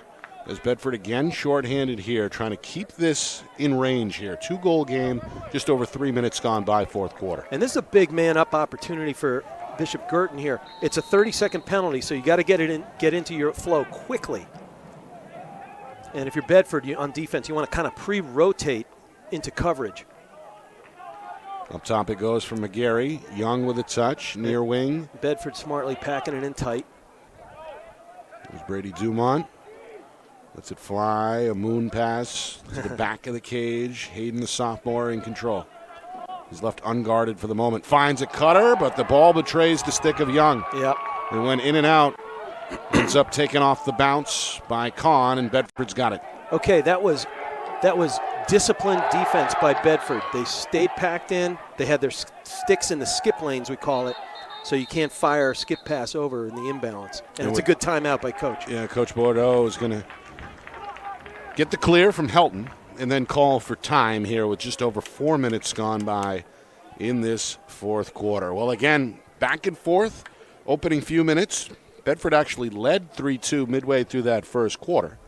As Bedford again shorthanded here, trying to keep this in range here. 2-goal game, just over 3 minutes gone by fourth quarter. And this is a big man-up opportunity for Bishop Guertin here. It's a 30-second penalty, so you got to get into your flow quickly. And if you're Bedford on defense, you want to kind of pre-rotate into coverage. Up top it goes from McGarry. Young with a touch, near wing. Bedford smartly packing it in tight. There's Brady Dumont. Lets it fly, a moon pass to the back of the cage. Hayden, the sophomore, in control. He's left unguarded for the moment. Finds a cutter, but the ball betrays the stick of Young. Yep. It went in and out. Ends up taken off the bounce by Kahn, and Bedford's got it. Okay, that was disciplined defense by Bedford. They stayed packed in. They had their sticks in the skip lanes, we call it, so you can't fire a skip pass over in the imbalance. And it's a good timeout by Coach. Yeah, Coach Bordeaux is going to get the clear from Helton and then call for time here with just over 4 minutes gone by in this fourth quarter. Well, again, back and forth, opening few minutes. Bedford actually led 3-2 midway through that first quarter.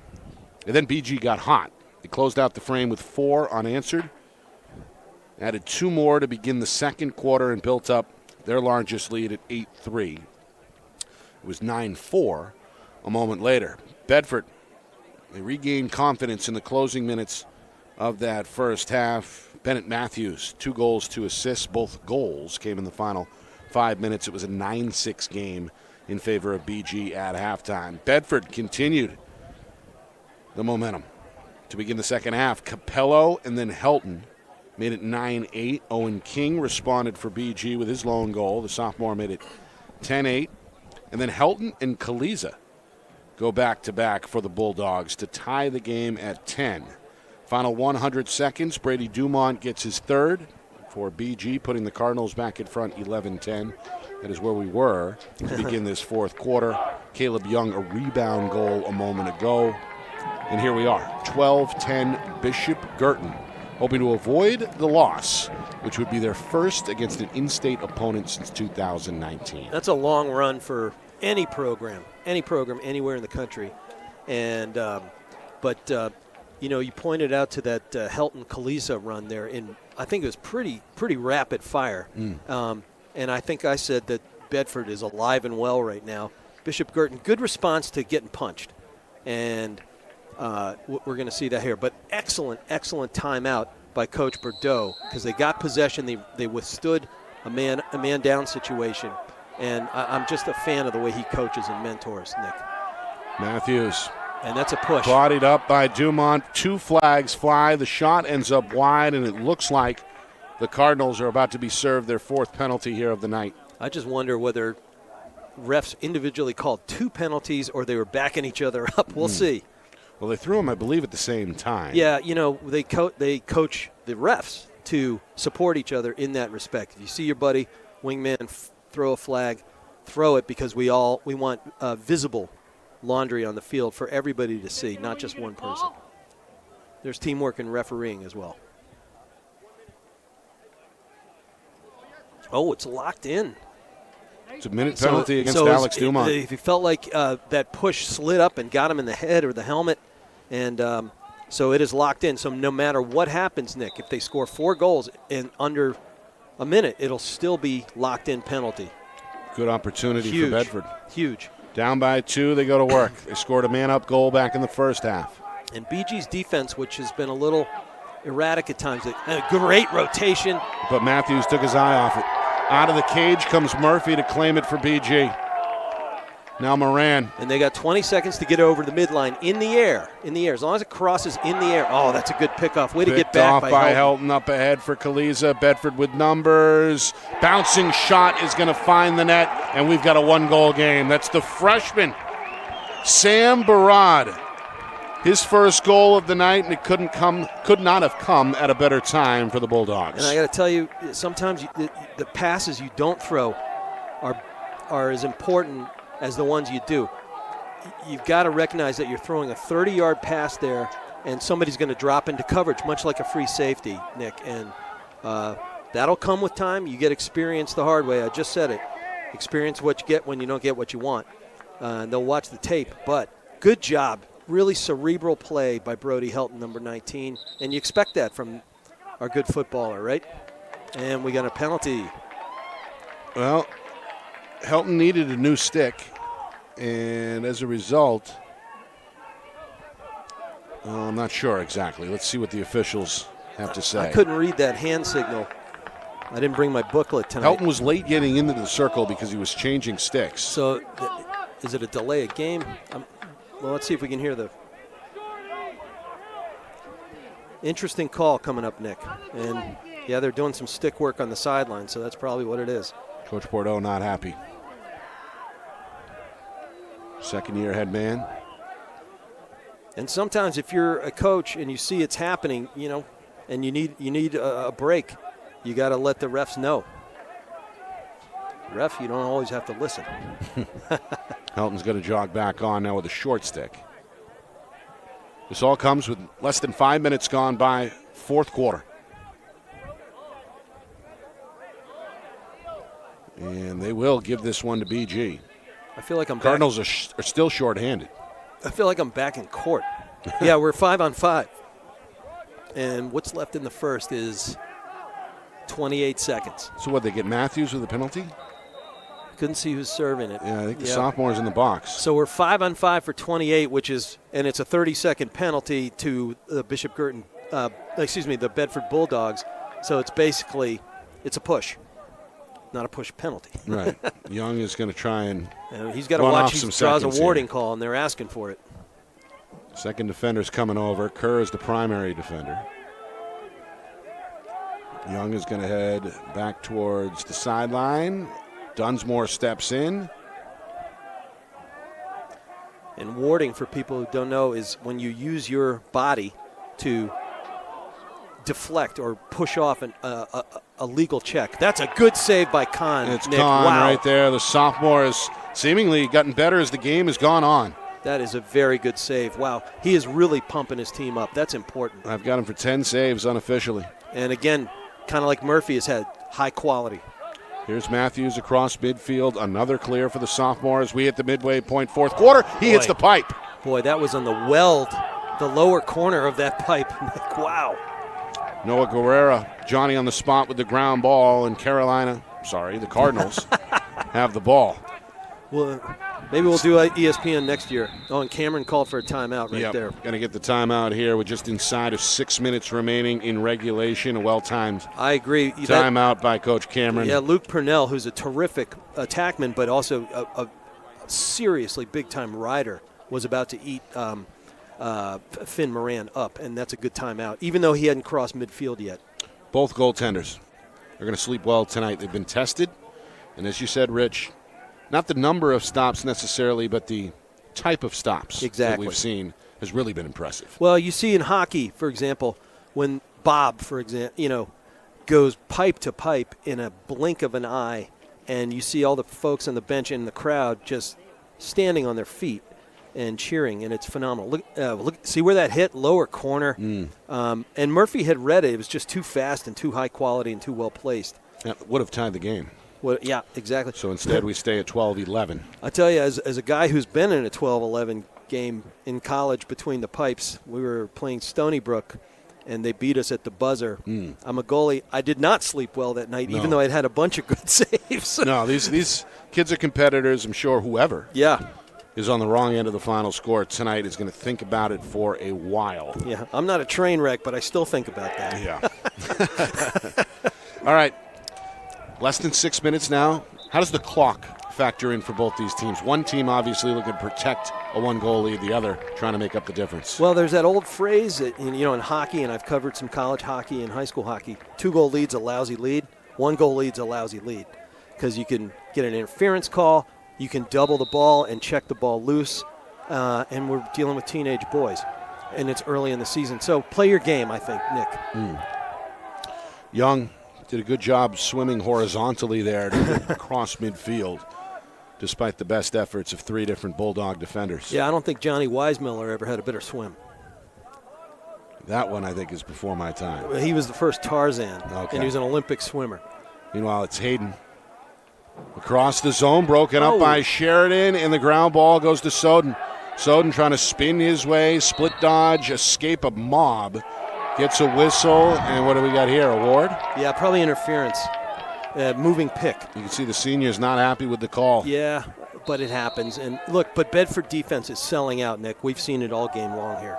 And then BG got hot. They closed out the frame with 4 unanswered. Added 2 more to begin the second quarter and built up their largest lead at 8-3. It was 9-4 a moment later. Bedford, they regained confidence in the closing minutes of that first half. Bennett Matthews, 2 goals, 2 assists. Both goals came in the final 5 minutes. It was a 9-6 game in favor of BG at halftime. Bedford continued the momentum to begin the second half. Capello and then Helton made it 9-8. Owen King responded for BG with his lone goal. The sophomore made it 10-8. And then Helton and Kaliza go back-to-back for the Bulldogs to tie the game at 10. Final 100 seconds. Brady Dumont gets his third for BG, putting the Cardinals back in front 11-10. That is where we were to begin this fourth quarter. Caleb Young, a rebound goal a moment ago. And here we are, 12-10 Bishop Guertin, hoping to avoid the loss, which would be their first against an in-state opponent since 2019. That's a long run for any program anywhere in the country. And you pointed out to that Helton Kaliza run there in, I think it was pretty rapid fire. And I think I said that Bedford is alive and well right now. Bishop Guertin, good response to getting punched. And we're going to see that here. But excellent timeout by Coach Bordeaux because they got possession. They withstood a man down situation. And I'm just a fan of the way he coaches and mentors, Nick. Matthews. And that's a push. Bodied up by Dumont. 2 flags fly. The shot ends up wide, and it looks like the Cardinals are about to be served their 4th penalty here of the night. I just wonder whether refs individually called 2 penalties or they were backing each other up. We'll see. Well, they threw them, I believe, at the same time. Yeah, they coach the refs to support each other in that respect. If you see your buddy, wingman, throw a flag, throw it because we want visible laundry on the field for everybody to see, not just one person. There's teamwork and refereeing as well. Oh, it's locked in. It's a minute penalty against Alex Dumont. If he felt like that push slid up and got him in the head or the helmet, and so it is locked in. So no matter what happens, Nick, if they score 4 goals in under a minute, it'll still be locked in penalty. Good opportunity for Bedford. Huge. Down by 2, they go to work. They scored a man-up goal back in the first half. And BG's defense, which has been a little erratic at times, a great rotation. But Matthews took his eye off it. Out of the cage comes Murphy to claim it for BG. Now Moran. And they got 20 seconds to get over the midline in the air. As long as it crosses in the air. Oh, that's a good pickoff. Way to get back by Helton. Up ahead for Kaliza. Bedford with numbers. Bouncing shot is going to find the net, and we've got a 1-goal game. That's the freshman, Sam Barad. His first goal of the night, and it could not have come at a better time for the Bulldogs. And I got to tell you, sometimes the passes you don't throw are as important as the ones you do. You've got to recognize that you're throwing a 30-yard pass there, and somebody's going to drop into coverage, much like a free safety, Nick. And that'll come with time. You get experience the hard way. I just said it. Experience what you get when you don't get what you want. And they'll watch the tape. But good job. Really cerebral play by Brody Helton, number 19. And you expect that from our good footballer, right? And we got a penalty. Well, Helton needed a new stick, and as a result, I'm not sure exactly. Let's see what the officials have to say. I couldn't read that hand signal. I didn't bring my booklet tonight. Helton was late getting into the circle because he was changing sticks. So is it a delay of game? Well, let's see if we can hear the interesting call coming up, Nick. And, yeah, they're doing some stick work on the sideline, so that's probably what it is. Coach Bordeaux not happy. Second-year head man. And sometimes if you're a coach and you see it's happening, and you need a break, you got to let the refs know. Ref, you don't always have to listen. Helton's going to jog back on now with a short stick. This all comes with less than 5 minutes gone by, fourth quarter. And they will give this one to BG. I feel like Cardinals are still shorthanded. I feel like I'm back in court. Yeah, we're 5-on-5. And what's left in the first is 28 seconds. So what, they get Matthews with a penalty? Couldn't see who's serving it. Yeah, I think the sophomore's in the box. So we're 5-on-5 for 28, and it's a 30-second penalty to the the Bedford Bulldogs. So it's basically, it's a push, not a push penalty. Right. Young is going to try and he's got to watch. He draws a warning call, and they're asking for it. Second defender's coming over. Kerr is the primary defender. Young is going to head back towards the sideline. Dunsmore steps in. And warding, for people who don't know, is when you use your body to deflect or push off a legal check. That's a good save by Kahn. And it's Nick. Kahn wow. right there. The sophomore has seemingly gotten better as the game has gone on. That is a very good save. Wow. He is really pumping his team up. That's important. I've got him for 10 saves unofficially. And again, kind of like Murphy has had, high quality. Here's Matthews across midfield. Another clear for the sophomore as we hit the midway point, fourth quarter. He hits the pipe. Boy, that was on the weld, the lower corner of that pipe. Wow. Noah Guerrera, Johnny on the spot with the ground ball, and the Cardinals have the ball. Well, maybe we'll do ESPN next year. Oh, and Cameron called for a timeout right there. Going to get the timeout here with just inside of 6 minutes remaining in regulation. A well-timed I agree. Timeout by Coach Cameron. Yeah, Luke Purnell, who's a terrific attackman, but also a seriously big-time rider, was about to eat Finn Moran up, and that's a good timeout, even though he hadn't crossed midfield yet. Both goaltenders are going to sleep well tonight. They've been tested, and as you said, Rich, not the number of stops necessarily, but the type of stops that we've seen has really been impressive. Well, you see in hockey, for example, when Bob, goes pipe to pipe in a blink of an eye, and you see all the folks on the bench and the crowd just standing on their feet and cheering, and it's phenomenal. Look, see where that hit? Lower corner. And Murphy had read it. It was just too fast and too high quality and too well placed. That would have tied the game. Yeah, exactly. So instead we stay at 12-11. I tell you, as a guy who's been in a 12-11 game in college between the pipes, we were playing Stony Brook, and they beat us at the buzzer. I'm a goalie. I did not sleep well that night, even though I'd had a bunch of good saves. No, these kids are competitors. I'm sure whoever is on the wrong end of the final score tonight is going to think about it for a while. Yeah, I'm not a train wreck, but I still think about that. Yeah. All right. Less than 6 minutes now. How does the clock factor in for both these teams? One team obviously looking to protect a one-goal lead, the other trying to make up the difference. Well, there's that old phrase that, in hockey, and I've covered some college hockey and high school hockey, 2-goal lead's a lousy lead, 1-goal lead's a lousy lead, because you can get an interference call, you can double the ball and check the ball loose, and we're dealing with teenage boys, and it's early in the season. So play your game, I think, Nick. Young did a good job swimming horizontally there to cross midfield, despite the best efforts of 3 different Bulldog defenders. Yeah, I don't think Johnny Weismiller ever had a better swim. That one, I think, is before my time. He was the first Tarzan, Okay. and he was an Olympic swimmer. Meanwhile, it's Hayden. Across the zone, broken up by Sheridan, and the ground ball goes to Soden. Soden trying to spin his way, split dodge, escape a mob. Gets a whistle, and what do we got here, a ward? Yeah, probably interference. Moving pick. You can see the senior's not happy with the call. Yeah, but it happens. And look, but Bedford defense is selling out, Nick. We've seen it all game long here.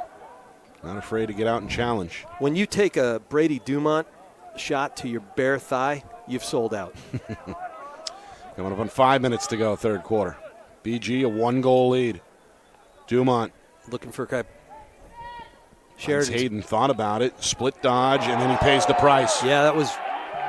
Not afraid to get out and challenge. When you take a Brady Dumont shot to your bare thigh, you've sold out. Coming up on 5 minutes to go, third quarter. BG, a 1-goal lead. Dumont. Looking for a guy. Hayden thought about it, split dodge, and then he pays the price. Yeah, that was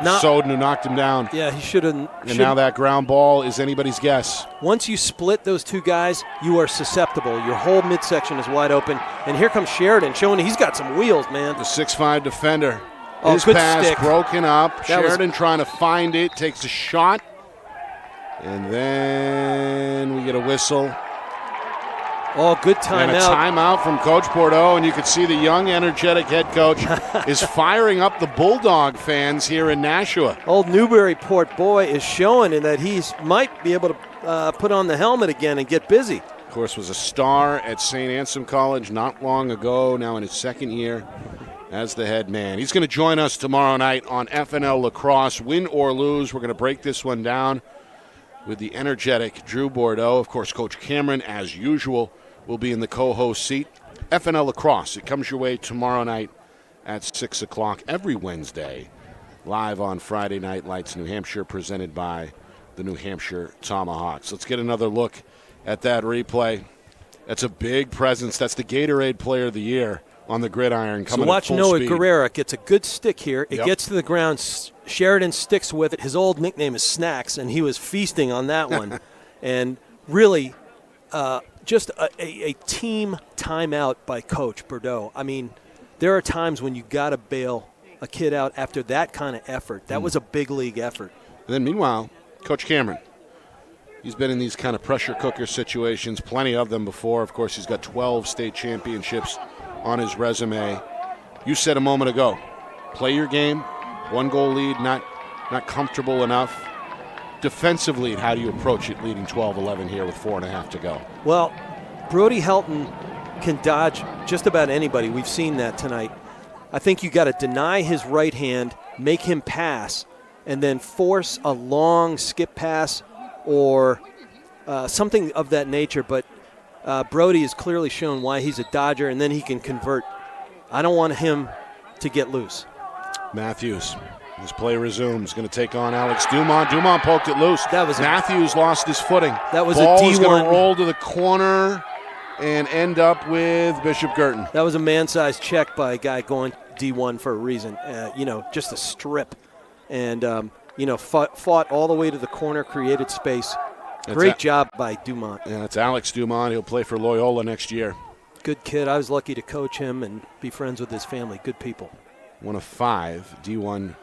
not Soden who knocked him down. Yeah, he should have. And now that ground ball is anybody's guess. Once you split those two guys, you are susceptible. Your whole midsection is wide open. And here comes Sheridan showing he's got some wheels, man. The 6'5" defender. Oh, his good pass stick. broken up. Sheridan trying to find it, takes a shot. And then we get a whistle. Oh, good timeout. And a timeout from Coach Bordeaux, and you can see the young, energetic head coach is firing up the Bulldog fans here in Nashua. Old Newburyport boy is showing in that he might be able to put on the helmet again and get busy. Of course, was a star at St. Anselm College not long ago, now in his second year as the head man. He's going to join us tomorrow night on FNL Lacrosse. Win or lose, we're going to break this one down with the energetic Drew Bordeaux. Of course, Coach Cameron, as usual, will be in the co-host seat. FNL Lacrosse, it comes your way tomorrow night at 6 o'clock every Wednesday, live on Friday Night Lights New Hampshire, presented by the New Hampshire Tomahawks. Let's get another look at that replay. That's a big presence. That's the Gatorade Player of the Year on the gridiron coming So watch at full Noah speed. Guerrera gets a good stick here. It Yep. gets to the ground. Sheridan sticks with it. His old nickname is Snacks, and he was feasting on that one. And really, just a team timeout by Coach Bordeaux. I mean, there are times when you got to bail a kid out after that kind of effort. That was a big league effort. And then meanwhile, Coach Cameron, he's been in these kind of pressure cooker situations, plenty of them before. Of course, he's got 12 state championships on his resume. You said a moment ago, play your game, 1-goal lead, not comfortable enough. Defensively, how do you approach it leading 12-11 here with 4.5 to go? Well, Brody Helton can dodge just about anybody. We've seen that tonight. I think you got to deny his right hand, make him pass, and then force a long skip pass or something of that nature. But Brody has clearly shown why he's a Dodger, and then he can convert. I don't want him to get loose. Matthews. His play resumes. Going to take on Alex Dumont. Dumont poked it loose. Matthews lost his footing. That was Ball a D1. is going to roll to the corner and end up with Bishop Guertin. That was a man-sized check by a guy going D1 for a reason. Just a strip. And, fought all the way to the corner, created space. Great job by Dumont. Yeah, it's Alex Dumont. He'll play for Loyola next year. Good kid. I was lucky to coach him and be friends with his family. Good people. One of 5 D1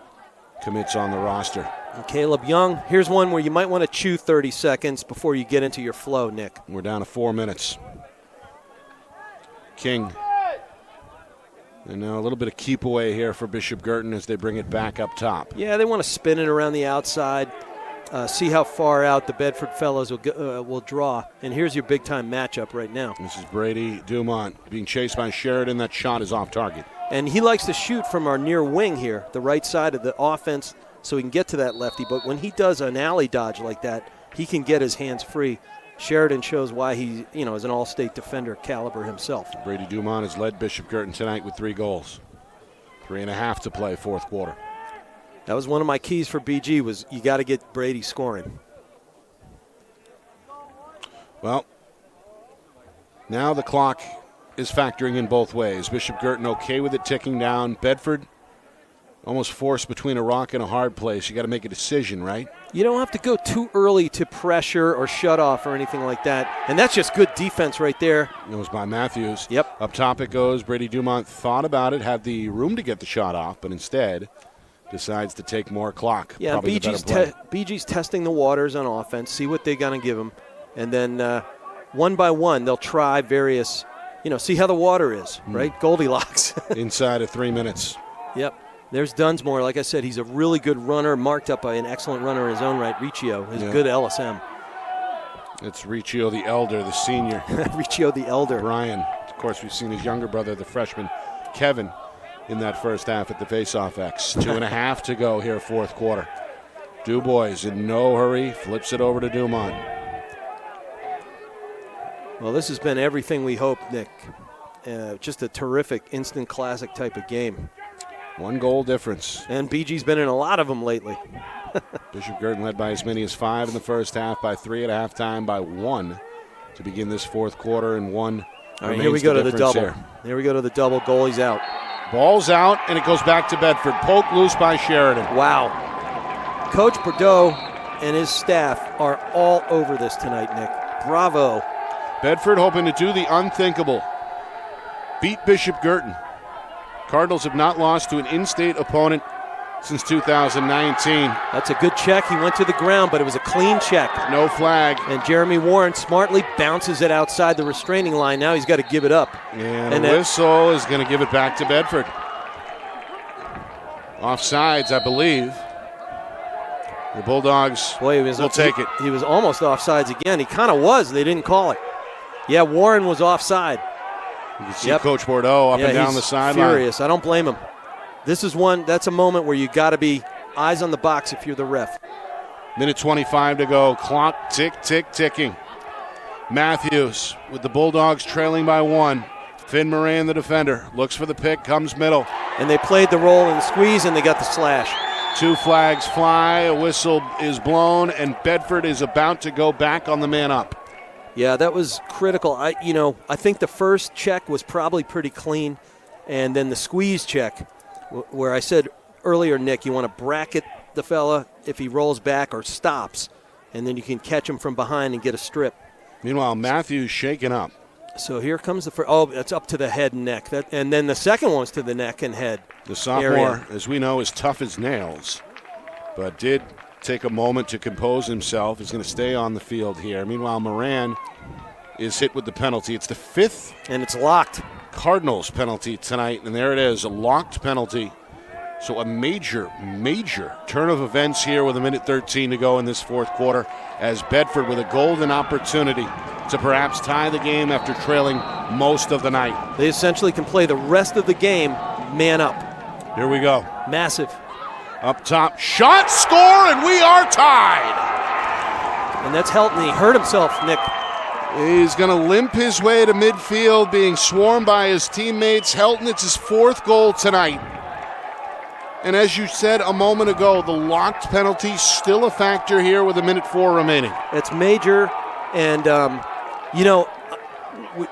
commits on the roster. And Caleb Young, here's one where you might want to chew 30 seconds before you get into your flow, Nick. We're down to 4 minutes. King. And now a little bit of keep away here for Bishop Guertin as they bring it back up top. Yeah, they want to spin it around the outside. see how far out the Bedford fellows will draw. And here's your big-time matchup right now. This is Brady Dumont being chased by Sheridan. That shot is off target. And he likes to shoot from our near wing here, the right side of the offense, so he can get to that lefty. But when he does an alley dodge like that, he can get his hands free. Sheridan shows why he, is an all-state defender caliber himself. Brady Dumont has led Bishop Guertin tonight with 3 goals. 3.5 to play, fourth quarter. That was one of my keys for BG was you got to get Brady scoring. Well, now the clock is factoring in both ways. Bishop Guertin okay with it ticking down. Bedford almost forced between a rock and a hard place. You got to make a decision, right? You don't have to go too early to pressure or shut off or anything like that. And that's just good defense right there. It was by Matthews. Yep. Up top it goes. Brady Dumont thought about it, had the room to get the shot off, but instead decides to take more clock. Yeah, BG's testing the waters on offense, see what they're going to give him. And then one by one, they'll try various, see how the water is, right? Goldilocks. Inside of 3 minutes. Yep. There's Dunsmore. Like I said, he's a really good runner, marked up by an excellent runner in his own right. Riccio is good LSM. It's Riccio the elder, the senior. Riccio the elder. Brian. Of course, we've seen his younger brother, the freshman, Kevin, in that first half at the faceoff X. 2.5 to go here, fourth quarter. DuBois in no hurry, flips it over to Dumont. Well, this has been everything we hoped, Nick. Just a terrific instant classic type of game. 1 goal difference. And BG's been in a lot of them lately. Bishop Guertin led by as many as 5 in the first half, by 3 at halftime, by 1 to begin this fourth quarter, and 1. All right, here we go to the double. Here we go to the double. Goalie's out. Ball's out, and it goes back to Bedford. Poked loose by Sheridan. Wow. Coach Bordeaux and his staff are all over this tonight, Nick. Bravo. Bedford hoping to do the unthinkable. Beat Bishop Guertin. Cardinals have not lost to an in-state opponent since 2019. That's a good check. He went to the ground, but it was a clean check. No flag. And Jeremy Warren smartly bounces it outside the restraining line. Now he's got to give it up. And a whistle is going to give it back to Bedford. Offsides, I believe. The Bulldogs will take it. He was almost offsides again. He kind of was. They didn't call it. Yeah, Warren was offside. You can see Coach Bordeaux up and down the sideline. Furious. I don't blame him. That's a moment where you got to be eyes on the box if you're the ref. Minute 25 to go. Clock ticking. Matthews with the Bulldogs trailing by 1. Finn Moran, the defender, looks for the pick, comes middle. And they played the roll and the squeeze, and they got the slash. 2 flags fly, a whistle is blown, and Bedford is about to go back on the man up. Yeah, that was critical. I think the first check was probably pretty clean, and then the squeeze check, where I said earlier, Nick, you want to bracket the fella if he rolls back or stops, and then you can catch him from behind and get a strip. Meanwhile, Matthews shaken up. So here comes the first. Oh, that's up to the head and neck. And then the second one's to the neck and head. The sophomore, as we know, is tough as nails, but did take a moment to compose himself. He's going to stay on the field here. Meanwhile, Moran is hit with the penalty. It's the 5th. And it's locked. Cardinals penalty tonight, and there it is, a locked penalty. So a major turn of events here with 1:13 to go in this fourth quarter, as Bedford with a golden opportunity to perhaps tie the game after trailing most of the night. They essentially can play the rest of the game man up. Here we go. Massive. Up top, shot, score, and we are tied. And that's Helton. He hurt himself, Nick. He's going to limp his way to midfield, being swarmed by his teammates. Helton, it's his 4th goal tonight. And as you said a moment ago, the locked penalty still a factor here with 1:04 remaining. It's major, and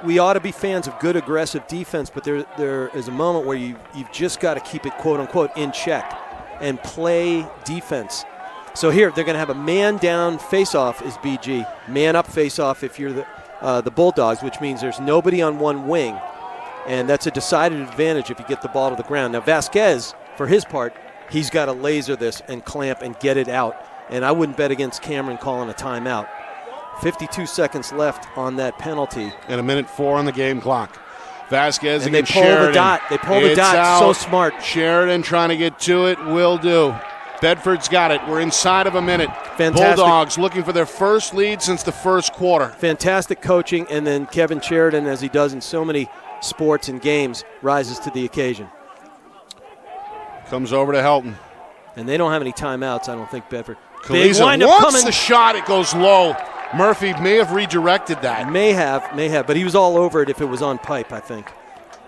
we ought to be fans of good aggressive defense, but there is a moment where you've just got to keep it quote-unquote in check and play defense. So here, they're going to have a man-down face-off is BG. Man-up face-off if you're the Bulldogs, which means there's nobody on one wing, and that's a decided advantage if you get the ball to the ground. Now, Vasquez, for his part, he's got to laser this and clamp and get it out, and I wouldn't bet against Cameron calling a timeout. 52 seconds left on that penalty. And 1:04 on the game clock. Vasquez and they against pull Sheridan. the dot. They pull the dot. Out. So smart. Sheridan trying to get to it. Will do. Bedford's got it. We're inside of a minute. Fantastic. Bulldogs looking for their first lead since the first quarter. Fantastic coaching, and then Kevin Sheridan, as he does in so many sports and games, rises to the occasion. Comes over to Helton. And they don't have any timeouts, I don't think, Bedford. Kaliza wants the shot. It goes low. Murphy may have redirected that. May have, but he was all over it if it was on pipe, I think.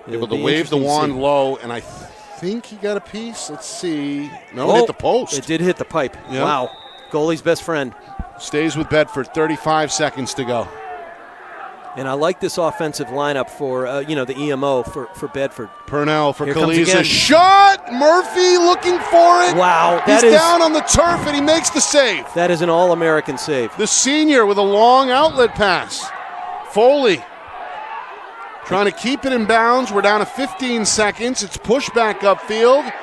Able to wave the wand low, and I think he got a piece. Let's see. No, it hit the post. It did hit the pipe. Yep. Wow. Goalie's best friend. Stays with Bedford. 35 seconds to go. And I like this offensive lineup for, the EMO for Bedford. Purnell for Kaliza. Shot! Murphy looking for it. Wow. He's down on the turf, and he makes the save. That is an All-American save. The senior with a long outlet pass. Foley trying to keep it in bounds. We're down to 15 seconds. It's pushed back upfield.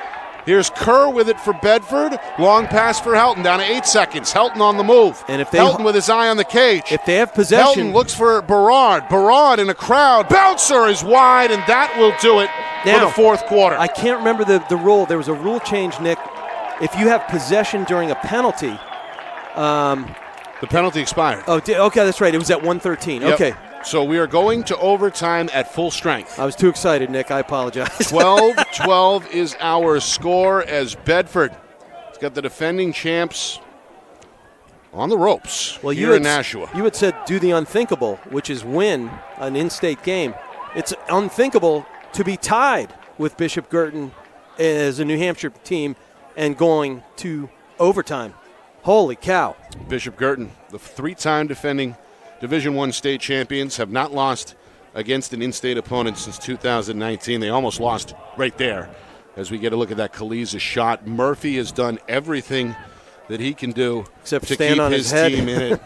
Here's Kerr with it for Bedford. Long pass for Helton, down to 8 seconds. Helton on the move. And if they Helton with his eye on the cage. If they have possession. Helton looks for Barard. Barard in a crowd. Bouncer is wide, and that will do it for the fourth quarter. I can't remember the rule. There was a rule change, Nick. If you have possession during a penalty. The penalty expired. Oh, okay, that's right. It was at 1:13. Yep. Okay. So we are going to overtime at full strength. I was too excited, Nick. I apologize. 12-12 is our score as Bedford has got the defending champs on the ropes here in Nashua. You had said do the unthinkable, which is win an in-state game. It's unthinkable to be tied with Bishop Guertin as a New Hampshire team and going to overtime. Holy cow. Bishop Guertin, the three-time defending Division I state champions, have not lost against an in-state opponent since 2019. They almost lost right there as we get a look at that Kaliza shot. Murphy has done everything that he can do except to stand keep on his head. team in it.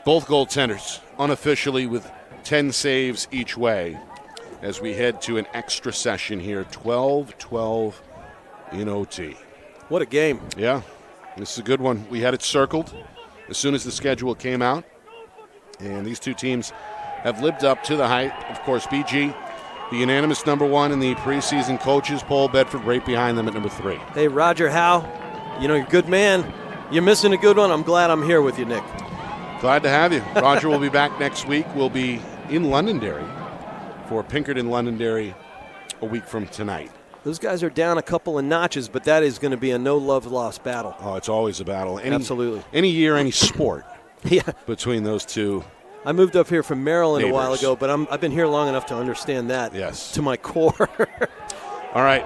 Both goaltenders unofficially with 10 saves each way as we head to an extra session here. 12-12 in OT. What a game. Yeah, this is a good one. We had it circled as soon as the schedule came out. And these two teams have lived up to the hype. Of course, BG, the unanimous #1 in the preseason coaches poll. Bedford right behind them at #3. Hey, Roger Howe, you're a good man. You're missing a good one. I'm glad I'm here with you, Nick. Glad to have you. Roger will be back next week. We'll be in Londonderry for Pinkerton Londonderry a week from tonight. Those guys are down a couple of notches, but that is going to be a no-love-lost battle. Oh, it's always a battle. Absolutely. Any year, any sport. Yeah. Between those two. I moved up here from Maryland neighbors. a while ago, but I've been here long enough to understand that to my core. All right.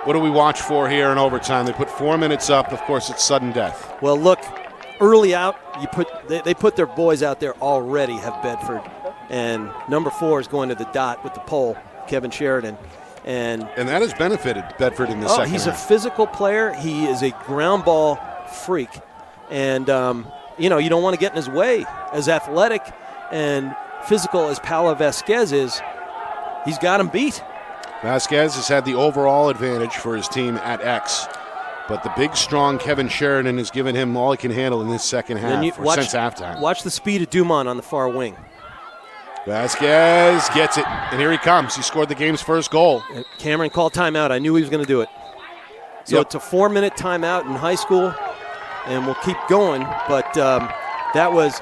What do we watch for here in overtime? They put 4 minutes up. Of course, it's sudden death. Well, look, early out, they put their boys out there already, have Bedford. And #4 is going to the dot with the pole, Kevin Sheridan. And that has benefited Bedford in the second he's half. a physical player. He is a ground ball freak. And, you don't want to get in his way. As athletic and physical as Paolo Vasquez is, he's got him beat. Vasquez has had the overall advantage for his team at X. But the big, strong Kevin Sheridan has given him all he can handle in this second half since halftime. Watch the speed of Dumont on the far wing. Vasquez gets it, and here he comes. He scored the game's first goal. And Cameron called timeout. I knew he was going to do it. So It's a 4-minute timeout in high school, and we'll keep going. But that was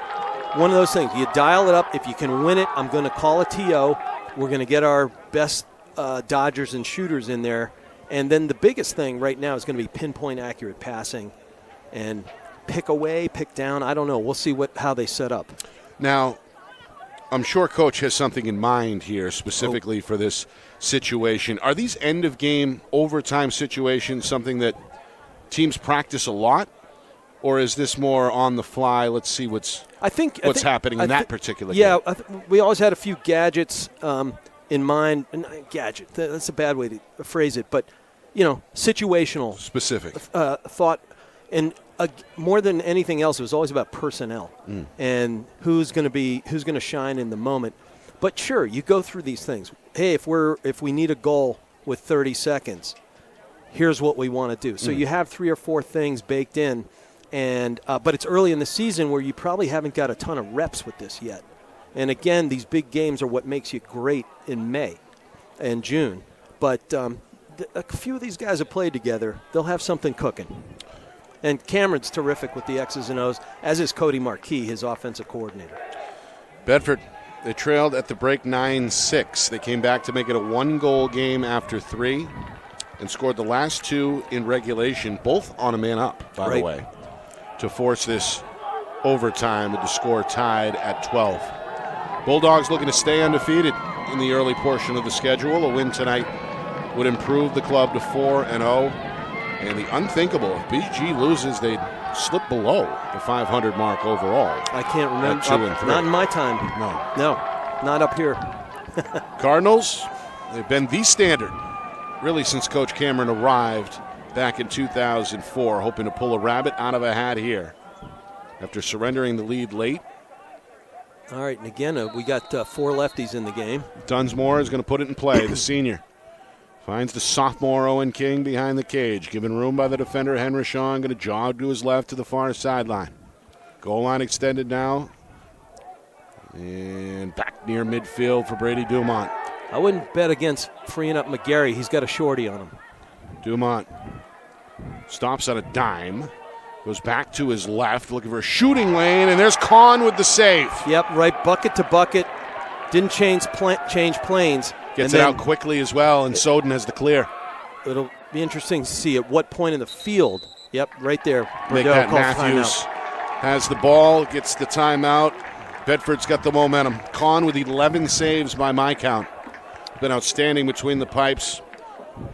one of those things. You dial it up. If you can win it, I'm going to call a TO. We're going to get our best dodgers and shooters in there. And then the biggest thing right now is going to be pinpoint accurate passing and pick away, pick down. I don't know. We'll see how they set up. Now, I'm sure Coach has something in mind here specifically for this situation. Are these end-of-game overtime situations something that teams practice a lot? Or is this more on the fly? Let's see what's happening in that particular game. Yeah, we always had a few gadgets in mind. Gadget, that's a bad way to phrase it. But, situational. Specific. Thought. And more than anything else, it was always about personnel and who's going to shine in the moment. But sure, you go through these things. Hey, if we need a goal with 30 seconds, here's what we want to do. So you have 3 or 4 things baked in, and but it's early in the season where you probably haven't got a ton of reps with this yet. And again, these big games are what makes you great in May and June. But a few of these guys have played together. They'll have something cooking. And Cameron's terrific with the X's and O's, as is Cody Marquis, his offensive coordinator. Bedford, they trailed at the break 9-6. They came back to make it a 1-goal game after 3 and scored the last 2 in regulation, both on a man up, by the way, to force this overtime with the score tied at 12. Bulldogs looking to stay undefeated in the early portion of the schedule. A win tonight would improve the club to 4-0. And the unthinkable, if BG loses, they'd slip below the 500 mark overall. I can't remember. 2 and 3. Not in my time. No, not up here. Cardinals, they've been the standard really since Coach Cameron arrived back in 2004, hoping to pull a rabbit out of a hat here after surrendering the lead late. All right, and again, we got 4 lefties in the game. Dunsmore is going to put it in play, the senior. Finds the sophomore Owen King behind the cage. Given room by the defender, Henry Shaw, going to jog to his left to the far sideline. Goal line extended now. And back near midfield for Brady Dumont. I wouldn't bet against freeing up McGarry. He's got a shorty on him. Dumont stops on a dime. Goes back to his left, looking for a shooting lane, and there's Kahn with the save. Yep, right bucket to bucket. Didn't change planes. Gets it out quickly as well, and Soden has the clear. It'll be interesting to see at what point in the field. Yep, right there. Make that Matthews has the ball, gets the timeout. Bedford's got the momentum. Kahn with 11 saves by my count. Been outstanding between the pipes.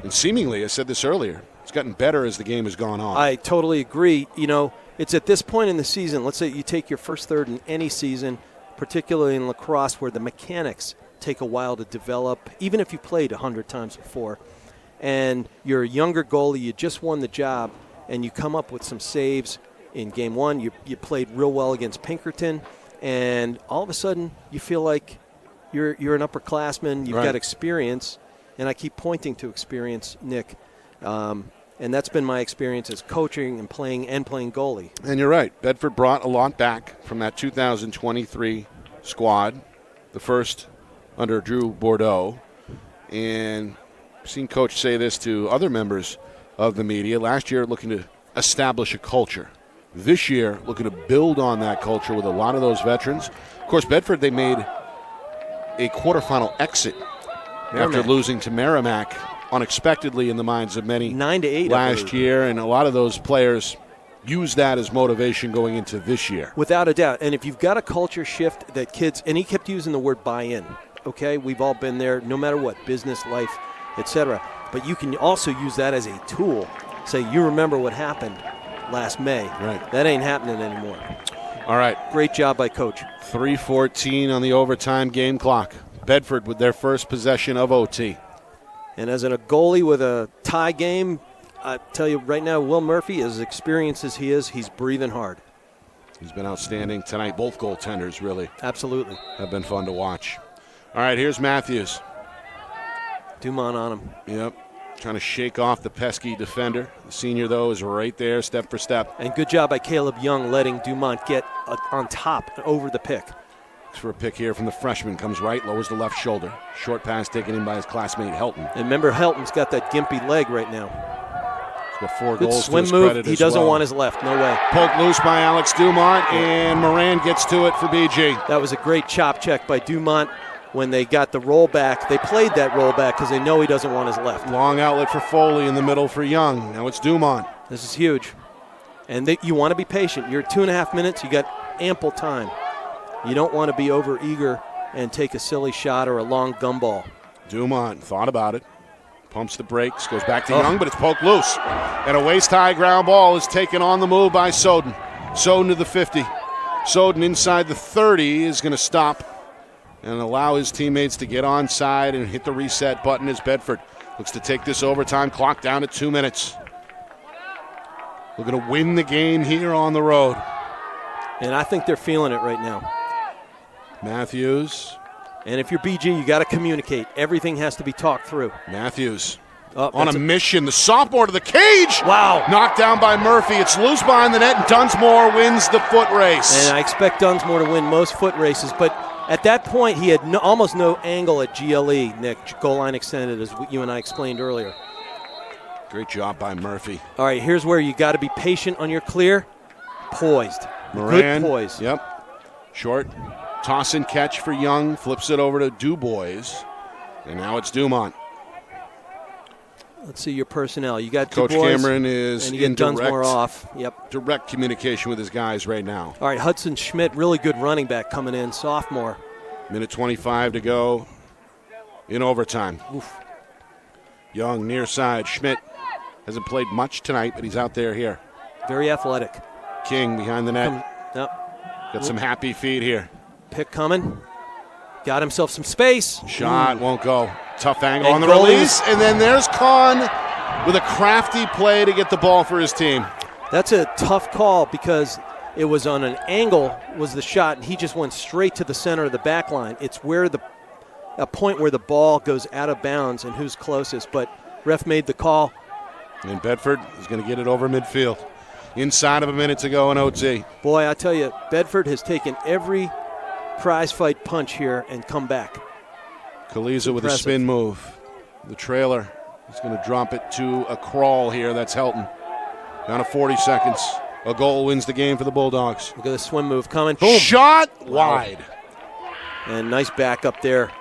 And seemingly, I said this earlier, it's gotten better as the game has gone on. I totally agree. You know, it's at this point in the season, let's say you take your first third in any season, particularly in lacrosse where the mechanics take a while to develop, even if you played 100 times before. And you're a younger goalie, you just won the job, and you come up with some saves in game 1. You played real well against Pinkerton, and all of a sudden you feel like you're an upperclassman, you've got experience, and I keep pointing to experience, Nick. And that's been my experience as coaching and playing goalie. And you're right. Bedford brought a lot back from that 2023 squad, the first under Drew Bordeaux. And I've seen Coach say this to other members of the media. Last year, looking to establish a culture. This year, looking to build on that culture with a lot of those veterans. Of course, Bedford, they made a quarterfinal exit after losing to Merrimack unexpectedly in the minds of many 9-8 last year, and a lot of those players use that as motivation going into this year. Without a doubt. And if you've got a culture shift that kids, and he kept using the word buy-in, okay? We've all been there, no matter what, business, life, etc. But you can also use that as a tool. Say, you remember what happened last May. Right. That ain't happening anymore. All right. Great job by Coach. 3:14 on the overtime game clock. Bedford with their first possession of OT. And as a goalie with a tie game, I tell you right now, Will Murphy, as experienced as he is, he's breathing hard. He's been outstanding tonight. Both goaltenders really Absolutely have been fun to watch. All right, here's Matthews. Dumont on him. Yep. Trying to shake off the pesky defender. The senior, though, is right there, step for step. And good job by Caleb Young letting Dumont get on top and over the pick. Looks for a pick here from the freshman. Comes right, lowers the left shoulder. Short pass taken in by his classmate Helton. And remember, Helton's got that gimpy leg right now. He's got 4 good goals swim to his move. credit He as doesn't well. want his left. No way. Poked loose by Alex Dumont, and Moran gets to it for BG. That was a great chop check by Dumont. When they got the rollback, they played that rollback because they know he doesn't want his left. Long outlet for Foley in the middle for Young. Now it's Dumont. This is huge. And you want to be patient. You're 2.5 minutes. You got ample time. You don't want to be over eager and take a silly shot or a long gumball. Dumont thought about it. Pumps the brakes, goes back to Young, but it's poked loose. And a waist-high ground ball is taken on the move by Soden. Soden to the 50. Soden inside the 30 is going to stop and allow his teammates to get onside and hit the reset button as Bedford looks to take this overtime clock down to 2 minutes. Looking to win the game here on the road. And I think they're feeling it right now. Matthews. And if you're BG, you got to communicate. Everything has to be talked through. Matthews on a mission. The sophomore to the cage. Wow. Knocked down by Murphy. It's loose behind the net, and Dunsmore wins the foot race. And I expect Dunsmore to win most foot races, but at that point, he had almost no angle at GLE, Nick, goal line extended, as you and I explained earlier. Great job by Murphy. All right, here's where you got to be patient on your clear. Poised. Moran, good poise. Yep. Short toss and catch for Young. Flips it over to DuBois. And now it's Dumont. Let's see your personnel. You got Coach DuBois, Cameron is and you in get Dunsmore off. Yep. direct communication with his guys right now. All right, Hudson Schmidt, really good running back coming in, sophomore. Minute 25 to go in overtime. Oof. Young near side. Schmidt hasn't played much tonight, but he's out there here. Very athletic. King behind the net. Yep. Got some happy feet here. Pick coming. Got himself some space. Shot won't go. Tough angle And on the goalies. release. And then there's Kahn with a crafty play to get the ball for his team. That's a tough call because it was on an angle was the shot, and he just went straight to the center of the back line. It's where a point where the ball goes out of bounds and who's closest. But ref made the call. And Bedford is going to get it over midfield. Inside of a minute to go in OT. Boy, I tell you, Bedford has taken every prize fight punch here and come back. Kaliza with a spin move. The trailer is going to drop it to a crawl here. That's Helton. Down to 40 seconds. A goal wins the game for the Bulldogs. Look at the swim move coming. Boom. Shot wide. And nice back up there.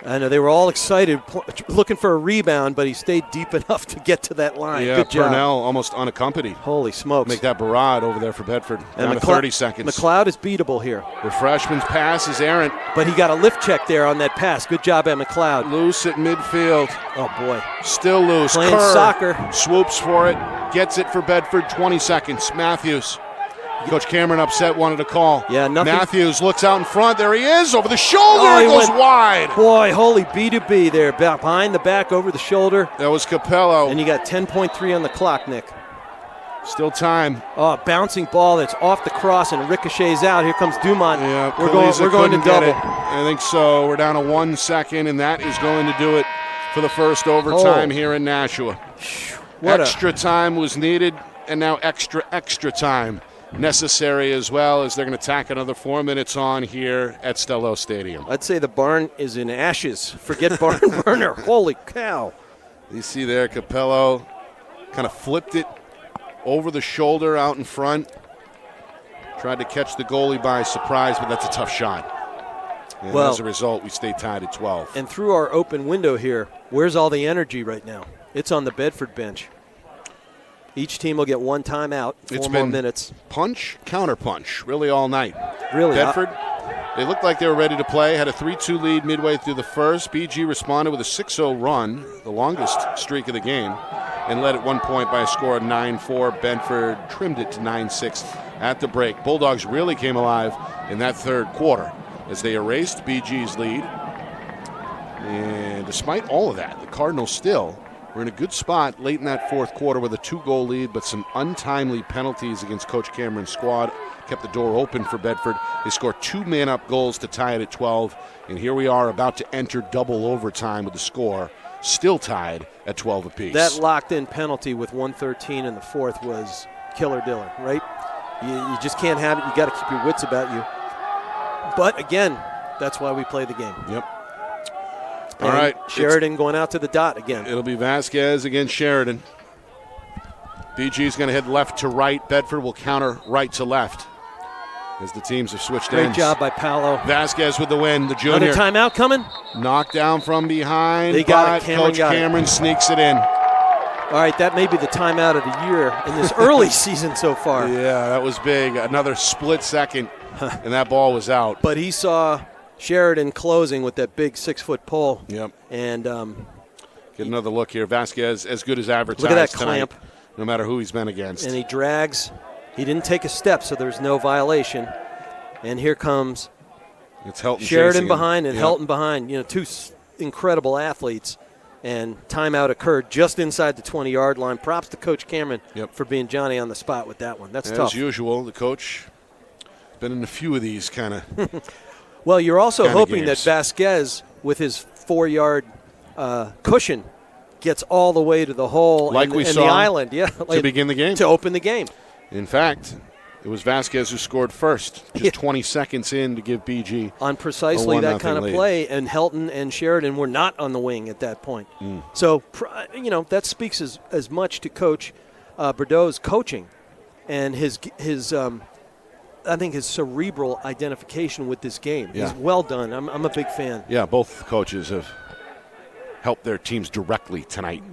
I know they were all excited, looking for a rebound, but he stayed deep enough to get to that line. Yeah, good job. Purnell almost unaccompanied. Holy smokes. Make that barrage over there for Bedford. And Down to 30 seconds. McLeod is beatable here. The freshman's pass is errant. But he got a lift check there on that pass. Good job at McLeod. Loose at midfield. Oh, boy. Still loose. Playing Kerr soccer. Swoops for it. Gets it for Bedford. 20 seconds. Matthews. Coach Cameron upset, wanted a call. Yeah, nothing. Matthews looks out in front. There he is. Over the shoulder. Oh, he goes went wide. Boy, holy B2B there. Behind the back, over the shoulder. That was Capello. And you got 10.3 on the clock, Nick. Still time. Oh, bouncing ball that's off the cross and ricochets out. Here comes Dumont. Yeah, we're going to couldn't get double. it. I think so. We're down to 1 second, and that is going to do it for the first overtime here in Nashua. Extra time was needed, and now extra time necessary as well, as they're going to tack another 4 minutes on here at Stello Stadium. I'd say the barn is in ashes. Forget barn burner. Holy cow. You see there, Capello kind of flipped it over the shoulder out in front. Tried to catch the goalie by surprise, but that's a tough shot. And well, as a result, we stay tied at 12. And through our open window here, where's all the energy right now? It's on the Bedford bench. Each team will get one timeout, 4 more minutes. Punch, counter-punch, really all night. Really? Bedford, they looked like they were ready to play, had a 3-2 lead midway through the first. BG responded with a 6-0 run, the longest streak of the game, and led at 1 point by a score of 9-4. Bedford trimmed it to 9-6 at the break. Bulldogs really came alive in that third quarter as they erased BG's lead. And despite all of that, the Cardinals still were in a good spot late in that fourth quarter with a 2-goal lead, but some untimely penalties against Coach Cameron's squad kept the door open for Bedford. They scored 2 man-up goals to tie it at 12, and here we are about to enter double overtime with the score still tied at 12 apiece. That locked-in penalty with 1:13 in the fourth was killer-diller, right? You just can't have it. You got to keep your wits about you. But, again, that's why we play the game. Yep. And all right. Sheridan going out to the dot again. It'll be Vasquez against Sheridan. BG's going to head left to right. Bedford will counter right to left as the teams have switched Great ends. job by Paolo. Vasquez with the win, the junior. Another timeout coming? Knocked down from behind. They got it. Coach Cameron sneaks it in. All right, that may be the timeout of the year in this early season so far. Yeah, that was big. Another split second, and that ball was out. But he saw Sheridan closing with that big 6-foot pole. Yep. And get another look here. Vasquez, as good as advertised. Look at that tonight, clamp. no matter who he's been against. And he drags. He didn't take a step, so there's no violation. And here comes it's Helton Sheridan behind and yep. Helton behind. You know, two incredible athletes. And timeout occurred just inside the 20-yard line. Props to Coach Cameron for being Johnny on the spot with that one. That's tough. As usual, the coach has been in a few of these kind of. Well, you're also hoping games. that Vasquez, with his 4-yard cushion, gets all the way to the hole like and we the saw island. Yeah, to begin the game. To open the game. In fact, It was Vasquez who scored first, just 20 seconds in to give BG on precisely that kind of lead. play, and Helton and Sheridan were not on the wing at that point. So, that speaks as much to Coach Bordeaux's coaching and his I think his cerebral identification with this game is well done. I'm a big fan. Yeah, both coaches have helped their teams directly tonight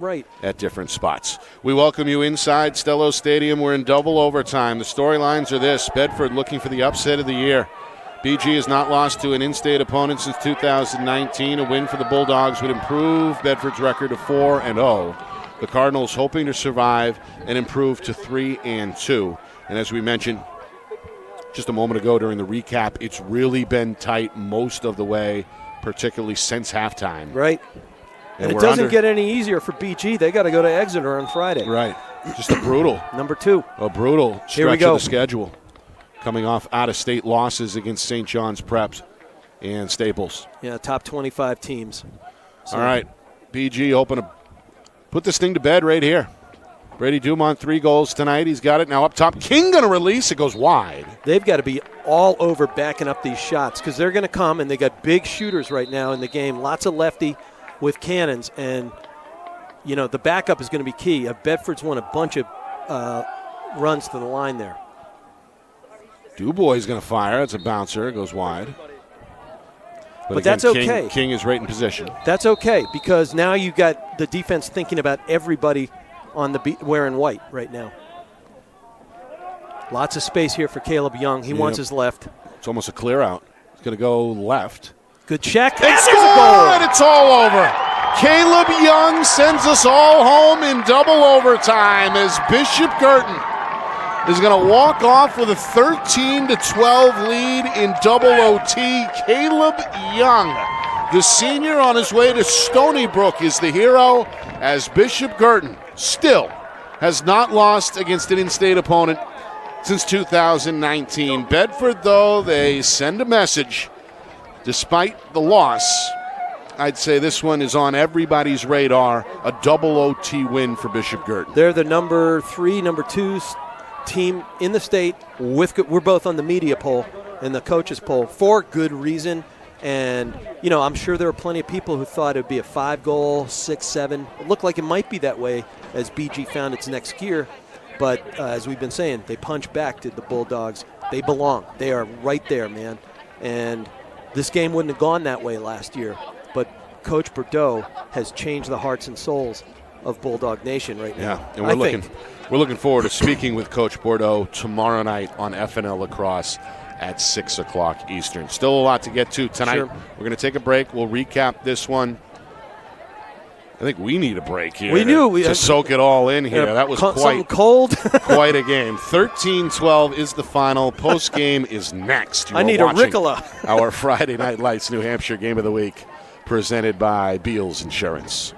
at different spots. We welcome you inside Stello Stadium. We're in double overtime. The storylines are this: Bedford looking for the upset of the year. BG has not lost to an in-state opponent since 2019. A win for the Bulldogs would improve Bedford's record to 4-0. The Cardinals hoping to survive and improve to 3-2. And as we mentioned just a moment ago during the recap, it's really been tight most of the way, particularly since halftime. Right. And it doesn't get any easier for BG. They got to go to Exeter on Friday. Right. Just a brutal. Number 2. A brutal Here we stretch go. of the schedule. Coming off out-of-state losses against St. John's Preps and Staples. Yeah, top 25 teams. So. All right. BG hoping to put this thing to bed right here. Brady Dumont, 3 goals tonight. He's got it now up top. King going to release. It goes wide. They've got to be all over backing up these shots because they're going to come, and they got big shooters right now in the game. Lots of lefty with cannons, and the backup is going to be key. Bedford's won a bunch of runs to the line there. Dubois is going to fire. It's a bouncer. It goes wide. But again, that's okay. King is right in position. That's okay because now you got the defense thinking about everybody on the wearing white right now. Lots of space here for Caleb Young. He wants his left. It's almost a clear out. He's going to go left. Good check. It's good. It's all over. Caleb Young sends us all home in double overtime as Bishop Guertin is going to walk off with a 13-12 lead in double OT. Caleb Young, the senior on his way to Stony Brook, is the hero as Bishop Guertin still has not lost against an in-state opponent since 2019. Bedford, though, they send a message. Despite the loss, I'd say this one is on everybody's radar, a double OT win for Bishop Guertin. They're the number 3, number 2 team in the state. We're both on the media poll and the coaches poll for good reason. And, I'm sure there are plenty of people who thought it would be a 5-goal, 6-7. It looked like it might be that way as BG found its next gear. But as we've been saying, they punch back to the Bulldogs. They belong. They are right there, man. And this game wouldn't have gone that way last year. But Coach Bordeaux has changed the hearts and souls of Bulldog Nation right now. Yeah, and we're looking forward to speaking with Coach Bordeaux tomorrow night on FNL Lacrosse at 6 o'clock Eastern. Still a lot to get to tonight. Sure. We're going to take a break. We'll recap this one. I think we need a break here. We do. To soak it all in here. That was something cold. quite a game. 13-12 is the final. Post-game is next. I need a Ricola. Our Friday Night Lights New Hampshire Game of the Week presented by Beals Insurance.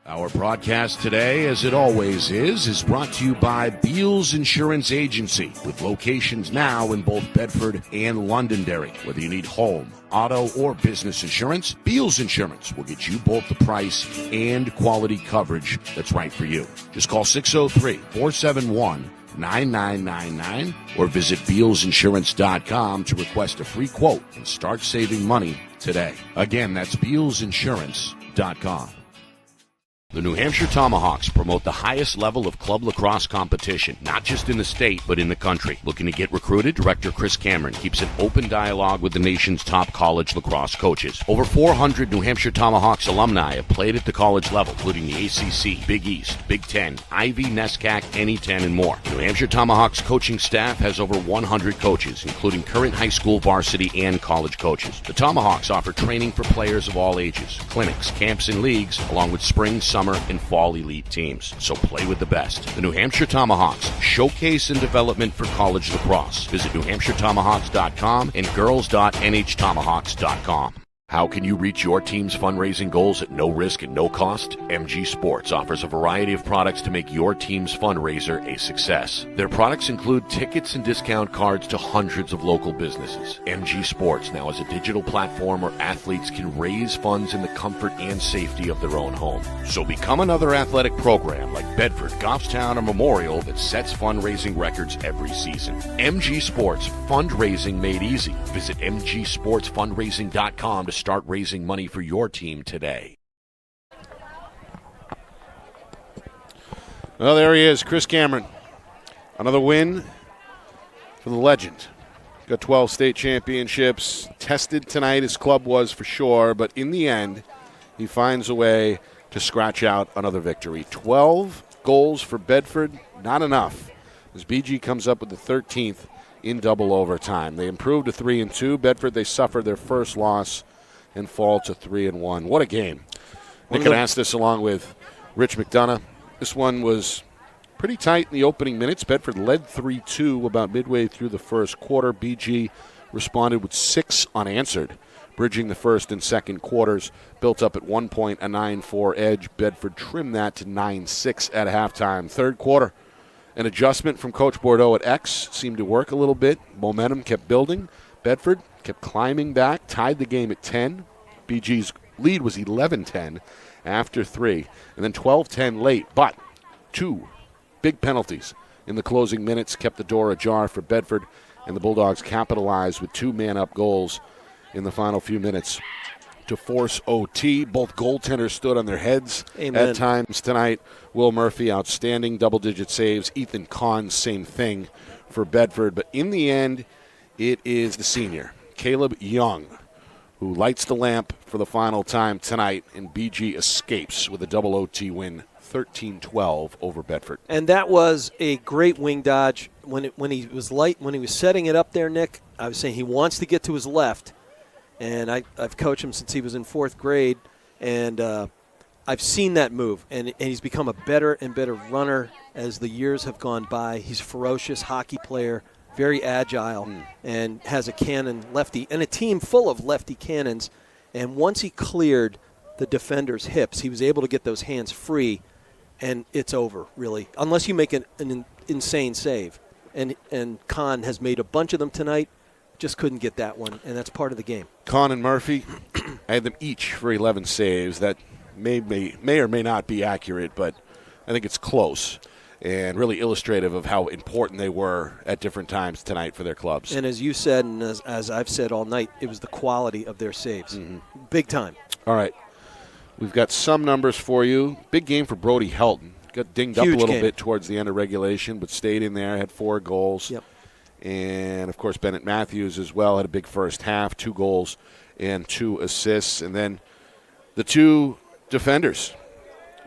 Our broadcast today, as it always is brought to you by Beals Insurance Agency, with locations now in both Bedford and Londonderry. Whether you need home, auto, or business insurance, Beals Insurance will get you both the price and quality coverage that's right for you. Just call 603-471-9999 or visit BealsInsurance.com to request a free quote and start saving money today. Again, that's BealsInsurance.com. The New Hampshire Tomahawks promote the highest level of club lacrosse competition, not just in the state, but in the country. Looking to get recruited? Director Chris Cameron keeps an open dialogue with the nation's top college lacrosse coaches. Over 400 New Hampshire Tomahawks alumni have played at the college level, including the ACC, Big East, Big Ten, Ivy, NESCAC, NE10, and more. The New Hampshire Tomahawks coaching staff has over 100 coaches, including current high school, varsity, and college coaches. The Tomahawks offer training for players of all ages, clinics, camps, and leagues, along with spring, summer, and fall elite teams. So play with the best. The New Hampshire Tomahawks, showcase and development for college lacrosse. Visit NewHampshireTomahawks.com and girls.nhtomahawks.com. How can you reach your team's fundraising goals at no risk and no cost? MG Sports offers a variety of products to make your team's fundraiser a success. Their products include tickets and discount cards to hundreds of local businesses. MG Sports now has a digital platform where athletes can raise funds in the comfort and safety of their own home. So become another athletic program like Bedford, Goffstown, or Memorial that sets fundraising records every season. MG Sports, fundraising made easy. Visit mgsportsfundraising.com to start raising money for your team today. Well, there he is, Chris Cameron. Another win for the legend. Got 12 state championships. Tested tonight, his club was for sure, but in the end, he finds a way to scratch out another victory. 12 goals for Bedford, not enough, as BG comes up with the 13th in double overtime. They improved to 3-2. Bedford, they suffered their first loss and fall to 3-1. What a game. Nick had asked this along with Rich McDonough. This one was pretty tight in the opening minutes. Bedford led 3-2 about midway through the first quarter. BG responded with 6 unanswered, bridging the first and second quarters. Built up at 1 point, a 9-4 edge. Bedford trimmed that to 9-6 at halftime. Third quarter, an adjustment from Coach Bordeaux at X seemed to work a little bit. Momentum kept building. Bedford kept climbing back, tied the game at 10. BG's lead was 11-10 after 3, and then 12-10 late. But 2 big penalties in the closing minutes kept the door ajar for Bedford, and the Bulldogs capitalized with 2 man-up goals in the final few minutes to force OT. Both goaltenders stood on their heads at times tonight. Will Murphy, outstanding double-digit saves. Ethan Kahn, same thing for Bedford. But in the end, it is the senior, Caleb Young, who lights the lamp for the final time tonight, and BG escapes with a double OT win, 13-12 over Bedford. And that was a great wing dodge. When he was setting it up there, Nick, I was saying he wants to get to his left, and I've coached him since he was in 4th grade, and I've seen that move, and he's become a better and better runner as the years have gone by. He's a ferocious hockey player, very agile, and has a cannon lefty, and a team full of lefty cannons. And once he cleared the defender's hips, he was able to get those hands free, and it's over, really, unless you make an insane save. And Kahn has made a bunch of them tonight, just couldn't get that one, and that's part of the game. Kahn and Murphy, I had them each for 11 saves. That may or may not be accurate, but I think it's close, and really illustrative of how important they were at different times tonight for their clubs. And as you said, and as I've said all night, it was the quality of their saves. Big time. All right. We've got some numbers for you. Big game for Brody Helton. Got dinged up a little bit towards the end of regulation, but stayed in there, had 4 goals. Yep. And, of course, Bennett Matthews as well had a big first half, 2 goals and 2 assists. And then the 2 defenders,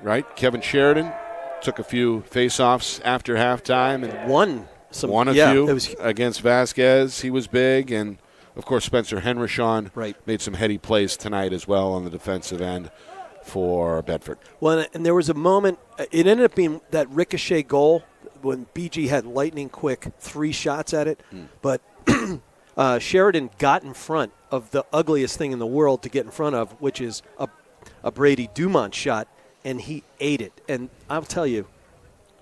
right? Kevin Sheridan took a few face-offs after halftime and won a few against Vasquez. He was big, and of course Spencer Henrichon made some heady plays tonight as well on the defensive end for Bedford. Well, and there was a moment. It ended up being that ricochet goal when BG had lightning quick 3 shots at it, but Sheridan got in front of the ugliest thing in the world to get in front of, which is a Brady Dumont shot. And he ate it. And I'll tell you,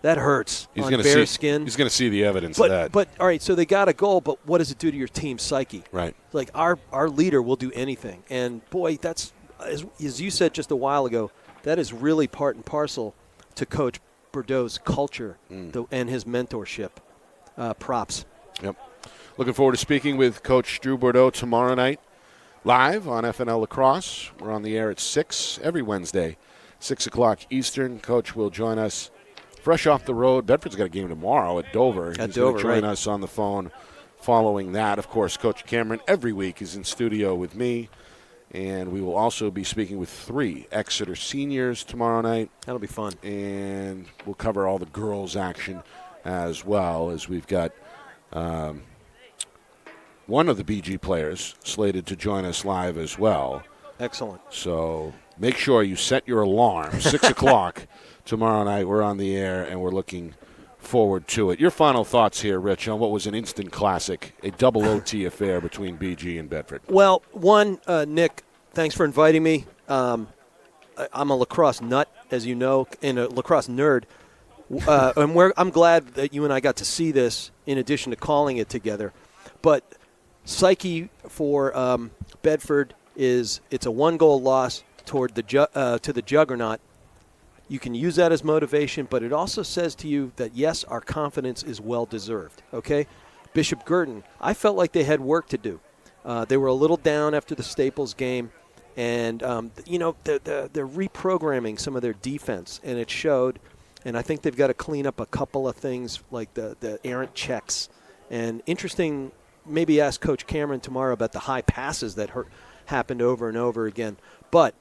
that hurts on bare skin. He's going to see the evidence of that. But, all right, so they got a goal, but what does it do to your team's psyche? Right. Like, our leader will do anything. And, boy, that's, as you said just a while ago, that is really part and parcel to Coach Bordeaux's culture and his mentorship. Props. Yep. Looking forward to speaking with Coach Drew Bordeaux tomorrow night, live on FNL Lacrosse. We're on the air at 6 every Wednesday. 6 o'clock Eastern. Coach will join us fresh off the road. Bedford's got a game tomorrow at Dover. He's going to join us on the phone following that. Of course, Coach Cameron every week is in studio with me, and we will also be speaking with 3 Exeter seniors tomorrow night. That'll be fun. And we'll cover all the girls' action as well, as we've got one of the BG players slated to join us live as well. Excellent. So make sure you set your alarm. 6 o'clock tomorrow night. We're on the air, and we're looking forward to it. Your final thoughts here, Rich, on what was an instant classic, a double OT affair between BG and Bedford. Well, one, Nick, thanks for inviting me. I'm a lacrosse nut, as you know, and a lacrosse nerd. And I'm glad that you and I got to see this in addition to calling it together. But psyche for Bedford it's a 1-goal loss toward to the juggernaut. You can use that as motivation, but it also says to you that, yes, our confidence is well-deserved, okay? Bishop Guertin, I felt like they had work to do. They were a little down after the Staples game, and, they're reprogramming some of their defense, and it showed. And I think they've got to clean up a couple of things like the errant checks. And interesting, maybe ask Coach Cameron tomorrow about the high passes that happened over and over again. But,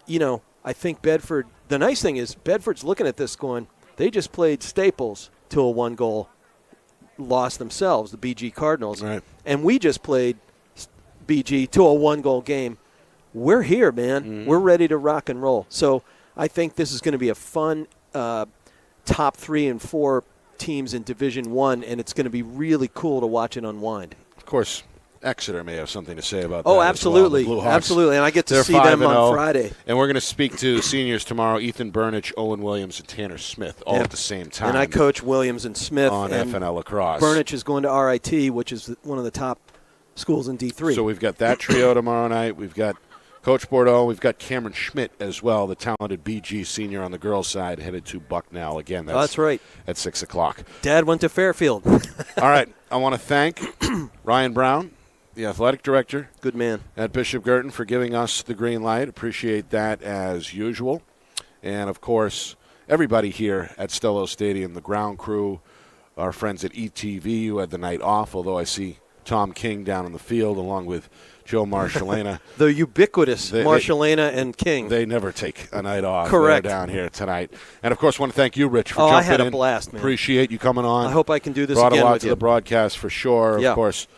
I think Bedford, the nice thing is Bedford's looking at this going, they just played Staples to a 1-goal loss themselves, the BG Cardinals. Right. And we just played BG to a 1-goal game. We're here, man. Mm-hmm. We're ready to rock and roll. So I think this is going to be a fun top 3 and 4 teams in Division I, and it's going to be really cool to watch it unwind. Of course, Exeter may have something to say about that. Oh, absolutely. As well. Absolutely, and I get to see them on Friday. And we're going to speak to seniors tomorrow, Ethan Burnich, Owen Williams, and Tanner Smith, all at the same time. And I coach Williams and Smith. On FNL Lacrosse. Burnich is going to RIT, which is one of the top schools in D3. So we've got that trio tomorrow night. We've got Coach Bordeaux. We've got Cameron Schmidt as well, the talented BG senior on the girls' side, headed to Bucknell. Again, that's right. At 6 o'clock. Dad went to Fairfield. All right. I want to thank Ryan Brown, the athletic director. Good man. At Bishop Guertin for giving us the green light. Appreciate that as usual. And, of course, everybody here at Stello Stadium, the ground crew, our friends at ETV who had the night off, although I see Tom King down in the field along with Joe Marcellena. The ubiquitous Marcellena and King. They never take a night off. Correct. They're down here tonight. And, of course, want to thank you, Rich, for jumping in. I had a blast, man. Appreciate you coming on. I hope I can do this Brought again a lot with to you. the broadcast for sure. Yeah. Of course,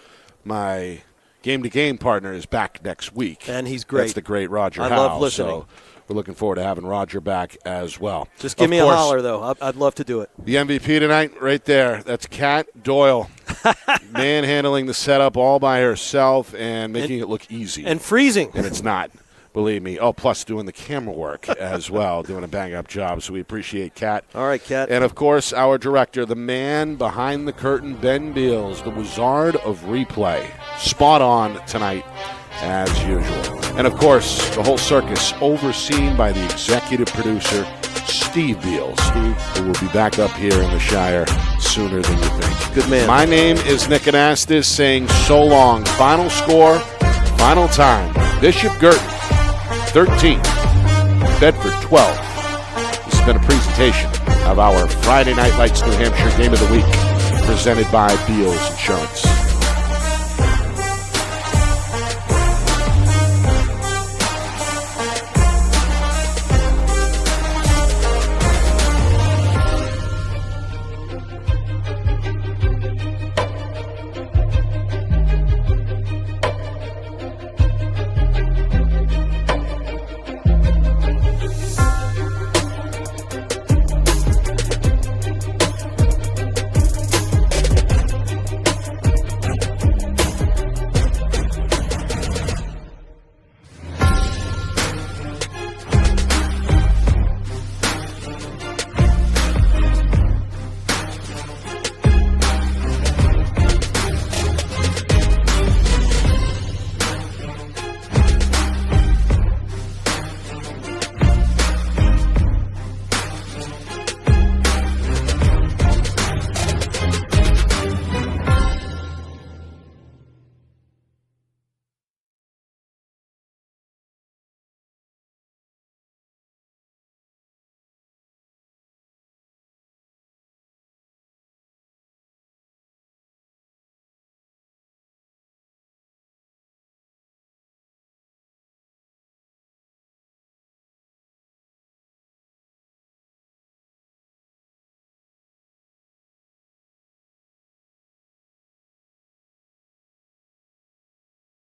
my game-to-game partner is back next week. And he's great. That's the great Roger I Howe. love listening. So we're looking forward to having Roger back as well. Just give me a holler, though. I'd love to do it. The MVP tonight, right there. That's Kat Doyle. Manhandling the setup all by herself and making it look easy. And freezing. And it's not. Believe me. Oh, plus doing the camera work as well, doing a bang-up job. So we appreciate Kat. All right, Kat. And, of course, our director, the man behind the curtain, Ben Beals, the wizard of replay. Spot on tonight, as usual. And, of course, the whole circus overseen by the executive producer, Steve Beals, who will be back up here in the Shire sooner than you think. Good man. My name is Nick Anastas saying so long. Final score, final time. Bishop Guertin, 13. Bedford, 12. This has been a presentation of our Friday Night Lights New Hampshire Game of the Week, presented by Beals Insurance.